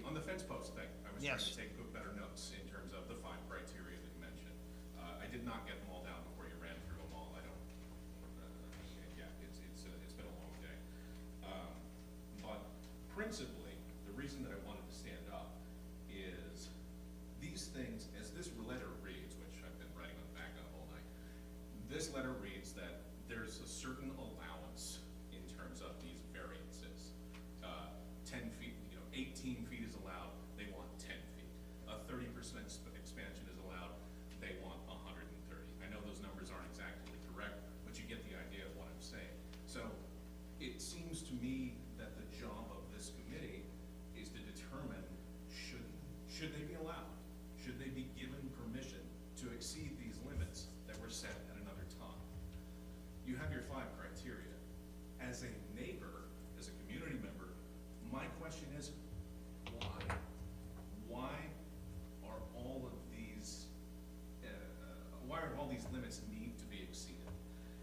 on the fence post thing, I was trying Yes. to take better notes in terms of the 5 criteria that you mentioned. I did not get them all down before you ran through them all. I don't, yeah, it's been a long day. But principally, the reason that I wanted to stand up is these things, as this letter reads, which I've been writing on the back of all night, this letter reads that there's a certain allowance in terms of these variances. 10 feet, 18 feet is allowed, they want 10 feet. A 30% expansion is allowed, they want 130. I know those numbers aren't exactly correct, but you get the idea of what I'm saying. So it seems to me that the job of this committee is to determine should they be allowed? Should they be given permission to exceed these limits that were set at another time? You have your 5 criteria. As a neighbor, as a community member, my question is, why? Why are all of these, why are all these limits need to be exceeded?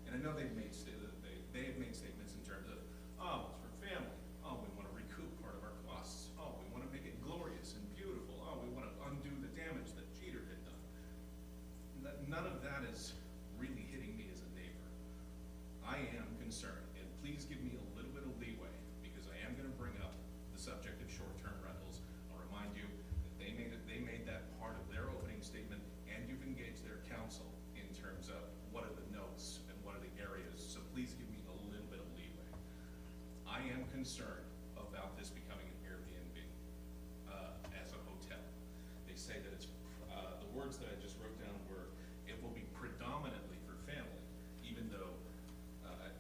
And I know they've made statements in terms of, oh, it's for family. Oh, we want to recoup part of our costs. Oh, we want to make it glorious and beautiful. Oh, we want to undo the damage that Jeter had done. None of that is really hitting me as a neighbor. I am concerned, and please give me a little bit of leeway, because I am going to bring up the subject of short-term rentals. I'll remind you that they made that part of their opening statement, and you've engaged their counsel in terms of what are the notes and what are the areas, so please give me a little bit of leeway. I am concerned about this becoming an Airbnb as a hotel. They say that it's, the words that I just wrote down were, it will be predominantly for family, even though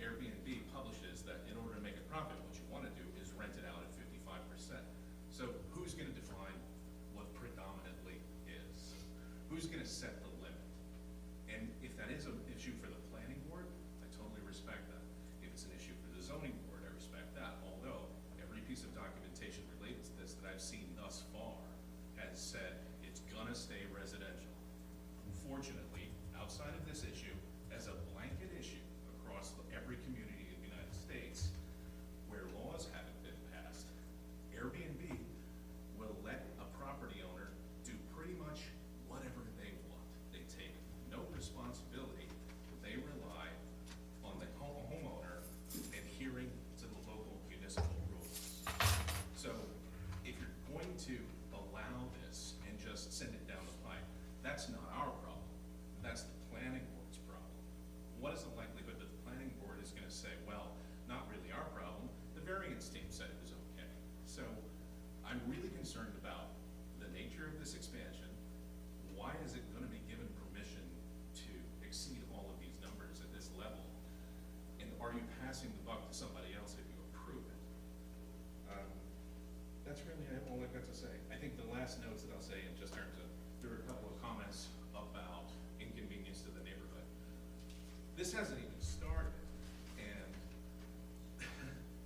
Airbnb publishes that in order to make a profit, what you want to do is rent it out at 55%. So who's going to define what predominantly is? Who's going to set the limit? And if that is an issue for the planning board, I totally respect that. If it's an issue for the zoning board, I respect that. Although every piece of documentation related to this that I've seen thus far has said it's gonna stay residential. maintenance team said it was okay. So I'm really concerned about the nature of this expansion. Why is it gonna be given permission to exceed all of these numbers at this level? And are you passing the buck to somebody else if you approve it? That's really all I've got to say. I think the last notes that I'll say in just terms of, there were a couple of comments about inconvenience to the neighborhood. This hasn't even started, and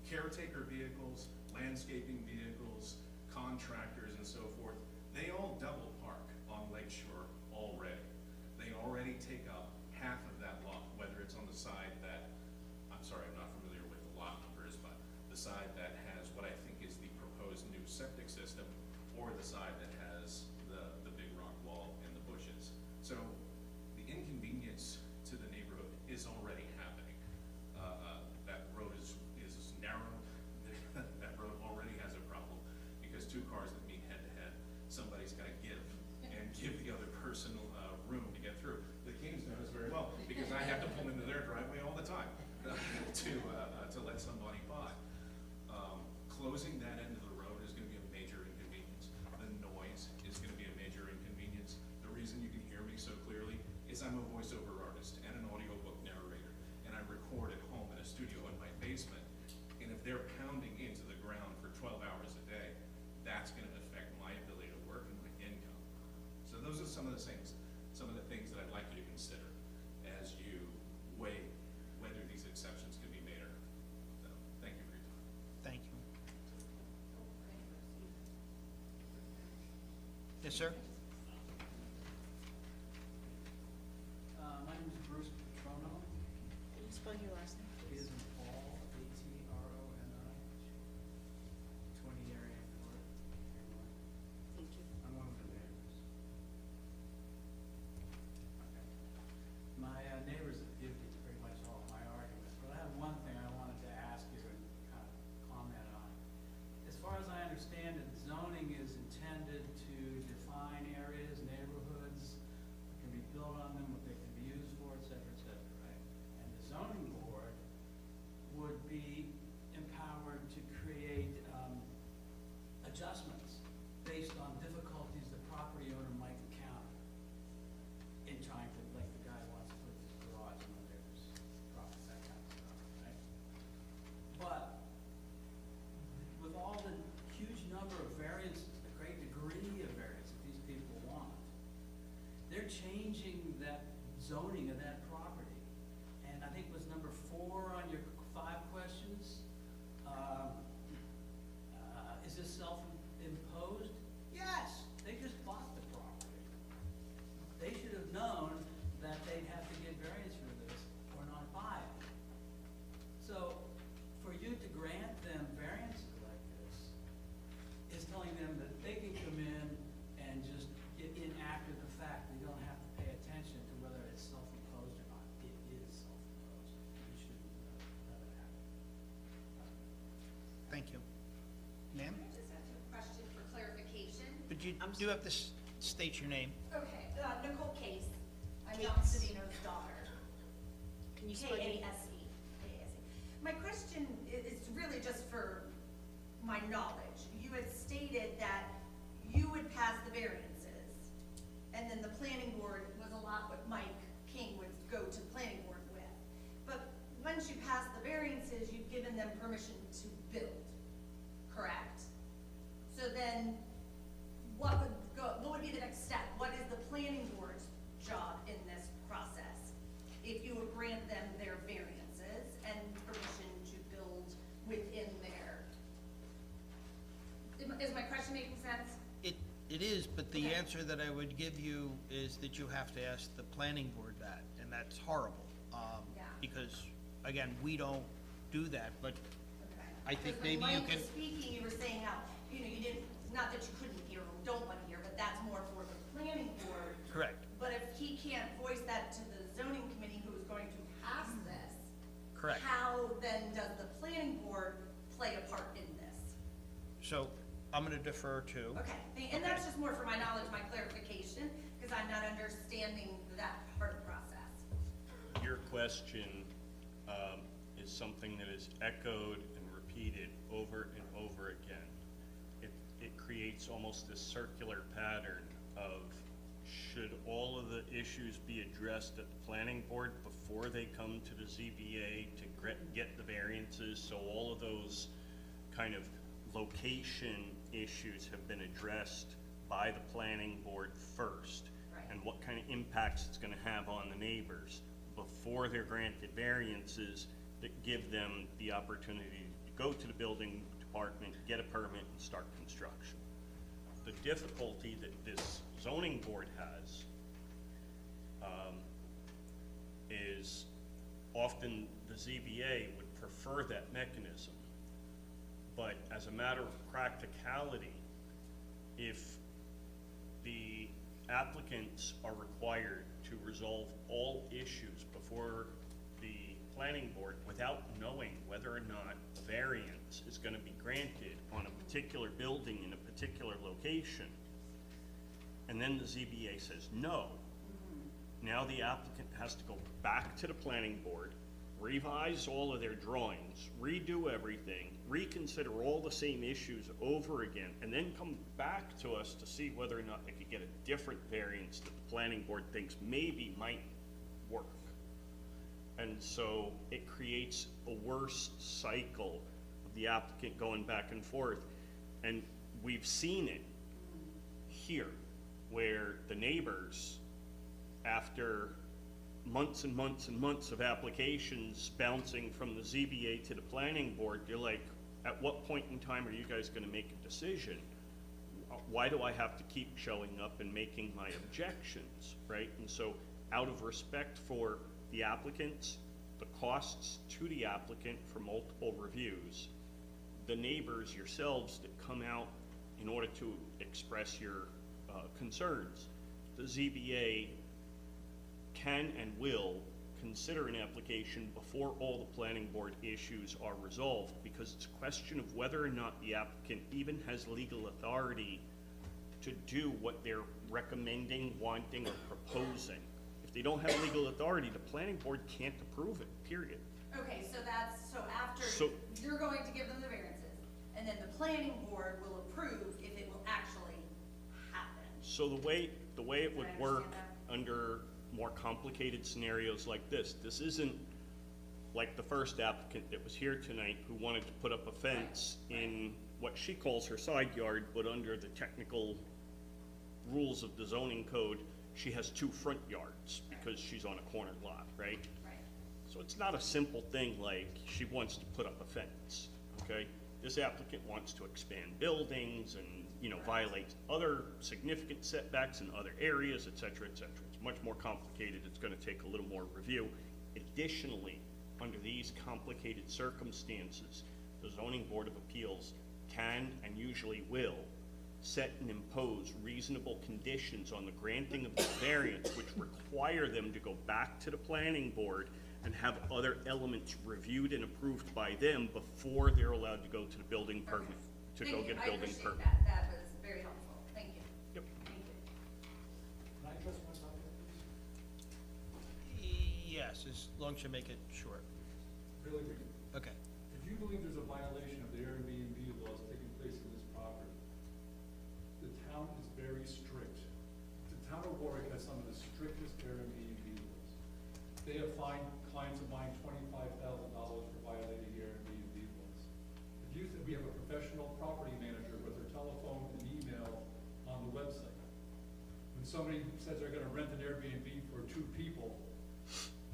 caretaker vehicles, landscaping vehicles, contractors and so forth, they all double park on Lake Shore already. They already take up half of that lot, whether it's on the side that, I'm sorry, I'm not familiar with the lot numbers, but the side that has what I think is the proposed new septic system, or the side that has the big rock wall and the bushes. So the inconvenience to the neighborhood is already happening. That road is narrow. That road already has a problem because two cars that meet head to head, somebody's got to give the other person room to get through. The Kings know this very well because I have to pull into their driveway all the time to let somebody by. Closing that end of the road is going to be a major inconvenience. The noise is going to be a major inconvenience. The reason you can hear me so clearly is I'm a voiceover artist and an audiobook narrator, and I record at home in a studio in my basement. And if they're pounding into the ground for 12 hours a day, that's going to affect my ability to work and my income. So those are some of the things that I'd like you to consider as you weigh whether these exceptions can be made or not. So, thank you for your time. Thank you. Yes, sir? My name is Bruce Petrono. Can you spell your last name, It please? is in Paul, A-T-R-O-N-I, 20 area north. Thank you. I'm one of the neighbors. Okay. My neighbors have given me pretty much all of my arguments, but I have one thing I wanted to ask you and kind of comment on. As far as I understand it, zoning is intended to define areas, neighborhoods, what can be built on them, what they can be used for, et cetera, right? And the zoning board would be empowered to create adjustments based on difficulties the property owner might encounter in trying to, like the guy wants to put his garage in the neighbor's property, that kind of stuff, right? But with all the huge number of variances, the great degree of variance that these people want, they're changing that zoning of that property. And I think it was number 4 on your 5 questions. Is this self-imposed? Yes, they just bought the property. They should have known that they'd have to get variance for this or not buy it. So for you to grant them variances like this is telling them that they can come in and just get in after the fact. They don't have to pay attention to whether it's self-imposed or not. It is self-imposed. You shouldn't let it happen. Thank you. Ma'am? I just have a question for clarification. But you do have to state your name. Okay, Nicole Case. I'm Case. John Savino's daughter. Can you spell your? K-A-S-E. My question is really just for my knowledge. You had stated that you would pass the variances, and then the planning board was a lot what Mike King would go to the planning board with. But once you pass the variances, you've given them permission to build, correct? So then, what would be the next step? What is the planning board's job in this process? If you would grant them their variances and permission to build within their, is my question making sense? It is, but the Okay. answer that I would give you is that you have to ask the planning board that, and that's horrible. Yeah. Because, again, we don't do that, but Okay. I think Because when maybe you Mike can. was speaking, you were saying how, you didn't, not that you couldn't hear or don't want to hear, but that's more for the planning board. Correct, But if he can't voice that to the zoning committee who is going to pass this, correct. how then does the planning board play a part in this? So, I'm gonna defer to. Okay, and that's just more for my knowledge, my clarification, because I'm not understanding that part of the process. Your question is something that is echoed and repeated repeated over and over again, it creates almost this circular pattern of, should all of the issues be addressed at the planning board before they come to the ZBA to get the variances? So all of those kind of location issues have been addressed by the planning board first. Right. And what kind of impacts it's gonna have on the neighbors before they're granted variances that give them the opportunity to go to the building department, get a permit, and start construction. The difficulty that this zoning board has is often the ZBA would prefer that mechanism. But as a matter of practicality, if the applicants are required to resolve all issues before the planning board without knowing whether or not a variance is going to be granted on a particular building in a particular location, and then the ZBA says no, now the applicant has to go back to the planning board, revise all of their drawings, redo everything, reconsider all the same issues over again, and then come back to us to see whether or not they could get a different variance that the planning board thinks maybe might work. And so it creates a worse cycle of the applicant going back and forth. And we've seen it here, where the neighbors, after months and months and months of applications bouncing from the ZBA to the planning board, they're like, at what point in time are you guys gonna make a decision? Why do I have to keep showing up and making my objections, right? And so out of respect for the applicants, the costs to the applicant for multiple reviews, the neighbors yourselves that come out in order to express your concerns, the ZBA can and will consider an application before all the planning board issues are resolved, because it's a question of whether or not the applicant even has legal authority to do what they're recommending, wanting, or proposing. If they don't have legal authority, the planning board can't approve it, period. Okay, so after, So- you're going to give them the variances, and then the planning board will approve if it will actually happen. So the way it would I work understand under more complicated scenarios like this isn't like the first applicant that was here tonight who wanted to put up a fence in what she calls her side yard, but under the technical rules of the zoning code, she has 2 front yards because she's on a corner lot, right? Right. So it's not a simple thing like she wants to put up a fence, okay? This applicant wants to expand buildings and, violate other significant setbacks in other areas, et cetera, et cetera. It's much more complicated. It's gonna take a little more review. Additionally, under these complicated circumstances, the Zoning Board of Appeals can and usually will set and impose reasonable conditions on the granting of the variance, which require them to go back to the planning board and have other elements reviewed and approved by them before they're allowed to go to the building permit, to go get a building permit. Thank you, that was very helpful, thank you. Yep. Thank you. Can I address one topic, please? Yes, as long as you make it short. Really quick. Okay. If you believe there's a violation of the Airbnb laws taking place in this property, the town is very strict. The town of Warwick has some of the strictest Airbnb laws. They have fined clients of mine $25,000 for violating the Airbnb laws. We have a professional property manager with her telephone and email on the website. When somebody says they're gonna rent an Airbnb for 2 people,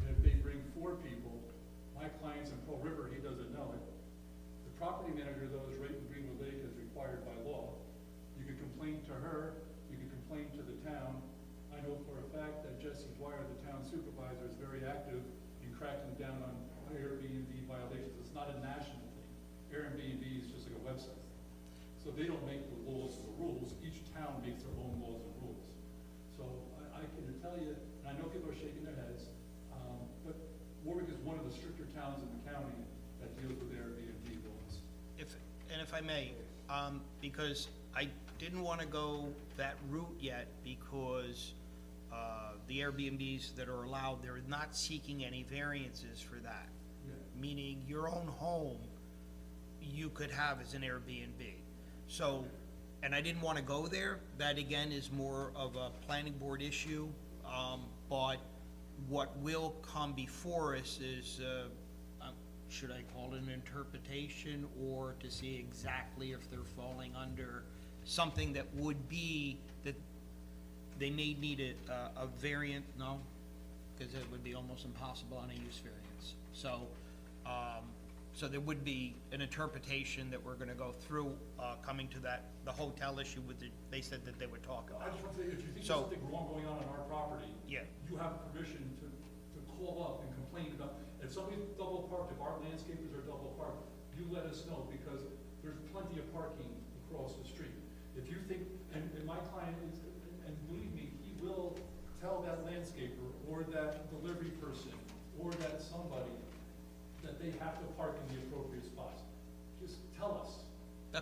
and if they bring 4 people, my client's in Pearl River, he doesn't know it. The property manager, though, is right in Greenwood Lake as required by law. You could complain to her, you could complain to the town. I know for a fact that Jesse Dwyer, the town supervisor, is very active in cracking down on Airbnb violations. It's not a national thing. Airbnb is just like a website. So they don't make the laws or the rules. Each town makes their own laws and rules. So I can tell you, and I know people are shaking their heads, but Warwick is one of the stricter towns in the county that deals with Airbnb laws. If I may, because I didn't want to go that route yet, because the Airbnbs that are allowed, they're not seeking any variances for that. Yeah. Meaning your own home you could have as an Airbnb. So, and I didn't wanna go there, that again is more of a planning board issue, but what will come before us is, should I call it an interpretation, or to see exactly if they're falling under something that would be, that they may need a variant, no? Because it would be almost impossible on a use variance. So, so there would be an interpretation that we're gonna go through, coming to that, the hotel issue with the, they said that they would talk I about. just want to say, if you think there's So- something wrong going on our property, Yeah. you have permission to call up and complain about, if somebody's double parked, if our landscapers are double parked, you let us know, because there's plenty of parking across the street. If you think, and my client is, and believe me, he will tell that landscaper, or that delivery person, or that somebody, that they have to park in the appropriate spots. Just tell us.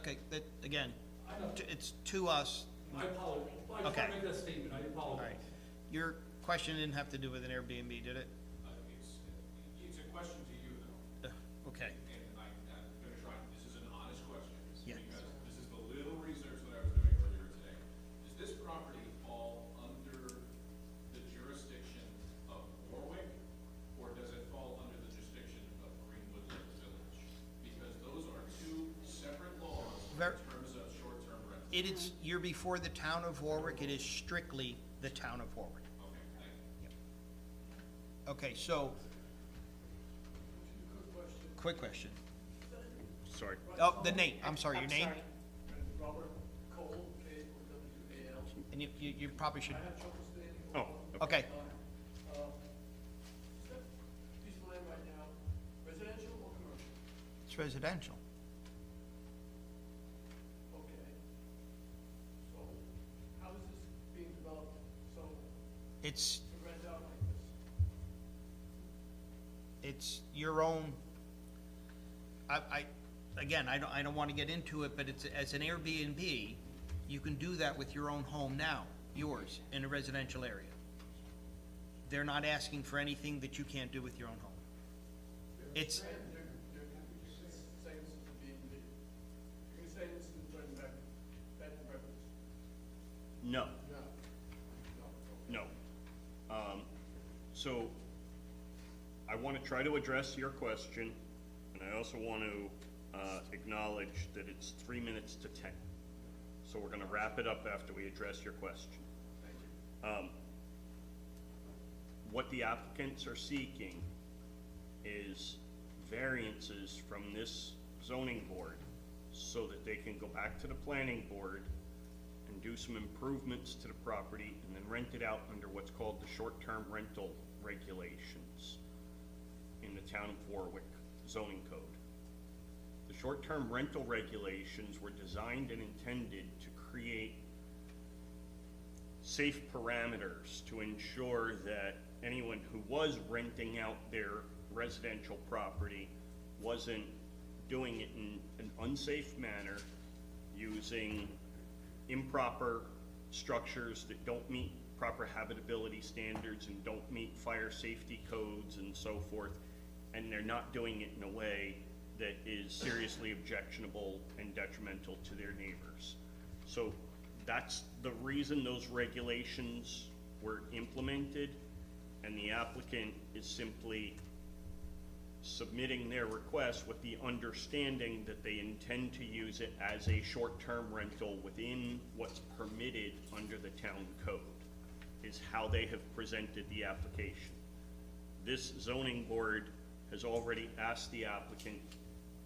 Okay, that, again, I know. it's to us. I apologize. I just Okay. want to make that statement, I All apologize. right. Your question didn't have to do with an Airbnb, did it? It's a question to you, though. Okay. And I'm gonna try, this is an honest question. Yeah. Because this is the little research that I was doing earlier today. Does this property fall under the jurisdiction of Warwick, or does it fall under the jurisdiction of Greenwood Village? Because those are two separate laws in terms of short-term rentals. It is, you're before the town of Warwick, it is strictly the town of Warwick. Okay, thank you. Okay, so. Quick question. Sorry. Oh, the name, I'm sorry, your name? Robert Cole, K-O-W-A-L. And you probably should, I have trouble standing. Oh, okay. Piece of land right now, residential or commercial? It's residential. Okay. So, how is this being developed, so It's, to rent out like this? it's your own, again, I don't wanna get into it, but it's, as an Airbnb, you can do that with your own home now, yours, in a residential area. They're not asking for anything that you can't do with your own home. It's, They're saying this is a B&B. You're saying this is bed and breakfast? No, No. no. So, I want to try to address your question, and I also want to acknowledge that it's 3 minutes to 10. So we're going to wrap it up after we address your question. Thank you. What the applicants are seeking is variances from this zoning board so that they can go back to the planning board and do some improvements to the property and then rent it out under what's called the short-term rental regulations in the Town of Warwick zoning code. The short-term rental regulations were designed and intended to create safe parameters to ensure that anyone who was renting out their residential property wasn't doing it in an unsafe manner, using improper structures that don't meet proper habitability standards and don't meet fire safety codes and so forth, and they're not doing it in a way that is seriously objectionable and detrimental to their neighbors. So that's the reason those regulations were implemented, and the applicant is simply submitting their request with the understanding that they intend to use it as a short-term rental within what's permitted under the town code, is how they have presented the application. This zoning board has already asked the applicant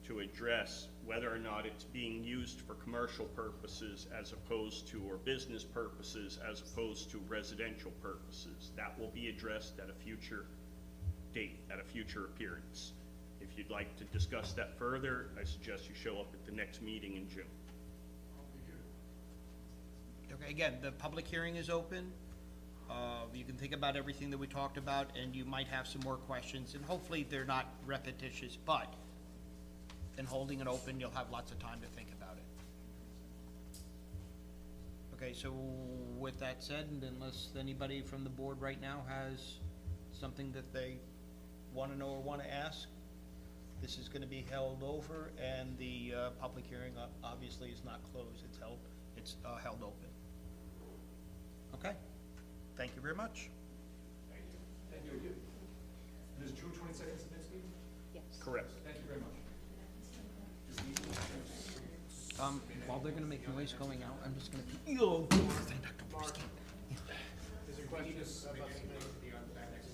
to address whether or not it's being used for commercial purposes as opposed to, or business purposes as opposed to residential purposes. That will be addressed at a future date, at a future appearance. If you'd like to discuss that further, I suggest you show up at the next meeting in June. okay, again, the public hearing is open. You can think about everything that we talked about, and you might have some more questions, and hopefully they're not repetitious, but in holding it open, you'll have lots of time to think about it. Okay, so with that said, and unless anybody from the board right now has something that they wanna know or wanna ask, This is gonna be held over, and the public hearing obviously is not closed, it's held open. Okay, thank you very much. Thank you. And is June 22nd the next meeting? Yes. Correct. Thank you very much. While they're gonna make noise going out, I'm just gonna. Is there questions about the minutes?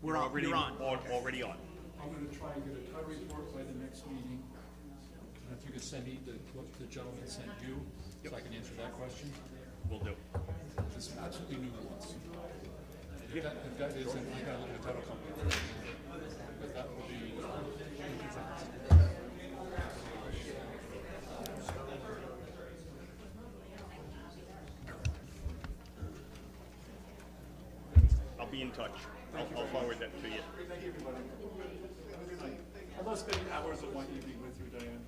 We're on, you're on. Already on. I'm gonna try and get a title report by the next meeting. And if you could send me what the gentleman sent you, so I can answer that question. Will do. There's some absolutely new ones. If that is, then I gotta look at the title company first. But that will be. I'll be in touch. I'll forward that to you. Thank you, everybody. Have a good night. I love spending hours of my evening with you, Diane.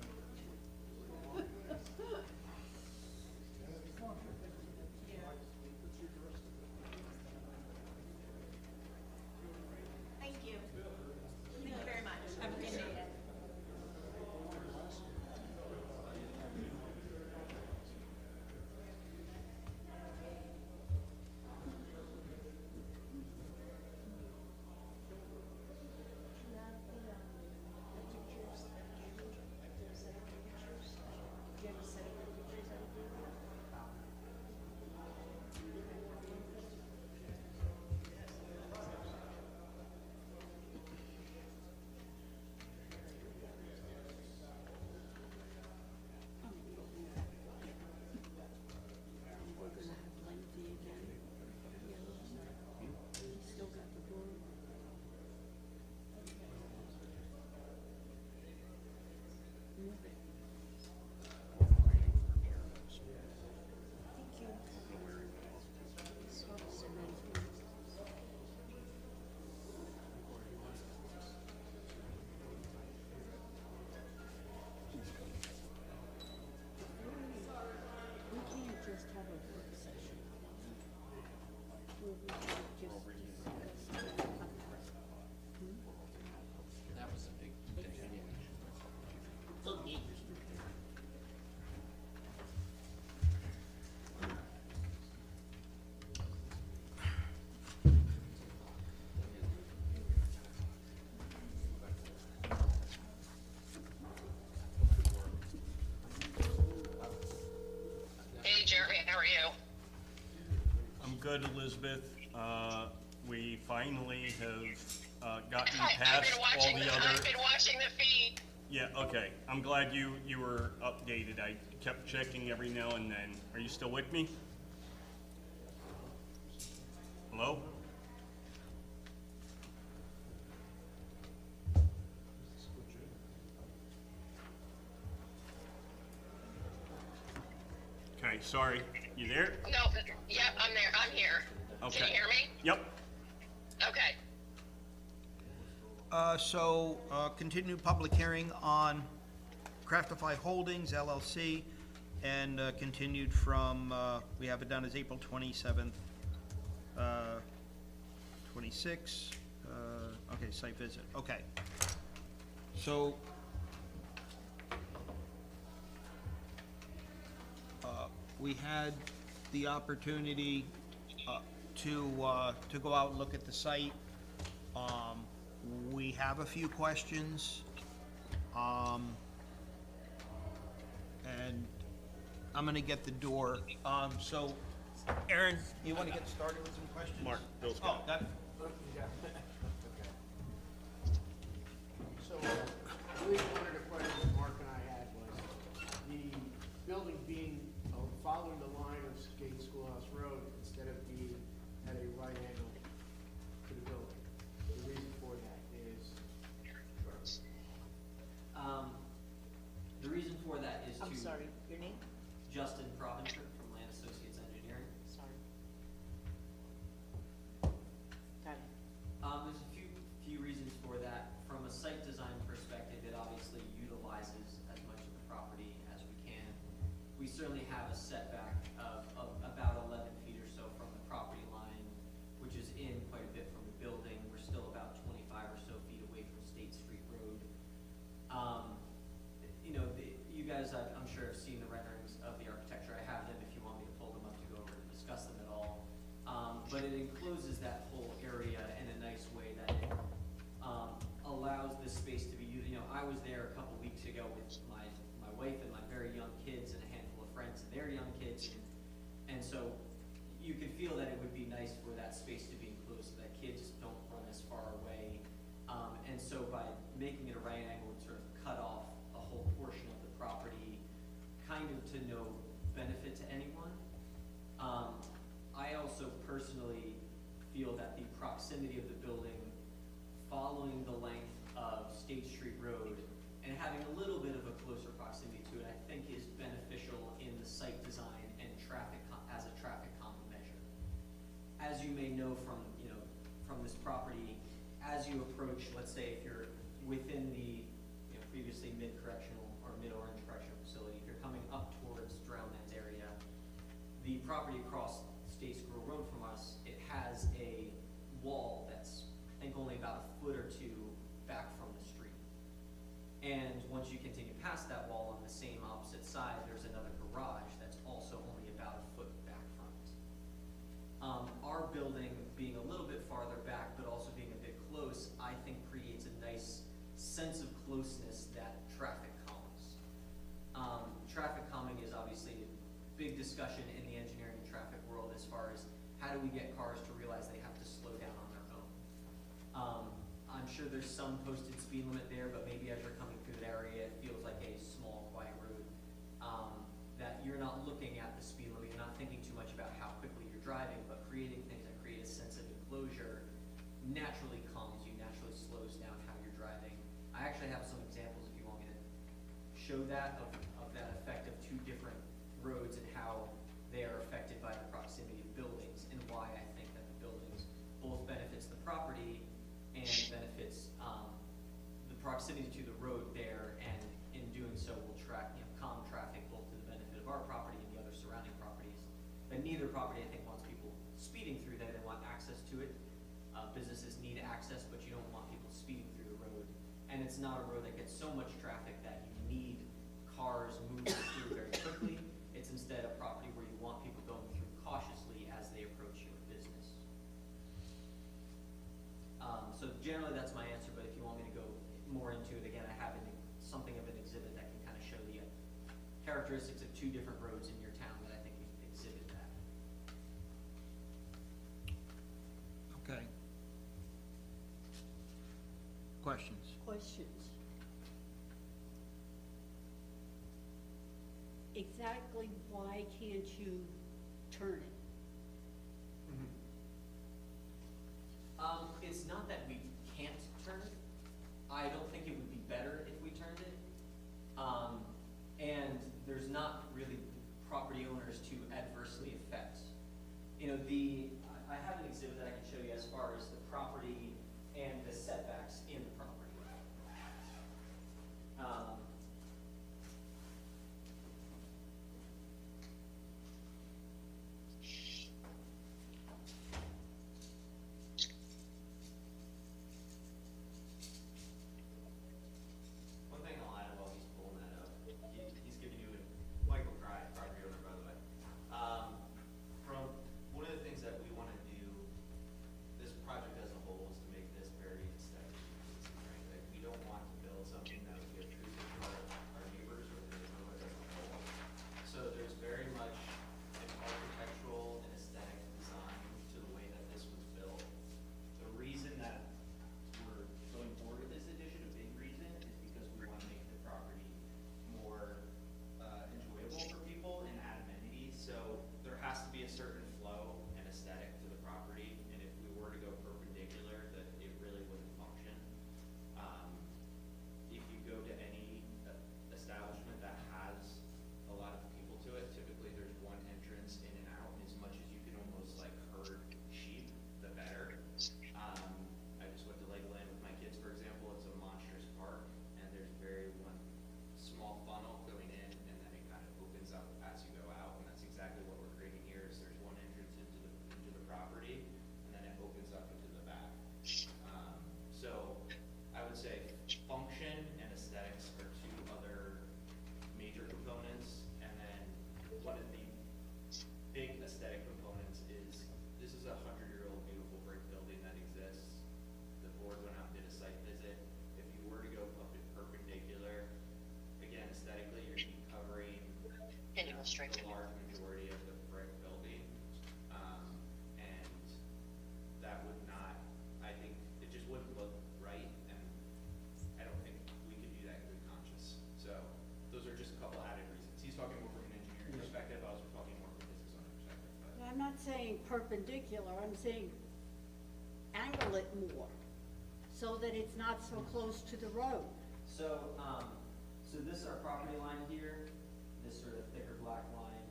Thank you. Thank you very much. Have a good day. That was a big thing. Hey Jerry, how are you? I'm good, Elizabeth. We finally have gotten I've past been all watching the the, other. I've been watching the feed. Yeah, okay. I'm glad you were updated. I kept checking every now and then. Are you still with me? Hello? Okay, sorry. You there? No, yep, I'm there, I'm here. Okay. Can you hear me? Yep. Okay. Continued public hearing on Craftify Holdings LLC, and continued from, we have it down as April 27th, 26, okay, site visit, okay. So, we had the opportunity to go out and look at the site. We have a few questions, and I'm gonna get the door. So, Aaron, you wanna get started with some questions? Mark, Bill's Oh, got it. that, So, I believe one of the questions Mark and I had was, the building being, following the line of Skate Schoolhouse Road instead of being at a right angle to the building. The reason for that is? The reason for that is I'm sorry, your name? Justin Provencher from Land Associates Engineering. Sorry. Got it. There's a few reasons for that. From a site design perspective, it obviously utilizes as much of the property as we can. We certainly have a setback of about 11 feet or so from the property line, which is in quite a bit from the building. We're still about 25 or so feet away from State Street Road. guys, I'm sure, have seen the renderings of the architecture. I have them if you want me to pull them up to go over and discuss them at all. But it encloses that whole area in a nice way that it allows this space to be used. You know, I was there a couple weeks ago with my wife and my very young kids and a handful of friends and their young kids. And so you could feel that it would be nice for that space to be enclosed so that kids don't run as far away. And so by making it a right angle, it sort of cut off a whole portion of the property, kind of to no benefit to anyone. I also personally feel that the proximity of the building following the length of State Street Road and having a little bit of a closer proximity to it, I think is beneficial in the site design and as a traffic calming measure. As you may know from, from this property, as you approach, let's say if you're within the, previously mid-correctional or mid-orange correctional facility, if you're coming up towards Drownlands area, the property across State Squirrel Road from us, it has a wall that's, I think, only about a foot or two back from the street. And once you continue past that wall on the same opposite side, there's another garage that's also only about a foot back from it. Our building being a little bit farther back, but also being a bit close, I think creates a nice sense of closeness that traffic calms. Traffic calming is obviously a big discussion in the engineering and traffic world as far as how do we get cars to realize they have to slow down on their own. I'm sure there's some posted speed limit there, but maybe as you're coming through that area, it feels like a small, quiet road, that you're not looking at the speed limit, you're not thinking too much about how quickly you're driving, but creating things that create a sense of enclosure naturally calms you, naturally slows down how you're driving. I actually have some examples if you want me to show that, of that effect of two different roads and how they are affected by the proximity of buildings, and why I think that the buildings both benefits the property and benefits the proximity to the road there, and in doing so will calm traffic both to the benefit of our property and the other surrounding properties. But neither property, I think, wants people speeding through that. They want access to it. Businesses need access, but you don't want people speeding through the road. And it's not a road that gets so much traffic that you need cars moving through very quickly. It's instead a property where you want people going through cautiously as they approach your business. So generally that's my answer, but if you want me to go more into it, again, I have something of an exhibit that can kind of show the characteristics of two different roads in your town that I think exhibit that. Okay. Questions? Questions? Exactly why can't you turn it? It's not that we can't turn it. I don't think it would be better if we turned it. And there's not really property owners to adversely affect. I have an exhibit that I can show you as far as the property and the setbacks in the property. One thing I'll add while he's pulling that up, he's giving you Michael Cry, property owner, by the way. From one of the things that we want to do, this project saying perpendicular, I'm saying angle it more, so that it's not so close to the road. So, so this is our property line here, this sort of thicker black line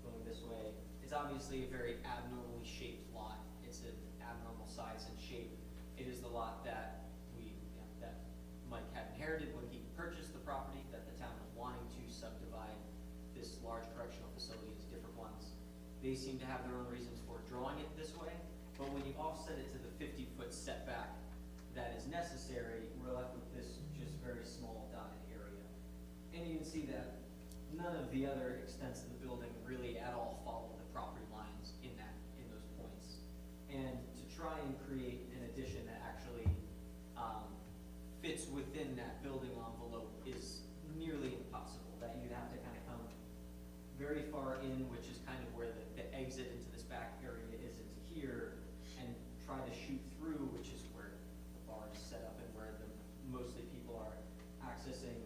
going this way. It's obviously a very abnormally shaped lot. It's an abnormal size and shape. It is the lot that that Mike had inherited when he purchased the property, that the town was wanting to subdivide this large correctional facility into different ones. They seem to have their own reasons for drawing it this way, but when you offset it to the 50-foot setback that is necessary, we're left with this just very small dotted area. And you can see that none of the other extents of the building really at all follow the property lines in those points. And to try and create an addition that actually fits within that building envelope is nearly impossible. That you'd have to kind of come very far in, which is kind of where the exit into this back area is into here, and try to shoot through, which is where the bar is set up and where mostly people are accessing,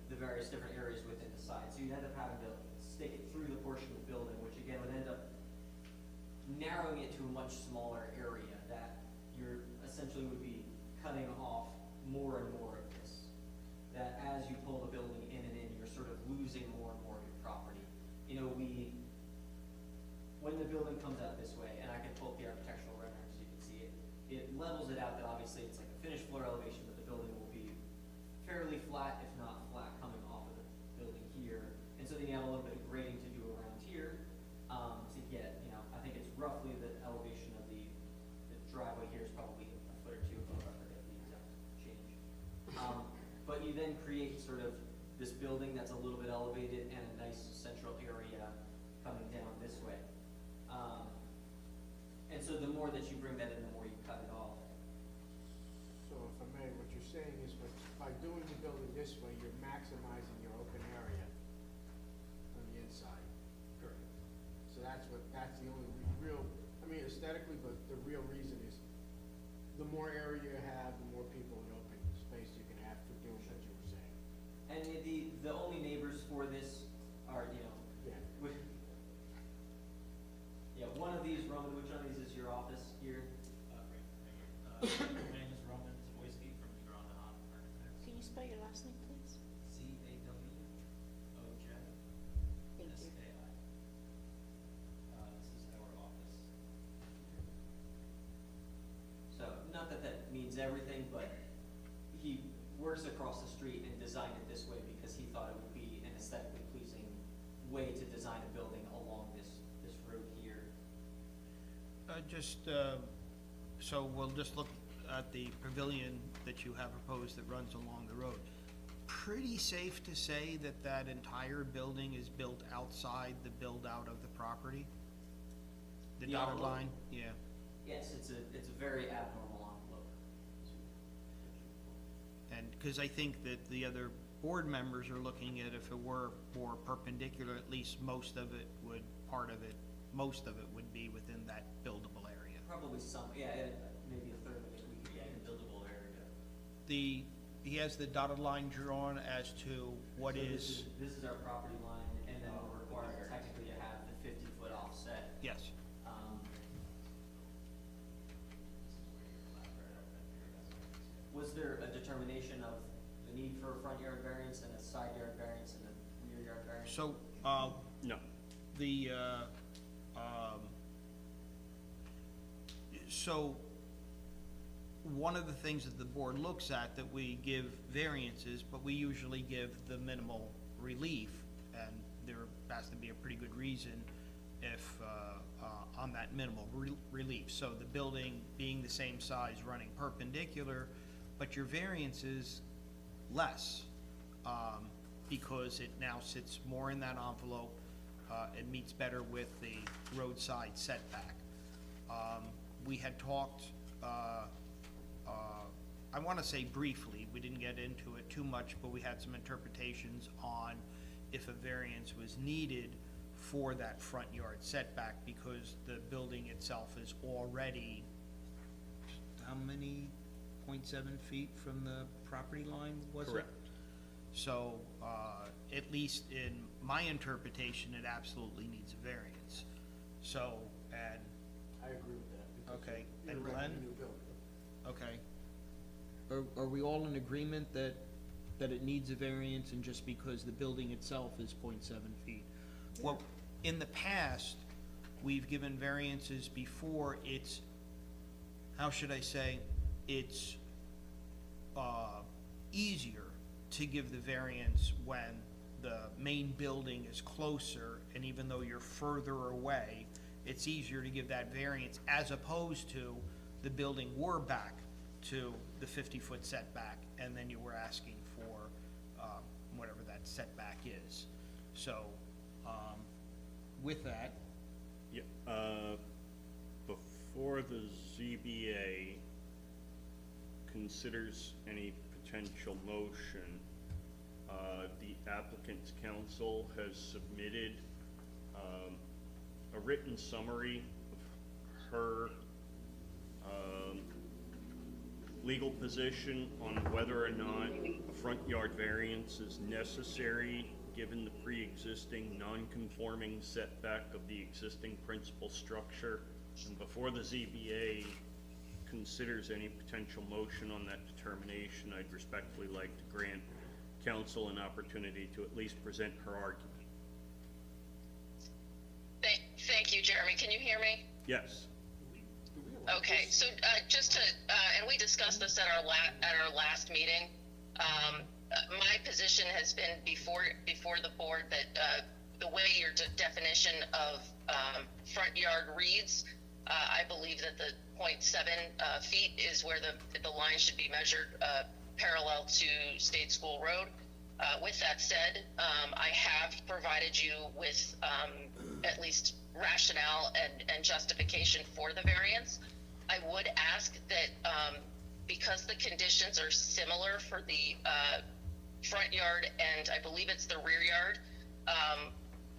the various different areas within the site. So you'd end up having to stick it through the portion of the building, which again would end up narrowing it to a much smaller area that you're essentially would be cutting off more and more of this. That as you pull the building in and in, you're sort of losing more and more of your property. When the building comes out this way, and I can pull up the architectural rendering so you can see it, it levels it out that obviously it's like a finished floor elevation, but the building will be fairly flat, if not flat, coming off of the building here. And so then you have a little bit of grading to do around here to get, I think it's roughly the elevation of the driveway here is probably a foot or two above, I forget the exact change. But you then create sort of this building that's a little bit elevated and a nice central area coming down this way. And so the more that you bring that in, the more you cut it off. So if I may, what you're saying is by doing the building this way, you're maximizing your open area on the inside. Correct. So that's the only real, aesthetically, but the real reason is the more area you have, the more people in open space you can have for doing what you were saying. And the only neighbors for this are, one of these, Roman, which one of these is your office here? My name is Roman Zawoyski from Negron. Can you spell your last name, please? Z-A-W-O-J. Thank you. S-A-I. This is our office. So, not that that means everything, but he works across the street and designed it this way because he thought it would be an aesthetically pleasing way to design a building along this road here. So we'll just look at the pavilion that you have proposed that runs along the road. Pretty safe to say that that entire building is built outside the build-out of the property? The dotted envelope? line? Yeah. Yes, it's a very abnormal envelope. And, because I think that the other board members are looking at if it were more perpendicular, at least most of it would be within that buildable area. Probably some, maybe a third of it we could get in buildable area. He has the dotted line drawn as to what So is. This is our property line, and then we're required technically to have the 50-foot offset. Yes. Was there a determination of the need for a front yard variance and a side yard variance and a rear yard variance? So, No. So, one of the things that the board looks at, that we give variances, but we usually give the minimal relief, and there has to be a pretty good reason if, on that minimal relief. So the building being the same size, running perpendicular, but your variance is less, because it now sits more in that envelope, it meets better with the roadside setback. We had talked, I want to say briefly, we didn't get into it too much, but we had some interpretations on if a variance was needed for that front yard setback, because the building itself is already, how many, 0.7 feet from the property line, was it? Correct. So, at least in my interpretation, it absolutely needs a variance. So, and, I agree with that. because okay, you're and renting a Glenn? new building. Okay. Are we all in agreement that it needs a variance and just because the building itself is 0.7 feet? Well, in the past, we've given variances before it's, how should I say, it's, easier to give the variance when the main building is closer, and even though you're further away, it's easier to give that variance as opposed to the building were back to the 50-foot setback, and then you were asking for, whatever that setback is. So, with that, Yeah, before the ZBA considers any potential motion, the applicant's counsel has submitted, a written summary of her, legal position on whether or not a front yard variance is necessary given the pre-existing non-conforming setback of the existing principal structure. And before the ZBA considers any potential motion on that determination, I'd respectfully like to grant counsel an opportunity to at least present her argument. Thank you, Jeremy. Can you hear me? Yes. Okay, so just to, and we discussed this at our last meeting. My position has been before the board that the way your definition of front yard reads, I believe that the 0.7 feet is where the line should be measured parallel to State School Road. With that said, I have provided you with at least rationale and justification for the variance. I would ask that because the conditions are similar for the front yard and I believe it's the rear yard,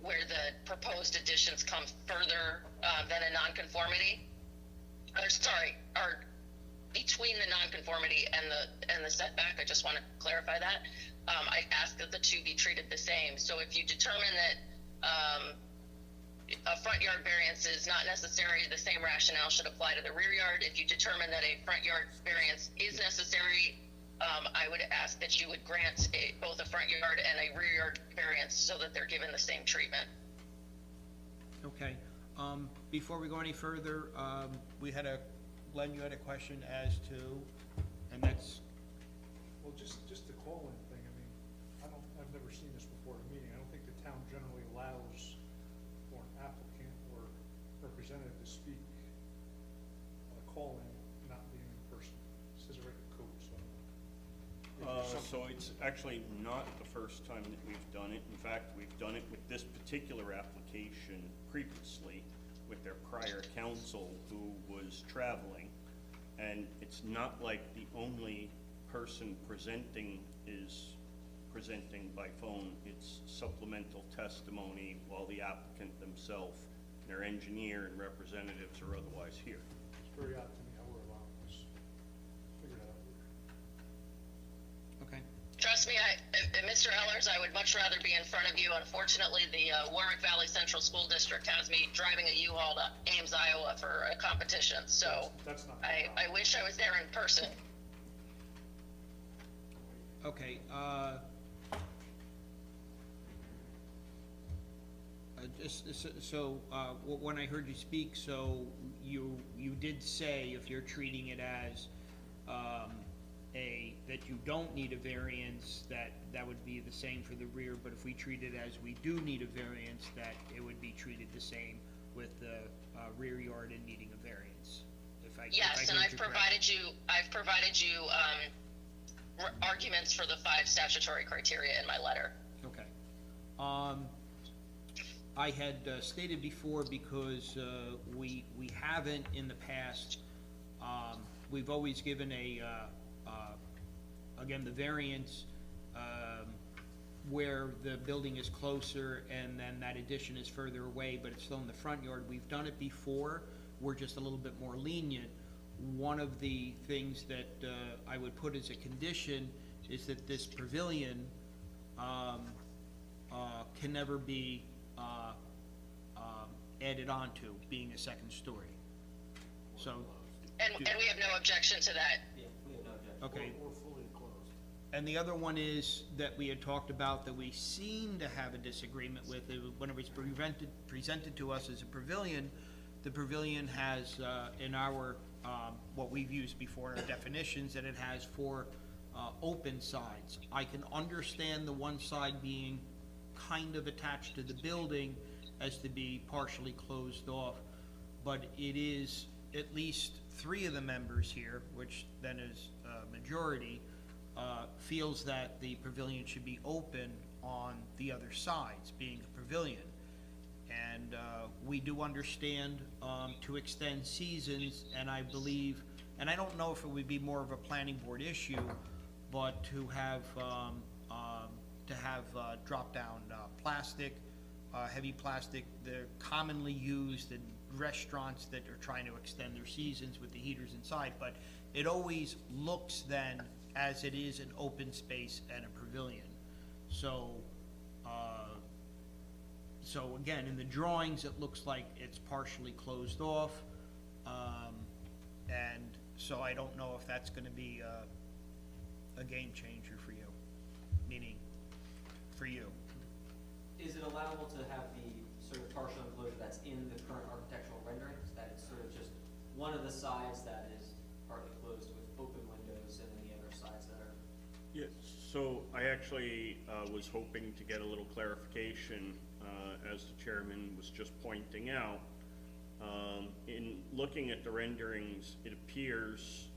where the proposed additions come further than a nonconformity, or between the nonconformity and the setback. I just want to clarify that. I ask that the two be treated the same. So if you determine that a front yard variance is not necessary, the same rationale should apply to the rear yard. If you determine that a front yard variance is necessary, I would ask that you would grant both a front yard and a rear yard variance so that they're given the same treatment. okay. Before we go any further, Glenn, you had a question as to, and that's, Well, just the call-in thing, I mean, I've never seen this before at a meeting. I don't think the town generally allows for an applicant or representative to speak on a call-in, not being in person. It says it right in the code, so. So it's actually not the first time that we've done it. In fact, we've done it with this particular application previously with their prior counsel who was traveling. And it's not like the only person presenting is presenting by phone. It's supplemental testimony while the applicant themselves, their engineer and representatives are otherwise here. It's very odd to me how we're allowing this. Figure that out later. okay. Trust me, Mr. Ellers, I would much rather be in front of you. Unfortunately, the Warwick Valley Central School District has me driving a U-Haul to Ames, Iowa for a competition. So That's not. I wish I was there in person. Okay, when I heard you speak, so you did say if you're treating it as, that you don't need a variance, that would be the same for the rear, but if we treat it as we do need a variance, that it would be treated the same with the, rear yard and needing a variance. Yes, and I've provided you arguments for the 5 statutory criteria in my letter. Okay. I had stated before, because we haven't in the past, we've always given again, the variance where the building is closer and then that addition is further away, but it's still in the front yard. We've done it before. We're just a little bit more lenient. One of the things that I would put as a condition is that this pavilion can never be, added on to being a second story. So. And we have no objection to that. Yeah, we have no objection. Okay. We're fully enclosed. And the other one is that we had talked about that we seem to have a disagreement with, when it was presented to us as a pavilion, the pavilion has, in our, what we've used before in our definitions, that it has 4 open sides. I can understand the one side being kind of attached to the building as to be partially closed off, but it is at least 3 of the members here, which then is a majority, feels that the pavilion should be open on the other sides, being a pavilion. And we do understand to extend seasons, and I believe, and I don't know if it would be more of a planning board issue, but to have drop-down plastic, heavy plastic, they're commonly used in restaurants that are trying to extend their seasons with the heaters inside, but it always looks then as it is an open space and a pavilion. So, so again, in the drawings, it looks like it's partially closed off, and so I don't know if that's gonna be a game changer for you, meaning for you. Is it allowable to have the sort of partial enclosure that's in the current architectural renderings, that it's sort of just one of the sides that is partly closed with open windows and then the other sides that are? Yes, so I actually was hoping to get a little clarification, as the chairman was just pointing out. In looking at the renderings, it appears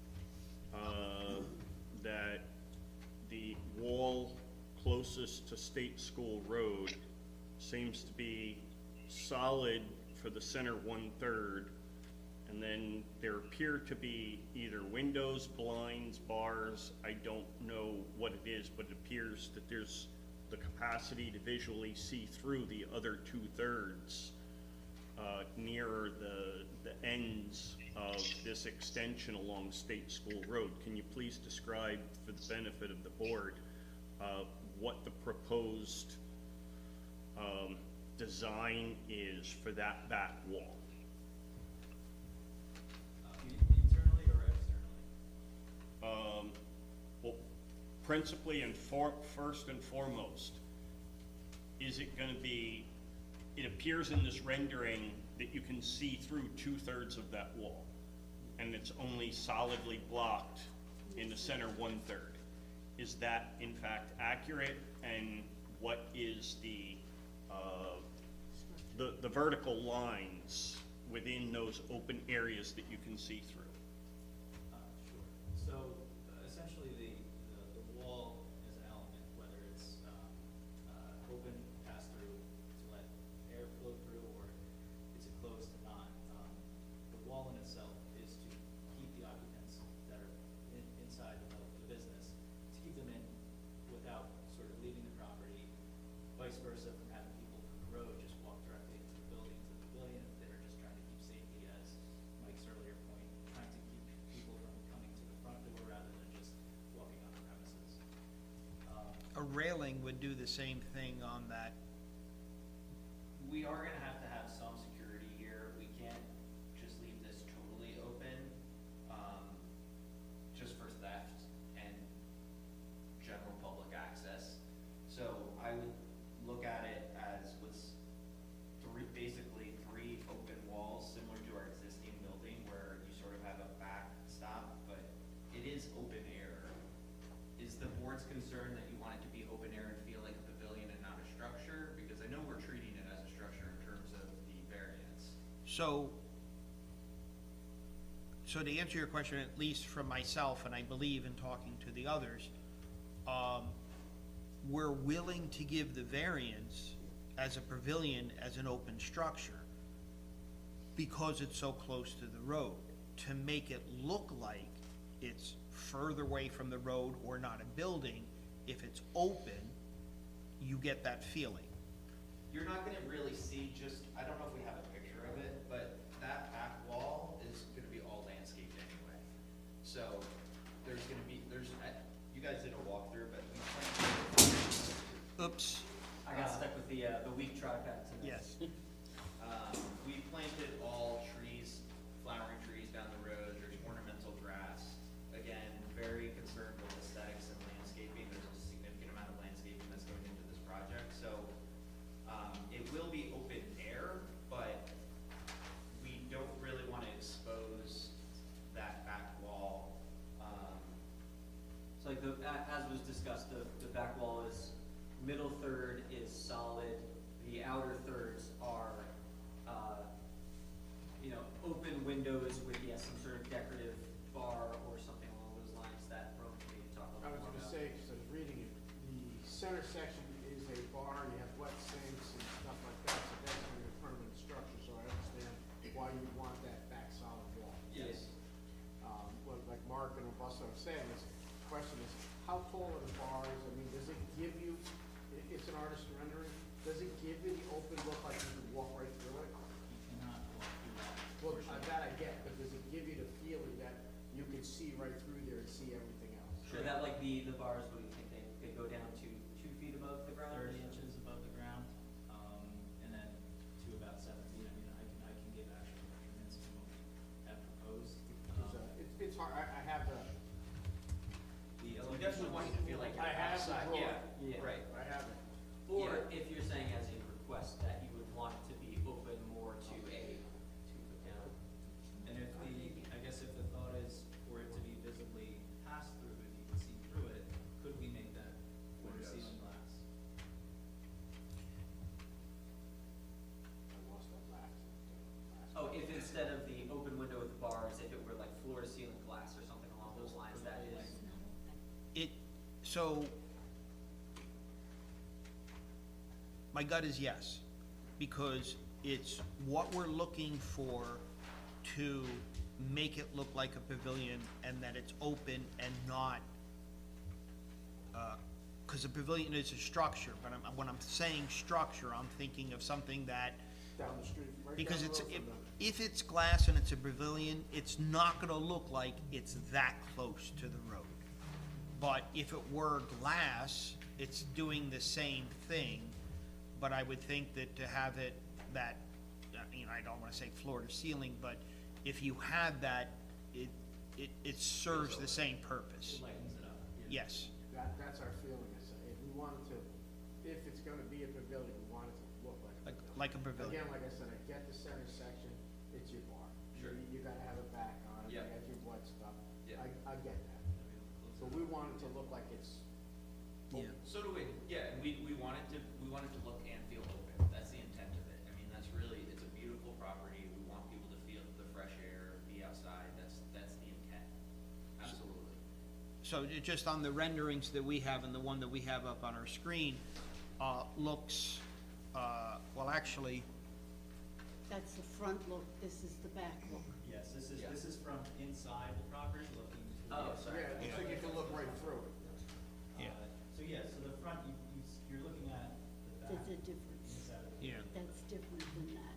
that the wall closest to State School Road seems to be solid for the center 1/3, and then there appear to be either windows, blinds, bars. I don't know what it is, but it appears that there's the capacity to visually see through the other 2/3 nearer the ends of this extension along State School Road. Can you please describe, for the benefit of the board, what the proposed design is for that back wall? Internally or externally? Well, principally and first and foremost, is it going to be, it appears in this rendering that you can see through 2/3 of that wall, and it's only solidly blocked in the center 1/3. Is that in fact accurate, and what is the vertical lines within those open areas that you can see through? Sure. So essentially the wall is an element, whether it's open, pass through to let air flow through, or it's enclosed to not. The wall in itself is to keep the occupants that are inside the business, to keep them in without sort of leaving the property, vice versa from having people from the road just walk directly into the building, to the pavilion. They're just trying to keep safety, as Mike's earlier point, trying to keep people from coming to the front door rather than just walking on the premises. A railing would do the same thing on that. We are gonna have to have some security here. We can't just leave this totally open, just for theft and general public access. So I would look at it as what's basically three open walls, similar to our existing building, where you sort of have a backstop, but it is open air. Is the board's concern that you want it to be open air and feel like a pavilion and not a structure? Because I know we're treating it as a structure in terms of the variance. So to answer your question, at least from myself, and I believe in talking to the others, we're willing to give the variance as a pavilion, as an open structure, because it's so close to the road, to make it look like it's further away from the road or not a building. If it's open, you get that feeling. You're not gonna really see just, I don't know if we have a picture of it, but that back wall is gonna be all landscaped anyway. So there's gonna be, you guys did a walkthrough, but we Oops, I got stuck with the weak tripod to this. yes. We planted all trees, flowering trees down the road, there's ornamental grass. Again, very concerned with aesthetics and landscaping, there's a significant amount of landscaping that's going into this project, so, it will be open air, but we don't really wanna expose that back wall. So like as was discussed, the back wall is, middle third is solid, the outer thirds are, open windows with, yes, some sort of decorative bar or something along those lines that Brooke maybe talk a I little was more gonna about. say, because I was reading it, the center section is a bar, you have wet sinks and stuff like that, so that's gonna be a permanent structure, so I understand why you want that back solid wall. Yes. What, like Mark and Augusta are saying, is, the question is, how tall are the bars? I mean, does it give you, it's an artist rendering, does it give you the open look like you can walk right through it? You cannot walk through that. Well, that I get, but does it give you the feeling that you can see right through there and see everything else? Sure, that like the bars, what do you think, they go down to 2 feet above the ground? 30 inches above the ground, and then to about 7 feet. I mean, I can give actual measurements from what we have proposed. It's hard, I have the. You definitely want it to feel like you're I have the outside, drawing. yeah, right. I have it. Or if you're saying as a request that you would want it to be open more to a 2 foot down. And if I guess if the thought is for it to be visibly passed through and you can see through it, could we make that floor to ceiling glass? I lost that last. Oh, if instead of the open window with the bars, if it were like floor to ceiling glass or something along those lines, that is. So, my gut is yes, because it's what we're looking for to make it look like a pavilion and that it's open and not, cause a pavilion is a structure, but when I'm saying structure, I'm thinking of something that, Down the street, right down because the it's, road from them. if it's glass and it's a pavilion, it's not gonna look like it's that close to the road. But if it were glass, it's doing the same thing, but I would think that to have it that, I don't wanna say floor to ceiling, but if you had that, it serves the same purpose. It lightens it up. Yes, That's our feeling, is if we wanted to, if it's gonna be a pavilion, we want it to look like a pavilion. like a pavilion. Again, like I said, I get the center section, it's your bar. Sure. You gotta have it back on, you Yep. got your wet stuff. Yeah. I get that. But we want it to look like it's. Yeah. So do we, yeah, and we want it to look and feel open, that's the intent of it, I mean, that's really, it's a beautiful property, we want people to feel the fresh air, be outside, that's the intent, absolutely. So just on the renderings that we have and the one that we have up on our screen, looks, well, actually, That's the front look, this is the back look. Yes, this is from inside the property looking to the. Oh, sorry. Yeah, so you can look right through it. Yeah. So so the front, you're looking at the back. There's a difference. Inside of the. yeah, That's different than that.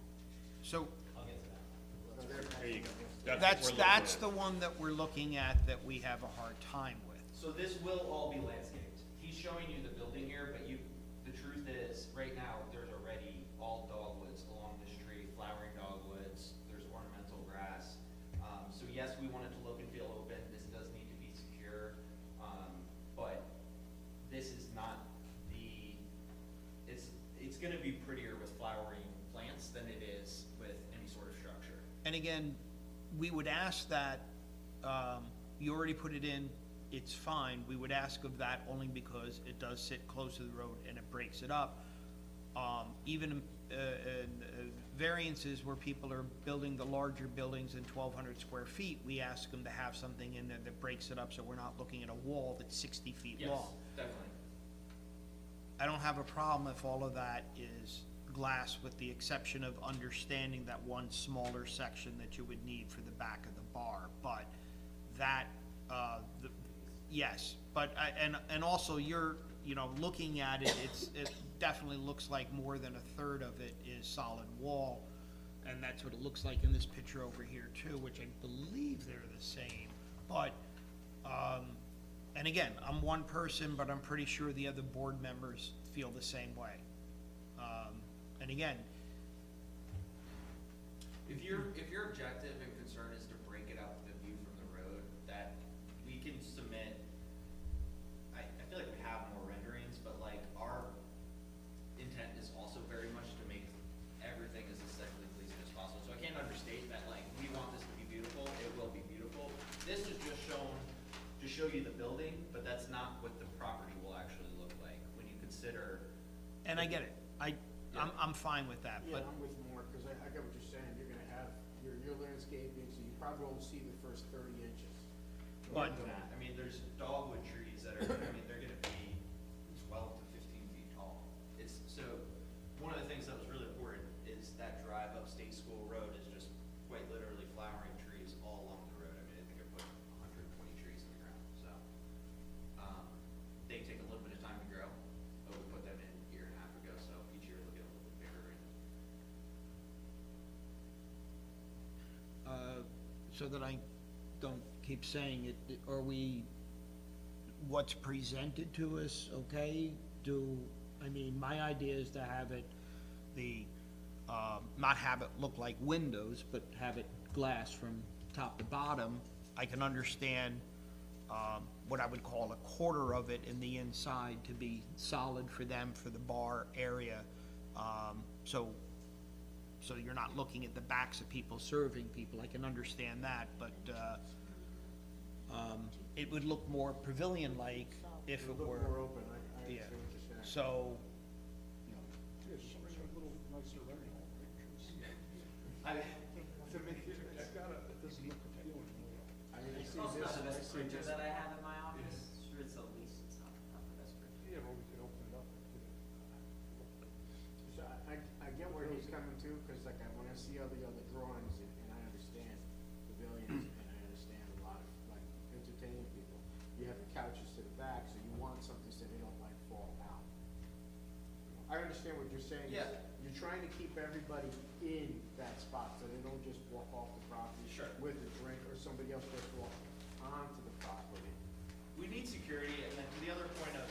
so I'll get to that. There you go. that's the one that we're looking at that we have a hard time with. So this will all be landscaped. He's showing you the building here, but the truth is, right now, there's already all dogwoods along the street, flowering dogwoods, there's ornamental grass. So yes, we want it to look and feel open, this does need to be secure, but this is not it's gonna be prettier with flowering plants than it is with any sort of structure. And again, we would ask that, you already put it in, it's fine, we would ask of that only because it does sit close to the road and it breaks it up. Even in variances where people are building the larger buildings in 1,200 square feet, we ask them to have something in there that breaks it up so we're not looking at a wall that's 60 feet Yes, long. definitely. I don't have a problem if all of that is glass, with the exception of understanding that one smaller section that you would need for the back of the bar, but that, yes, but, and also you're, looking at it, it definitely looks like more than a third of it is solid wall, and that's what it looks like in this picture over here too, which I believe they're the same, but, And again, I'm one person, but I'm pretty sure the other board members feel the same way. And again, If your objective and concern is to break it up the view from the road, that we can submit, I feel like we have more renderings, but like our intent is also very much to make everything as aesthetically pleasing as possible. So I can't understate that like, we want this to be beautiful, it will be beautiful. This is just shown, to show you the building, but that's not what the property will actually look like when you consider. and I get it, I'm fine with that, Yeah, but, I'm with more, because I get what you're saying, you're gonna have your landscaping, so you probably won't see the first 30 inches. More But- than that, I mean, there's dogwood trees that are, I mean, they're gonna be 12 to 15 feet tall. So, one of the things that was really important is that drive up State School Road is just quite literally flowering trees all along the road. I mean, I think I put 120 trees in the ground, so. They take a little bit of time to grow, but we put them in a year and a half ago, so each year they'll get a little bit bigger. so that I don't keep saying it, are we, what's presented to us, okay? I mean, my idea is to have it, not have it look like windows, but have it glass from top to bottom. I can understand, what I would call a quarter of it in the inside to be solid for them, for the bar area. So you're not looking at the backs of people serving people, I can understand that, but, it would look more pavilion-like if it It'll were. look more open, I Yeah. understand what you're saying. So, It's a little nicer rendering. To make it, it's gotta, it doesn't look appealing. I mean, I It's see also this, not the I best see printer this. that I have in my office, sure it's a lease, it's not the best printer. Yeah, but we could open it up. So I get where he's coming to, because like, when I see all the other drawings, and I understand pavilions, and I understand a lot of, like, entertaining people. You have the couches to the back, so you want something so they don't like fall out. I understand what you're saying. is Yeah. You're trying to keep everybody in that spot, so they don't just walk off the property. Sure. With a drink, or somebody else just walk onto the property. We need security, and then to the other point of,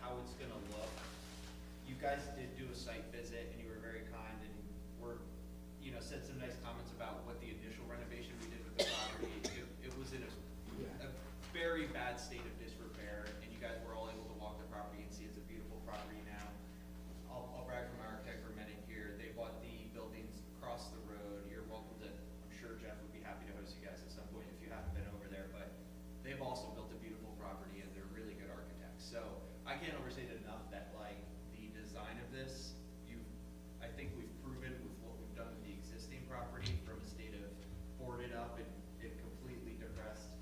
how it's gonna look, you guys did do a site visit, and you were very kind, and said some nice comments about what the initial renovation we did with the property. It was in a very bad state of disrepair, and you guys were all able to walk the property and see it's a beautiful property now. I'll brag for my architect for a minute here. They bought the buildings across the road. You're welcome to, I'm sure Jeff would be happy to host you guys at some point if you haven't been over there, but they've also built a beautiful property, and they're really good architects. So I can't overstate it enough that like the design of this, I think we've proven with what we've done with the existing property from a state of boarded up and completely depressed,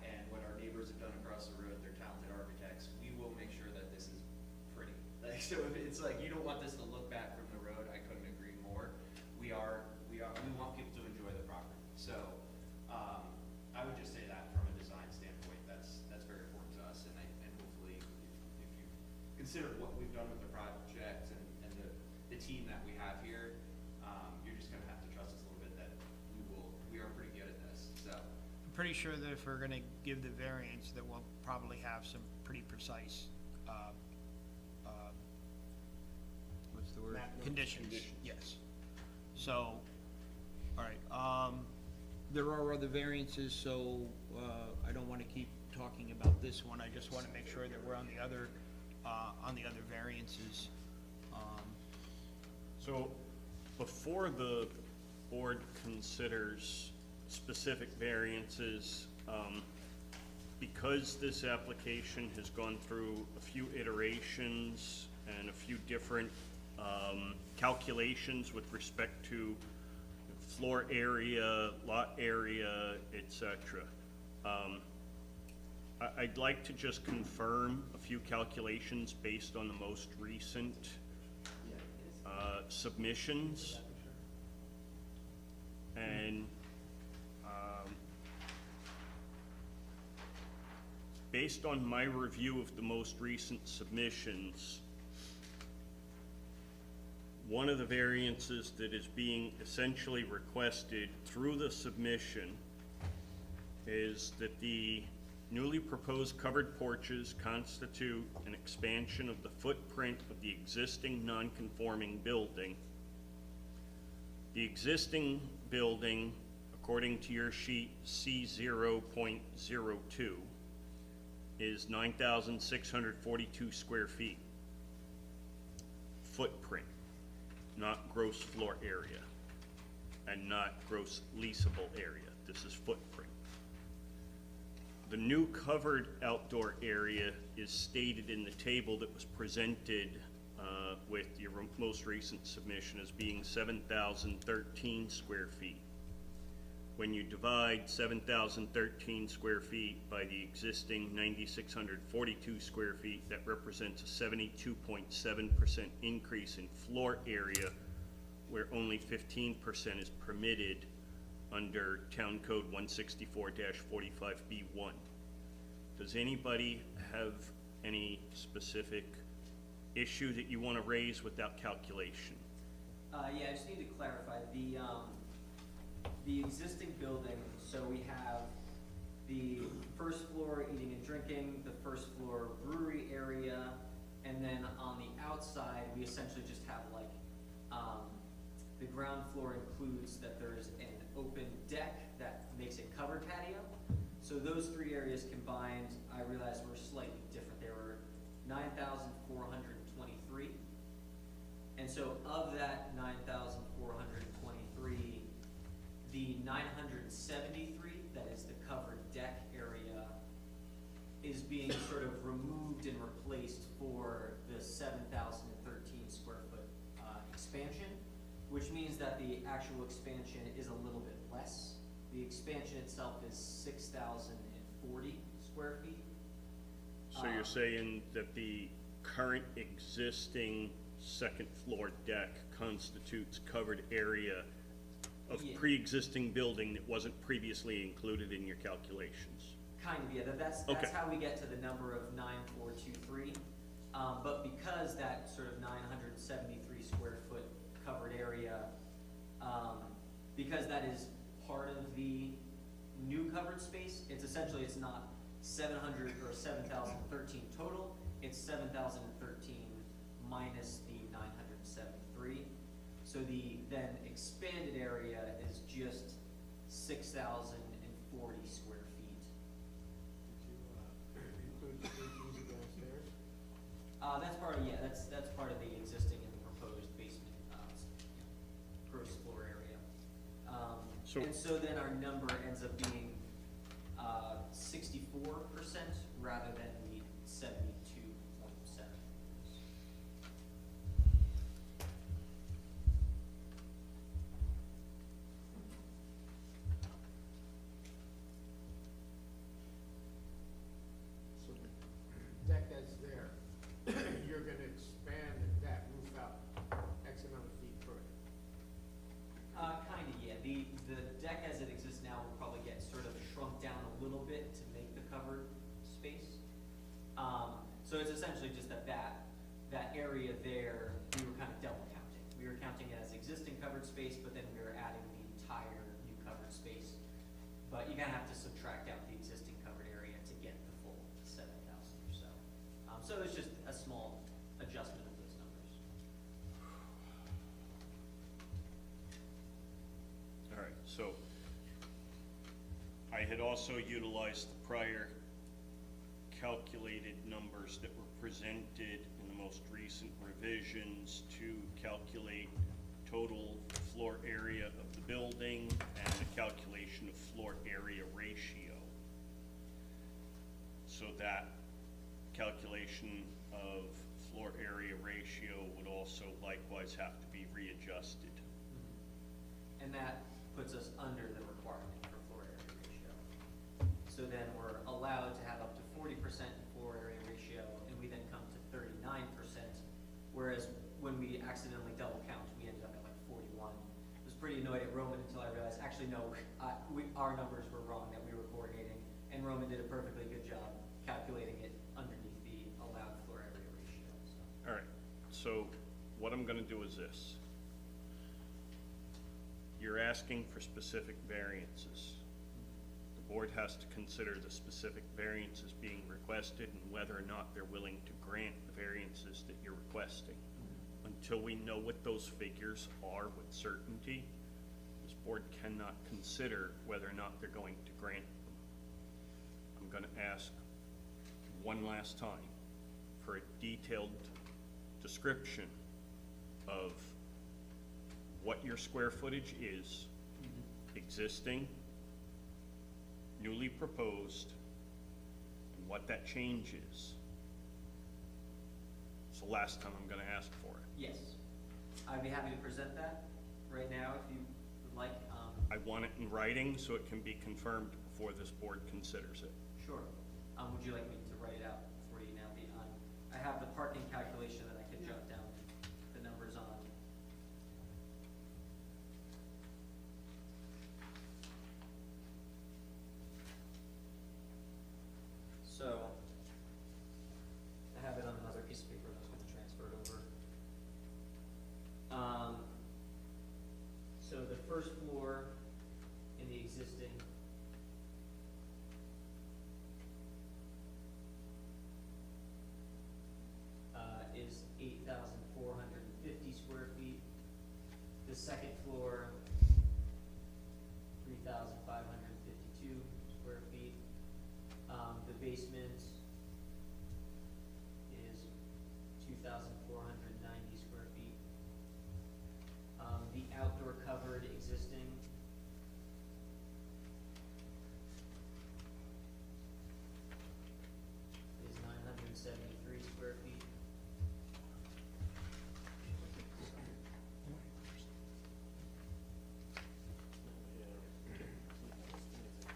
and what our neighbors have done across the road, they're talented architects. We will make sure that this is pretty. Like, so if it's like, you don't want this to look bad from the road, I couldn't agree more. We want people to enjoy the property. So, I would just say that from a design standpoint, that's very important to us, and hopefully, if you consider what we've done with the project and the team that we have here, you're just gonna have to trust us a little bit that we are pretty good at this, so. I'm pretty sure that if we're gonna give the variance, that we'll probably have some pretty precise, what's the word? Map notes. Conditions, yes. So, all right, there are other variances, so, I don't wanna keep talking about this one, I just wanna make sure that we're on the other variances. So, before the board considers specific variances, because this application has gone through a few iterations and a few different calculations with respect to floor area, lot area, etc. I'd like to just confirm a few calculations based on the most recent submissions. And based on my review of the most recent submissions, one of the variances that is being essentially requested through the submission is that the Newly proposed covered porches constitute an expansion of the footprint of the existing non-conforming building. The existing building, according to your sheet C0.02, is 9,642 square feet. Footprint, not gross floor area, and not gross leasable area. This is footprint. The new covered outdoor area is stated in the table that was presented with your most recent submission as being 7,013 square feet. When you divide 7,013 square feet by the existing 9,642 square feet, that represents a 72.7% increase in floor area, where only 15% is permitted under Town Code 164-45B1. Does anybody have any specific issue that you want to raise without calculation? Yeah, I just need to clarify, the existing building, so we have the first floor eating and drinking, the first floor brewery area, and then on the outside, we essentially just have like, the ground floor includes that there's an open deck that makes a covered patio. So those three areas combined, I realized were slightly different. They were 9,423. And so of that 9,423, the 973, that is the covered deck area, is being sort of removed and replaced for the 7,013 square foot expansion, which means that the actual expansion is a little bit less. The expansion itself is 6,040 square feet. So you're saying that the current existing second floor deck constitutes covered area of pre-existing building that wasn't previously included in your calculations? Kind of, yeah, that's how we get to the number of 9,423. But because that sort of 973 square foot covered area, because that is part of the new covered space, it's essentially, it's not 700 or 7,013 total, it's 7,013 minus the 973. So the then expanded area is just 6,040 square feet. Did you include the ATs downstairs? That's part of, that's part of the existing and the proposed basement, gross floor area. And so then our number ends up being 64% rather than the 72.7. So the deck that's there, you're gonna expand that roof out X amount of feet further. Kinda, yeah. The deck as it exists now will probably get sort of shrunk down a little bit to make the covered space. So it's essentially just that area there, we were kind of double counting. We were counting it as existing covered space, but then we were adding the entire new covered space. But you're gonna have to subtract out the existing covered area to get the full 7,000 or so. So it's just a small adjustment of those numbers. All right, so I had also utilized the prior calculated numbers that were presented in the most recent revisions to calculate total floor area of the building and the calculation of floor area ratio. So that calculation of floor area ratio would also likewise have to be readjusted. And that puts us under the requirement for floor area ratio. So then we're allowed to have up to 40% floor area ratio, and we then come to 39%, whereas when we accidentally double count, we ended up at like 41. I was pretty annoyed at Roman until I realized, actually no, our numbers were wrong that we were coordinating, and Roman did a perfectly good job calculating it underneath the allowed floor area ratio. So. All right, so what I'm gonna do is this. You're asking for specific variances. The board has to consider the specific variances being requested and whether or not they're willing to grant the variances that you're requesting. Until we know what those figures are with certainty, this board cannot consider whether or not they're going to grant them. I'm gonna ask one last time for a detailed description of what your square footage is, existing, newly proposed, and what that change is. It's the last time I'm gonna ask for it. Yes, I'd be happy to present that right now if you would like. I want it in writing so it can be confirmed before this board considers it. Sure. Would you like me to write it out for you now? I have the parking calculation that I could jot down the numbers on. So, I have it on another piece of paper that I was going to transfer it over. So the first floor in the existing is 8,450 square feet. The second floor, 3,552 square feet. The basement is 2,490 square feet. The outdoor covered existing is 973 square feet.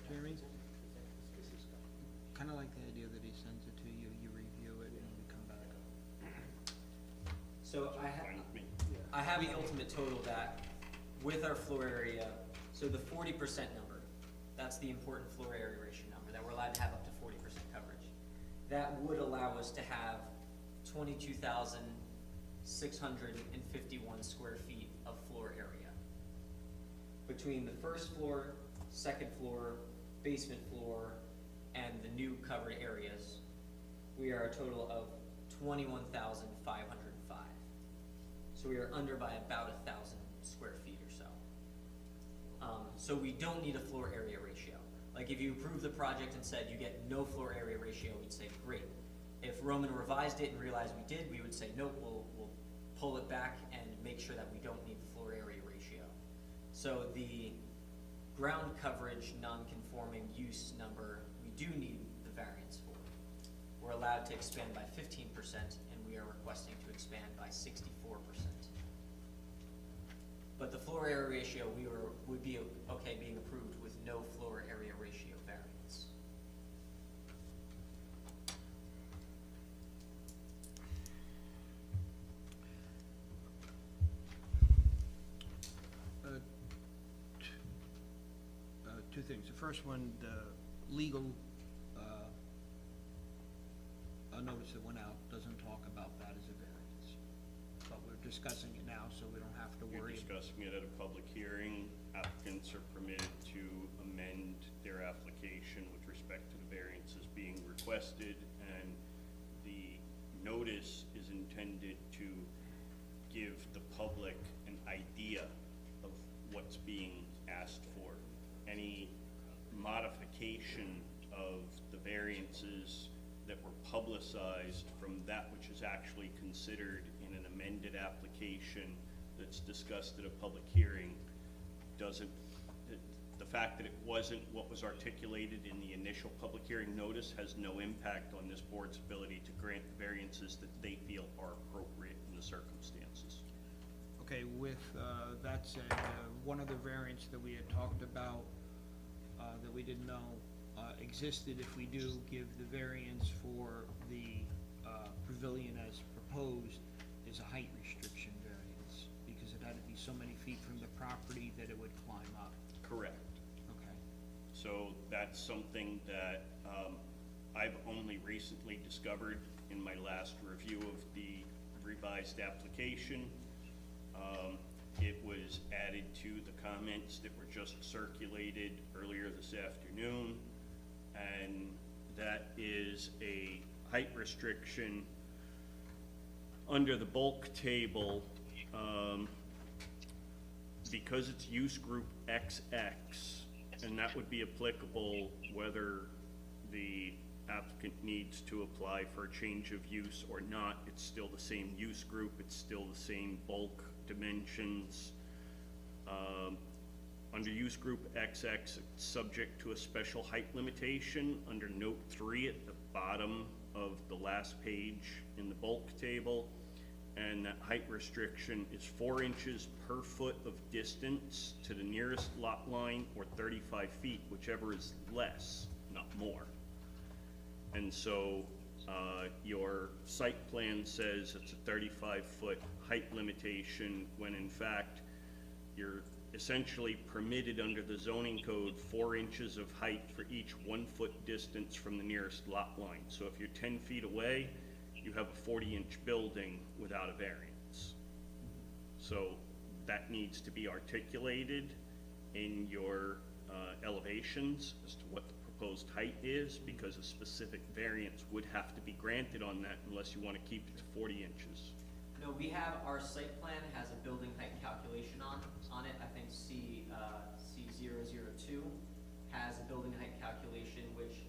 Jeremy? Kind of like the idea that he sends it to you, you review it, and we come back. So I have the ultimate total that, with our floor area, so the 40% number, that's the important floor area ratio number, that we're allowed to have up to 40% coverage. That would allow us to have 22,651 square feet of floor area. Between the first floor, second floor, basement floor, and the new covered areas, we are a total of 21,505. So we are under by about 1,000 square feet or so. So we don't need a floor area ratio. Like if you approve the project and said you get no floor area ratio, we'd say great. If Roman revised it and realized we did, we would say nope, we'll pull it back and make sure that we don't need the floor area ratio. So the ground coverage non-conforming use number, we do need the variance for. We're allowed to expand by 15%, and we are requesting to expand by 64%. But the floor area ratio, would be okay being approved with no floor area ratio variance. Two things. The first one, the legal notice that went out doesn't talk about that as a variance. But we're discussing it now, so we don't have to We're worry. discussing it at a public hearing. Applicants are permitted to amend their application with respect to the variances being requested, and the notice is intended to give the public an idea of what's being asked for. Any modification of the variances that were publicized from that which is actually considered in an amended application that's discussed at a public hearing doesn't, the fact that it wasn't what was articulated in the initial public hearing notice has no impact on this board's ability to grant the variances that they feel are appropriate in the circumstances. Okay, with that said, one of the variants that we had talked about that we didn't know existed if we do give the variance for the pavilion as proposed is a height restriction variance because it had to be so many feet from the property that it would climb up. Correct. Okay. So that's something that I've only recently discovered in my last review of the revised application. It was added to the comments that were just circulated earlier this afternoon, and that is a height restriction under the bulk table, because it's use group XX, and that would be applicable whether the applicant needs to apply for a change of use or not. It's still the same use group, it's still the same bulk dimensions. Under use group XX, it's subject to a special height limitation under note 3 at the bottom of the last page in the bulk table. And that height restriction is 4 inches per foot of distance to the nearest lot line, or 35 feet, whichever is less, not more. And so your site plan says it's a 35-foot height limitation, when in fact you're essentially permitted under the zoning code 4 inches of height for each 1 foot distance from the nearest lot line. So if you're 10 feet away, you have a 40-inch building without a variance. So that needs to be articulated in your elevations as to what the proposed height is, because a specific variance would have to be granted on that unless you want to keep it to 40 inches. No, we have, our site plan has a building height calculation on it. I think C002 has a building height calculation, which,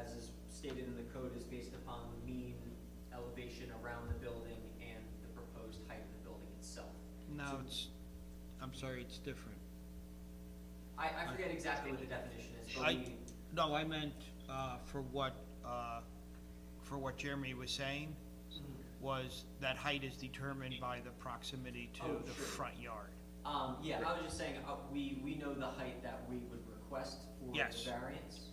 as is stated in the code, is based upon the mean elevation around the building and the proposed height of the building itself. No, I'm sorry, it's different. I forget exactly what the definition is, but No, I meant, for what Jeremy was saying, was that height is determined by the proximity to the front yard. Yeah, I was just saying, we know the height that we would request for Yes. the variance.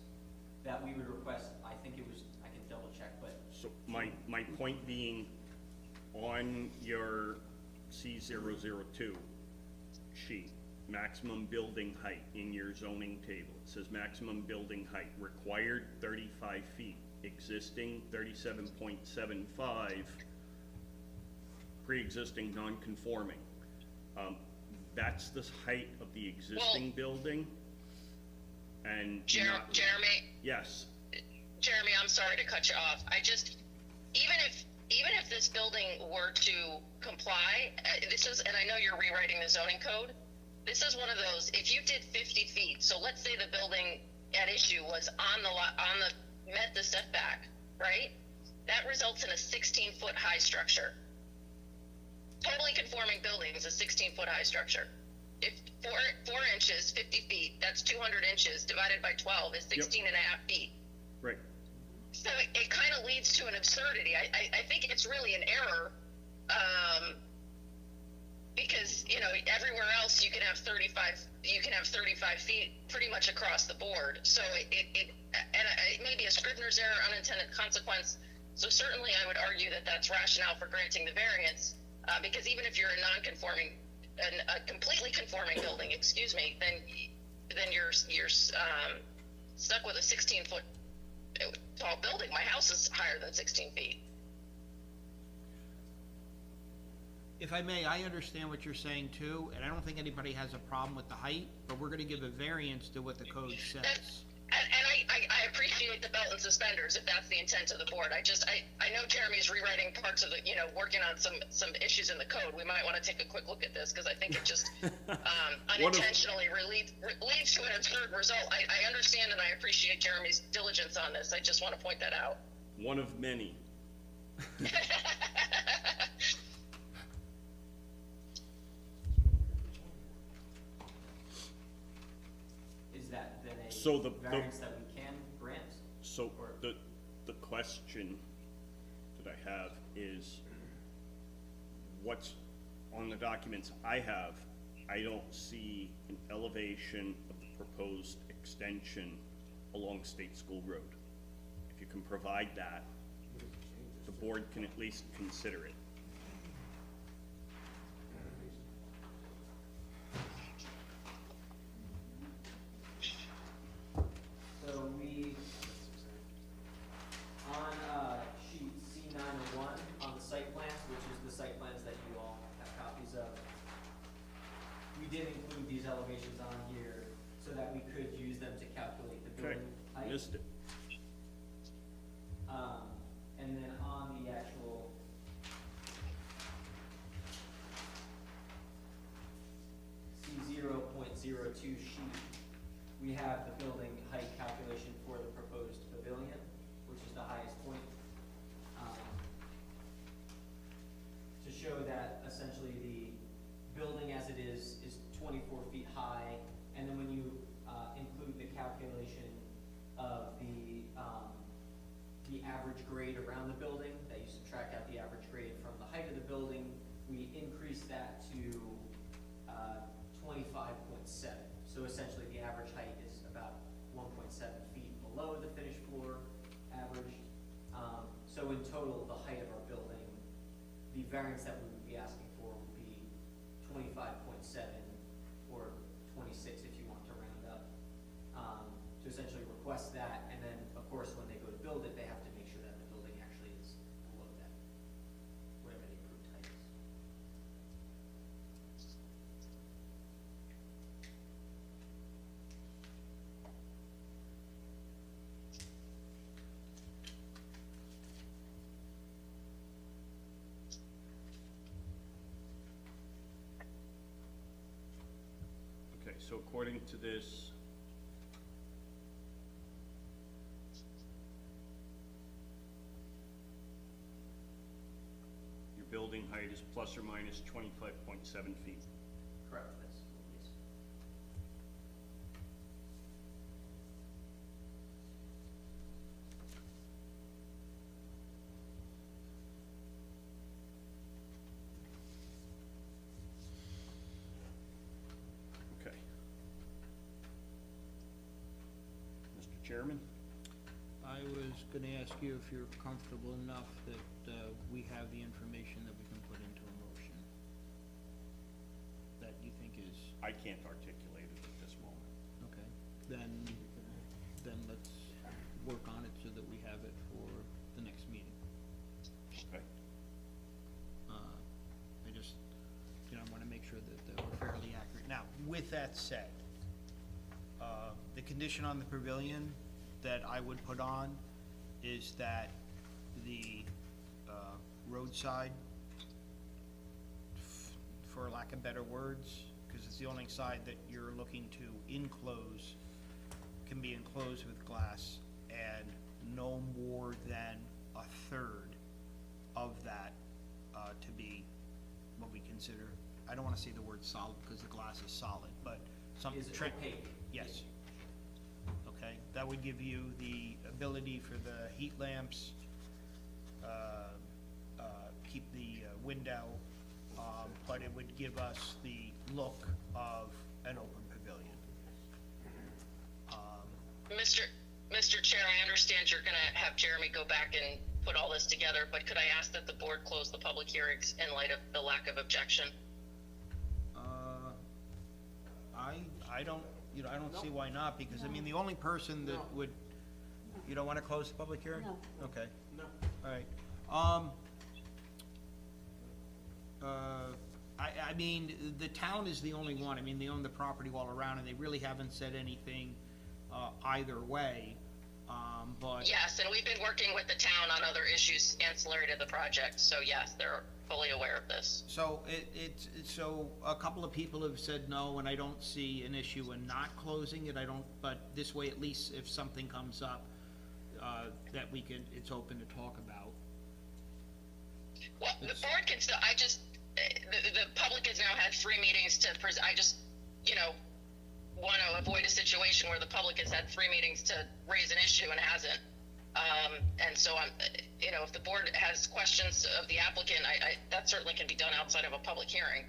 That we would request, I think it was, I can double check, but. So my point being, on your C002 sheet, maximum building height in your zoning table, it says maximum building height, required 35 feet, existing 37.75, pre-existing non-conforming. That's the height of the existing building, and Jeremy? Yes. Jeremy, I'm sorry to cut you off. Even if this building were to comply, and I know you're rewriting the zoning code, this is one of those, if you did 50 feet, so let's say the building at issue was met the setback, right? That results in a 16-foot high structure. Totally conforming building is a 16-foot high structure. If 4 inches, 50 feet, that's 200 inches divided by 12 is 16 and a half feet. Right. So it kind of leads to an absurdity. I think it's really an error, because everywhere else you can have 35 feet pretty much across the board. So it may be a Scrivener's error, unintended consequence. So certainly I would argue that that's rationale for granting the variance, because even if you're a completely conforming building, then you're stuck with a 16-foot tall building. My house is higher than 16 feet. If I may, I understand what you're saying too, and I don't think anybody has a problem with the height, but we're gonna give a variance to what the code says. And I appreciate the belt and suspenders if that's the intent of the board. I know Jeremy's rewriting parts of the, uworking on some issues in the code. We might want to take a quick look at this, because I think it just unintentionally leads to an absurd result. I understand and I appreciate Jeremy's diligence on this. I just want to point that out. One of many. Is that then a So the variance that we can grant? So the question that I have is, what's on the documents I have, I don't see an elevation of the proposed extension along State School Road. If you can provide that, the board can at least consider it. So we, on sheet C901 on the site plans, which is the site plans that you all have copies of, did include these elevations on here so that we could use them to calculate the Okay, building height. missed it. And then on the actual C0.02 sheet, we have the building height calculation for the proposed pavilion, which is the highest point. To show that essentially the building as it is 24 feet high, and then when you include the calculation of the average grade around the building, that you subtract out the average grade from the height of the building, we increase that to 25.7. So essentially the average height is about 1.7 feet below the finished floor average. So in total, the height of our building, the variance that we would be asking for would be 25.7 or 26 if you want to round up. To essentially request that, and then of course when they go to build it, they have to make sure that the building actually is below that, whatever the approved height is. Okay, so according to this, your building height is plus or minus 25.7 feet. Correct, that's, yes. Okay. Mr. Chairman? I was gonna ask you if you're comfortable enough that, we have the information that we can put into a motion that you think is, I can't articulate it at this moment. okay, then let's work on it so that we have it for the next meeting. Okay. I just, I wanna make sure that we're fairly accurate. Now, with that said, the condition on the pavilion that I would put on is that the roadside, for lack of better words, because it's the only side that you're looking to enclose, can be enclosed with glass, and no more than a third of that to be what we consider, I don't wanna say the word solid, because the glass is solid, but something. Is it opaque? Yes. Okay, that would give you the ability for the heat lamps, keep the window, but it would give us the look of an open pavilion. Mr. Chair, I understand you're gonna have Jeremy go back and put all this together, but could I ask that the board close the public hearings in light of the lack of objection? I don't, I don't see why not, because, I mean, the only person that would, you don't wanna close the public hearing? No. Okay, No. all right. I mean, the town is the only one, I mean, they own the property all around, and they really haven't said anything, either way, but. Yes, and we've been working with the town on other issues ancillary to the project, so yes, they're fully aware of this. So so a couple of people have said no, and I don't see an issue in not closing it, but this way, at least if something comes up, that we can, it's open to talk about. Well, the board can still, the public has now had 3 meetings to I just, want to avoid a situation where the public has had 3 meetings to raise an issue and hasn't. And so I'm, if the board has questions of the applicant, that certainly can be done outside of a public hearing.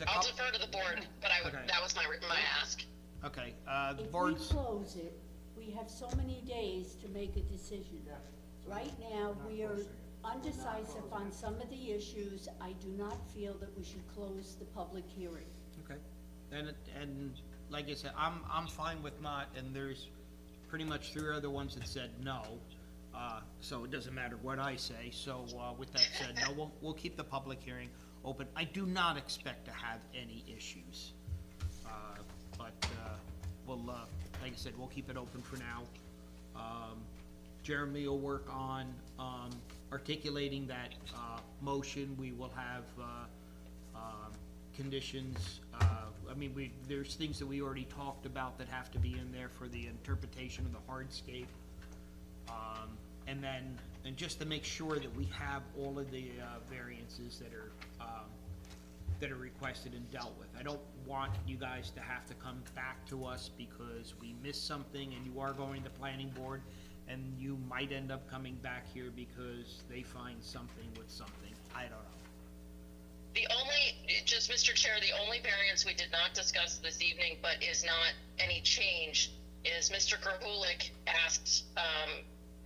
I'll defer to the board, but Okay. that was my ask. Okay, the If we board's, close it, we have so many days to make a decision. Right now, we are undecisive on some of the issues. I do not feel that we should close the public hearing. okay, and like I said, I'm fine with not, and there's pretty much 3 other ones that said no, so it doesn't matter what I say, so, with that said, no, we'll keep the public hearing open. I do not expect to have any issues. But we'll, like I said, we'll keep it open for now. Jeremy will work on articulating that motion. We will have conditions. I mean, there's things that we already talked about that have to be in there for the interpretation of the hardscape. And then, and just to make sure that we have all of the variances that are requested and dealt with. I don't want you guys to have to come back to us because we missed something and you are going to planning board, and you might end up coming back here because they find something with something. I don't know. Just Mr. Chair, the only variance we did not discuss this evening, but is not any change, is Mr. Krahulik asked,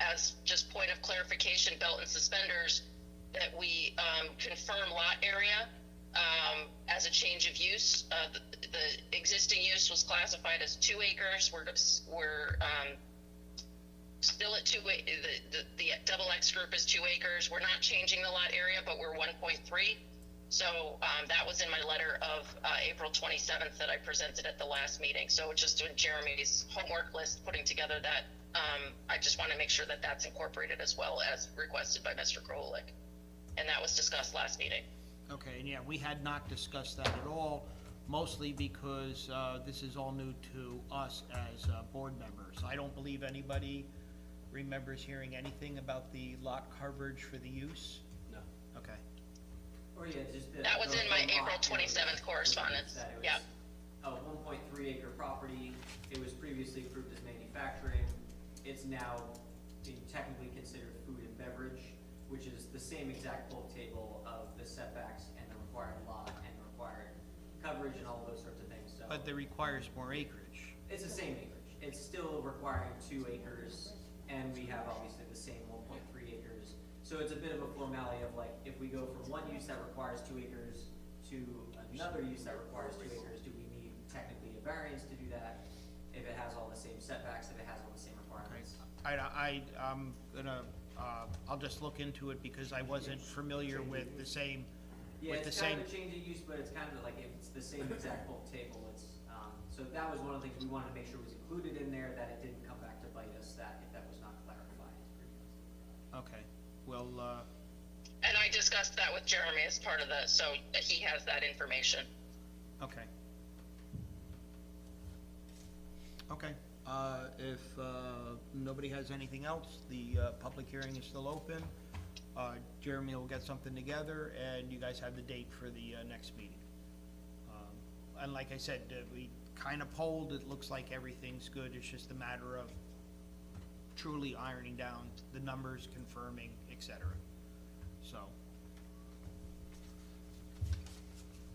as just point of clarification, belt and suspenders, that we confirm lot area as a change of use. The existing use was classified as 2 acres. We're still at the double X group is 2 acres. We're not changing the lot area, but we're 1.3. So that was in my letter of April 27th that I presented at the last meeting. So just doing Jeremy's homework list, putting together that, I just want to make sure that that's incorporated as well as requested by Mr. Krolik. And that was discussed last meeting. Okay, and yeah, we had not discussed that at all, mostly because this is all new to us as board members. I don't believe anybody remembers hearing anything about the lot coverage for the use? No. Okay. Or yeah, just that was in my April 27th correspondence. Yeah. A 1.3 acre property. It was previously approved as manufacturing. It's now being technically considered food and beverage, which is the same exact bulk table of the setbacks and the required lot and the required coverage and all those sorts of things. So, but that requires more acreage. It's the same acreage. It's still requiring 2 acres, and we have obviously the same 1.3 acres. So it's a bit of a formality of like, if we go from one use that requires 2 acres to another use that requires 2 acres, do we need technically a variance to do that? If it has all the same setbacks, if it has all the same requirements. I'm gonna, I'll just look into it because I wasn't familiar with the same, Yeah, it's kind of a change of use, but it's kind of like, if it's the same exact bulk table, it's, so that was one of the things we wanted to make sure was included in there, that it didn't come back to bite us, that if that was not clarified. Okay, well, and I discussed that with Jeremy as part of the, so he has that information. okay. Okay, if nobody has anything else, the public hearing is still open. Jeremy will get something together, and you guys have the date for the next meeting. And like I said, we kind of polled, it looks like everything's good, it's just a matter of truly ironing down the numbers, confirming, etc. So.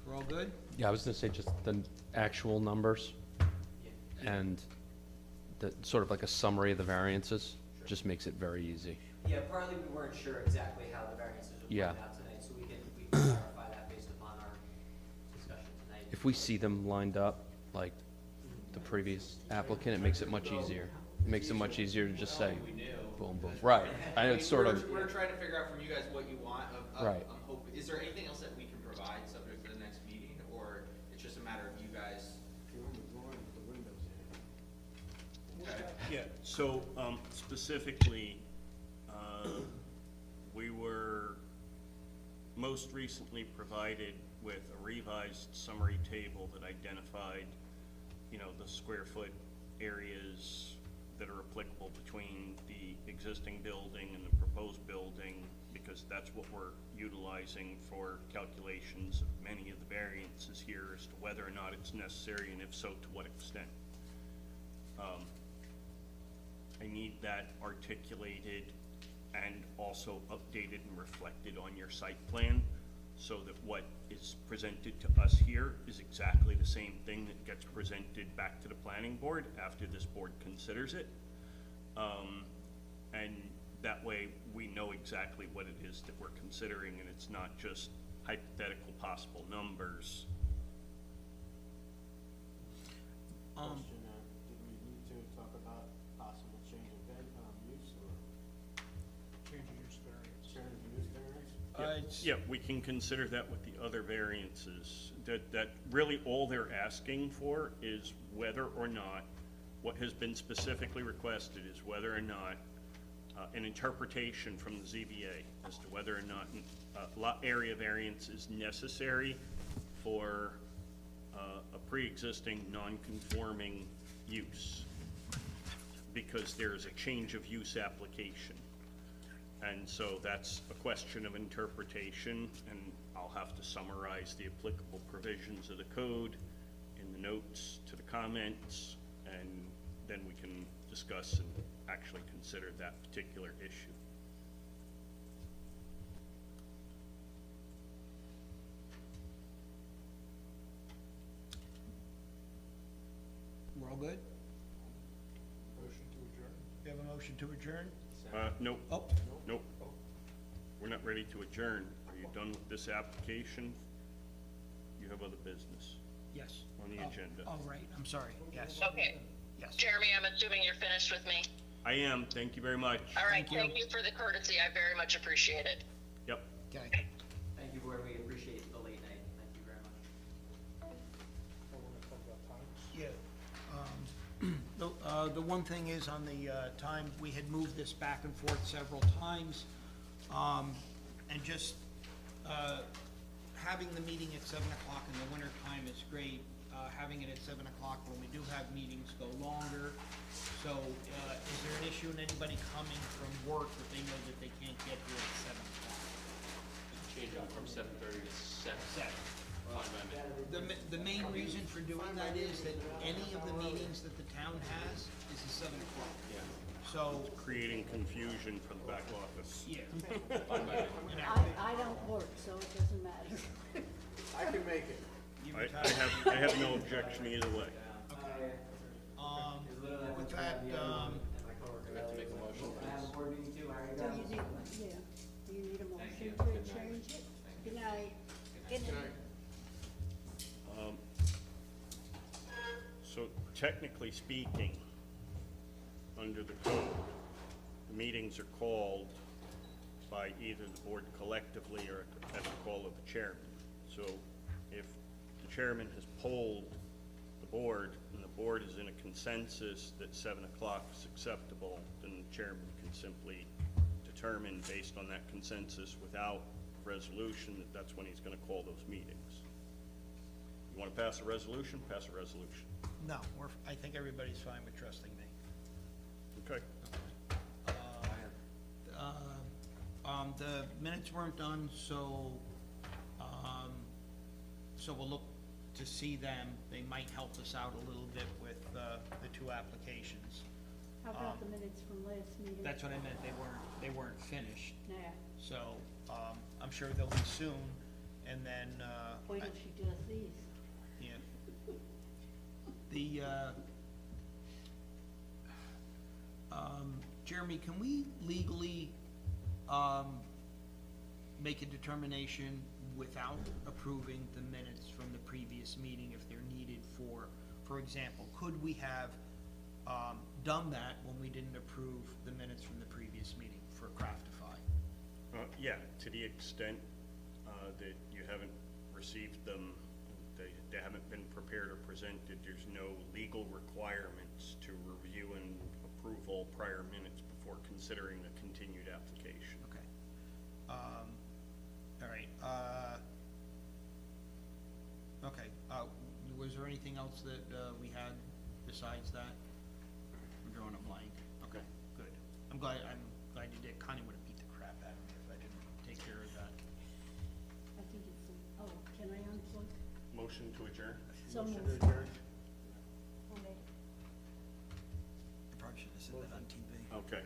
We're all good? Yeah, I was gonna say just the actual numbers and the sort of like a summary of the variances, just makes it very easy. Yeah, partly we weren't sure exactly how the variances would play out tonight, so we can clarify that based upon our discussion tonight. If we see them lined up, like the previous applicant, it makes it much easier. It makes it much easier to just say, boom, boom. Right, and it's sort of. We're trying to figure out from you guys what you want. Right. I'm hoping, is there anything else that we can provide subject to the next meeting, or it's just a matter of you guys? Yeah, so specifically, we were most recently provided with a revised summary table that identified, you know, the square foot areas that are applicable between the existing building and the proposed building, because that's what we're utilizing for calculations of many of the variances here as to whether or not it's necessary, and if so, to what extent. I need that articulated and also updated and reflected on your site plan, so that what is presented to us here is exactly the same thing that gets presented back to the planning board after this board considers it. And that way we know exactly what it is that we're considering, and it's not just hypothetical possible numbers. Question, did we need to talk about possible change of use or? Change of use variance. Change of use variance? it's. Yeah, we can consider that with the other variances, that really all they're asking for is whether or not, what has been specifically requested is whether or not an interpretation from the ZBA as to whether or not lot area variance is necessary for a pre-existing non-conforming use, because there is a change of use application. And so that's a question of interpretation, and I'll have to summarize the applicable provisions of the code in the notes to the comments, and then we can discuss and actually consider that particular issue. We're all good? Motion to adjourn? You have a motion to adjourn? Nope. Oh. Nope. We're not ready to adjourn. Are you done with this application? You have other business Yes. on the agenda. Oh, right, I'm sorry, yes. Okay. Yes. Jeremy, I'm assuming you're finished with me? I am, thank you very much. All right, Thank you. thank you for the courtesy. I very much appreciate it. Yep. Okay. Thank you, board, we appreciate the late night, thank you very much. I want to talk about times. Yeah. The one thing is on the time, we had moved this back and forth several times. And just having the meeting at 7 o'clock in the winter time is great. Having it at 7 o'clock when we do have meetings go longer. So is there an issue in anybody coming from work that they know that they can't get here at 7 o'clock? Change it from 7:30 to 7. 7. The main reason for doing that is that any of the meetings that the town has is at 7 o'clock. Yeah. So, Creating confusion for the back office. yeah. I don't work, so it doesn't matter. I can make it. I have no objection either way. Okay. With that, We have to make a motion. I have a board meeting too, how are you Do guys? you need, yeah, do you need a motion you. to Good night. change it? Good night. Good night. So technically speaking, under the code, the meetings are called by either the board collectively or at the call of the chairman. So if the chairman has polled the board and the board is in a consensus that 7 o'clock is acceptable, then the chairman can simply determine based on that consensus without resolution that that's when he's gonna call those meetings. You wanna pass a resolution? Pass a resolution. no, I think everybody's fine with trusting me. Okay. The minutes weren't done, so, so we'll look to see them. They might help us out a little bit with, the two applications. How about the minutes from last meeting? That's what I meant, they weren't finished, Nah, so, I'm sure they'll be soon, and then, wait till she does these. yeah. The, Jeremy, can we legally, make a determination without approving the minutes from the previous meeting if they're needed for example, could we have, done that when we didn't approve the minutes from the previous meeting for Craftify? Yeah, to the extent that you haven't received them, they haven't been prepared or presented, there's no legal requirements to review and approve all prior minutes before considering a continued application. Okay. All right, okay, was there anything else that, we had besides that? I'm drawing a blank. Okay, good. I'm glad you did. Connie would've beat the crap out of me if I didn't take care of that. I think it's, oh, can I unplug? Motion to adjourn? So Motion moved. to adjourn? Okay. I probably should have said that on TV. Okay.